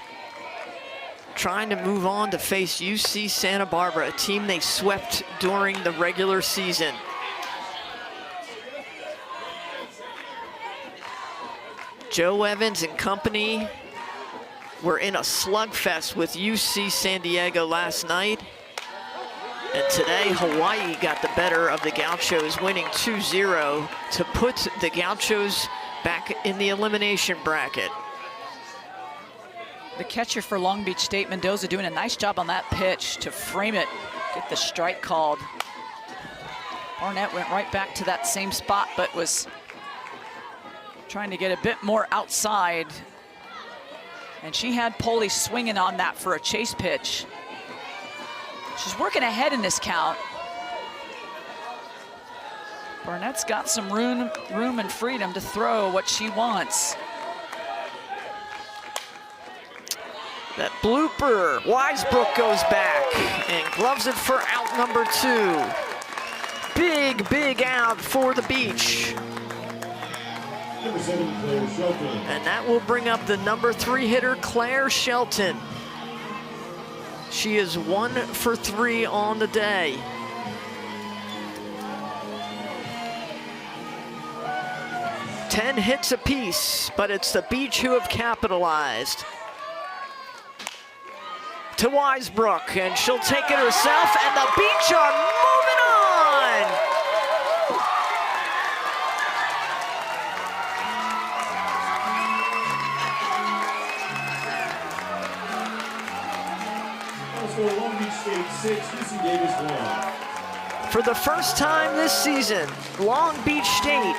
Trying to move on to face UC Santa Barbara, a team they swept during the regular season. Joe Evans and company were in a slugfest with UC San Diego last night. And today, Hawaii got the better of the Gauchos, winning 2-0 to put the Gauchos back in the elimination bracket. The catcher for Long Beach State, Mendoza, doing a nice job on that pitch to frame it, get the strike called. Barnett went right back to that same spot, but was trying to get a bit more outside. And she had Poley swinging on that for a chase pitch. She's working ahead in this count. Barnett's got some room and freedom to throw what she wants. That blooper, Weisbrook goes back and gloves it for out number 2. Big, big out for the Beach. Number 7, Claire Shelton. And that will bring up the number 3 hitter, Claire Shelton. She is 1 for 3 on the day. Ten hits apiece, but it's the Beach who have capitalized. To Weisbrook, and she'll take it herself, and the Beach are moving on! Long Beach State 6, UC Davis 1. For the first time this season, Long Beach State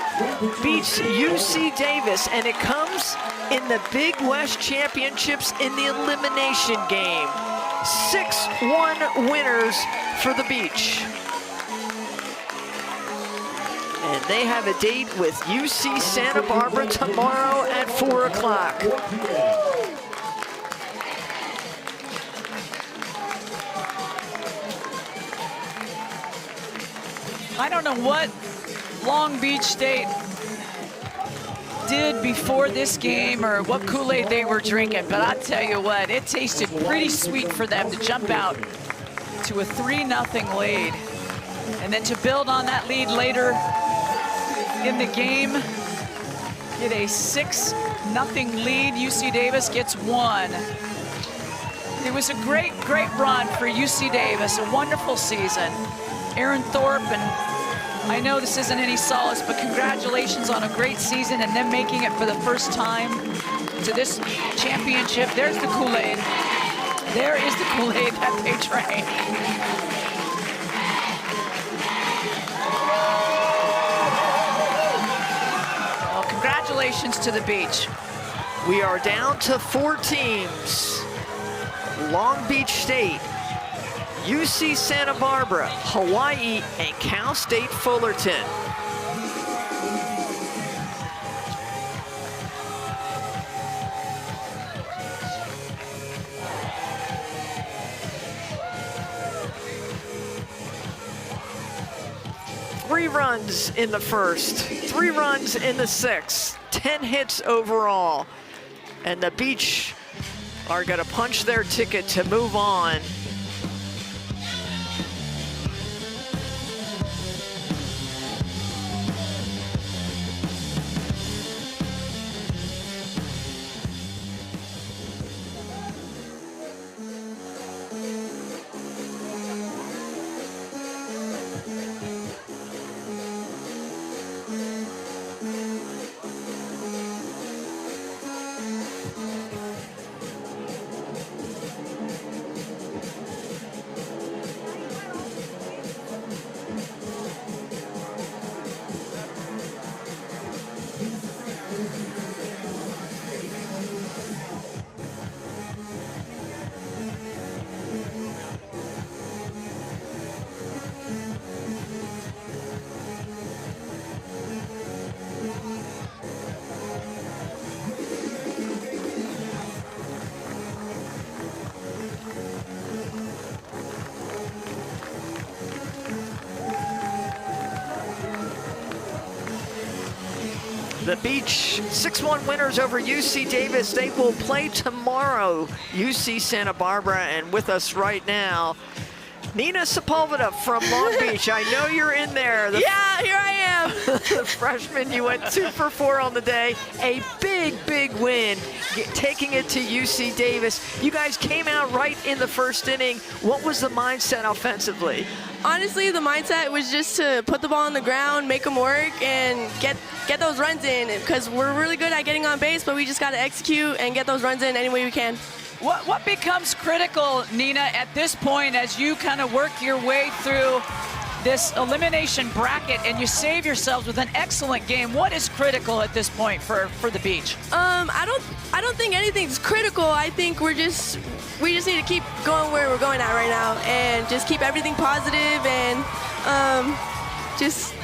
beats UC Davis, and it comes in the Big West Championships in the elimination game. 6-1 winners for the Beach. And they have a date with UC Santa Barbara tomorrow at 4 o'clock. I don't know what Long Beach State did before this game or what Kool-Aid they were drinking, but I'll tell you what, it tasted pretty sweet for them to jump out to a 3-0 lead. And then to build on that lead later in the game, get a 6-0 lead. UC Davis gets 1. It was a great, great run for UC Davis, a wonderful season. Aaron Thorpe, and I know this isn't any solace, but congratulations on a great season and them making it for the first time to this championship. There's the Kool-Aid. There is the Kool-Aid that they drank. Well, congratulations to the Beach. We are down to 4 teams. Long Beach State, UC Santa Barbara, Hawaii, and Cal State Fullerton. Three runs in the first, 3 runs in the sixth, 10 hits overall. And the Beach are gonna punch their ticket to move on. The Beach 6-1 winners over UC Davis. They will play tomorrow, UC Santa Barbara. And with us right now, Nina Sepulveda from Long Beach. I know you're in there. Yeah, here I am. The freshman, you went 2 for 4 on the day. A big win, taking it to UC Davis. You guys came out right in the first inning. What was the mindset offensively? Honestly, the mindset was just to put the ball on the ground, make them work, and get those runs in, because we're really good at getting on base, but we just got to execute and get those runs in any way we can. What becomes critical, Nina, at this point as you kind of work your way through this elimination bracket and you save yourselves with an excellent game? What is critical at this point for the Beach? I don't think anything's critical. I think we just need to keep going where we're going at right now and just keep everything positive and just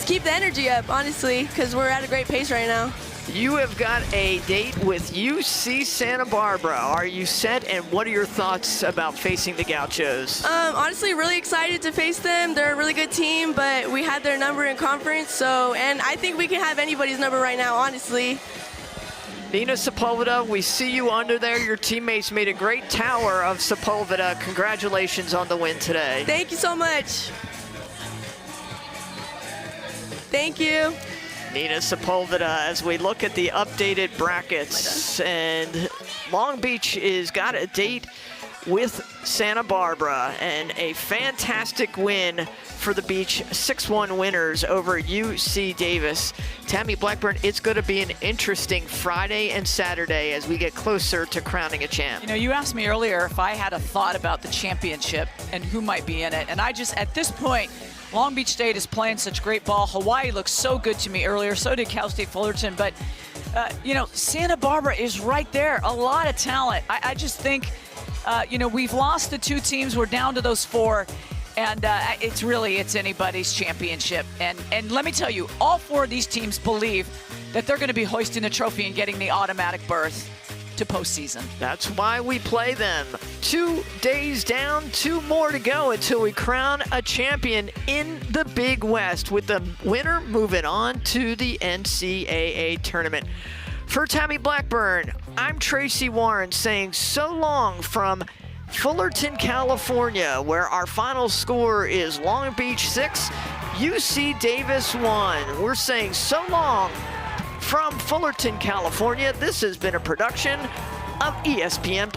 keep the energy up, honestly, because we're at a great pace right now. You have got a date with UC Santa Barbara. Are you set, and what are your thoughts about facing the Gauchos? Honestly, really excited to face them. They're a really good team, but we had their number in conference, and I think we can have anybody's number right now, honestly. Nina Sepulveda, we see you under there. Your teammates made a great tower of Sepulveda. Congratulations on the win today. Thank you so much. Thank you. Nina Sepulveda, as we look at the updated brackets, and Long Beach is got a date with Santa Barbara, and a fantastic win for the Beach, 6-1 winners over UC Davis. Tammy Blackburn, it's going to be an interesting Friday and Saturday as we get closer to crowning a champ. You know, you asked me earlier if I had a thought about the championship and who might be in it, and I just, at this point, Long Beach State is playing such great ball. Hawaii looked so good to me earlier, so did Cal State Fullerton, but you know, Santa Barbara is right there. A lot of talent. I just think, you know, we've lost the 2 teams. We're down to those 4, and it's anybody's championship. And let me tell you, all 4 of these teams believe that they're going to be hoisting the trophy and getting the automatic berth to postseason. That's why we play them. 2 days down, 2 more to go until we crown a champion in the Big West, with the winner moving on to the NCAA tournament. For Tammy Blackburn, I'm Tracy Warren saying so long from Fullerton, California, where our final score is Long Beach 6, UC Davis 1. We're saying so long from Fullerton, California. This has been a production of ESPN+.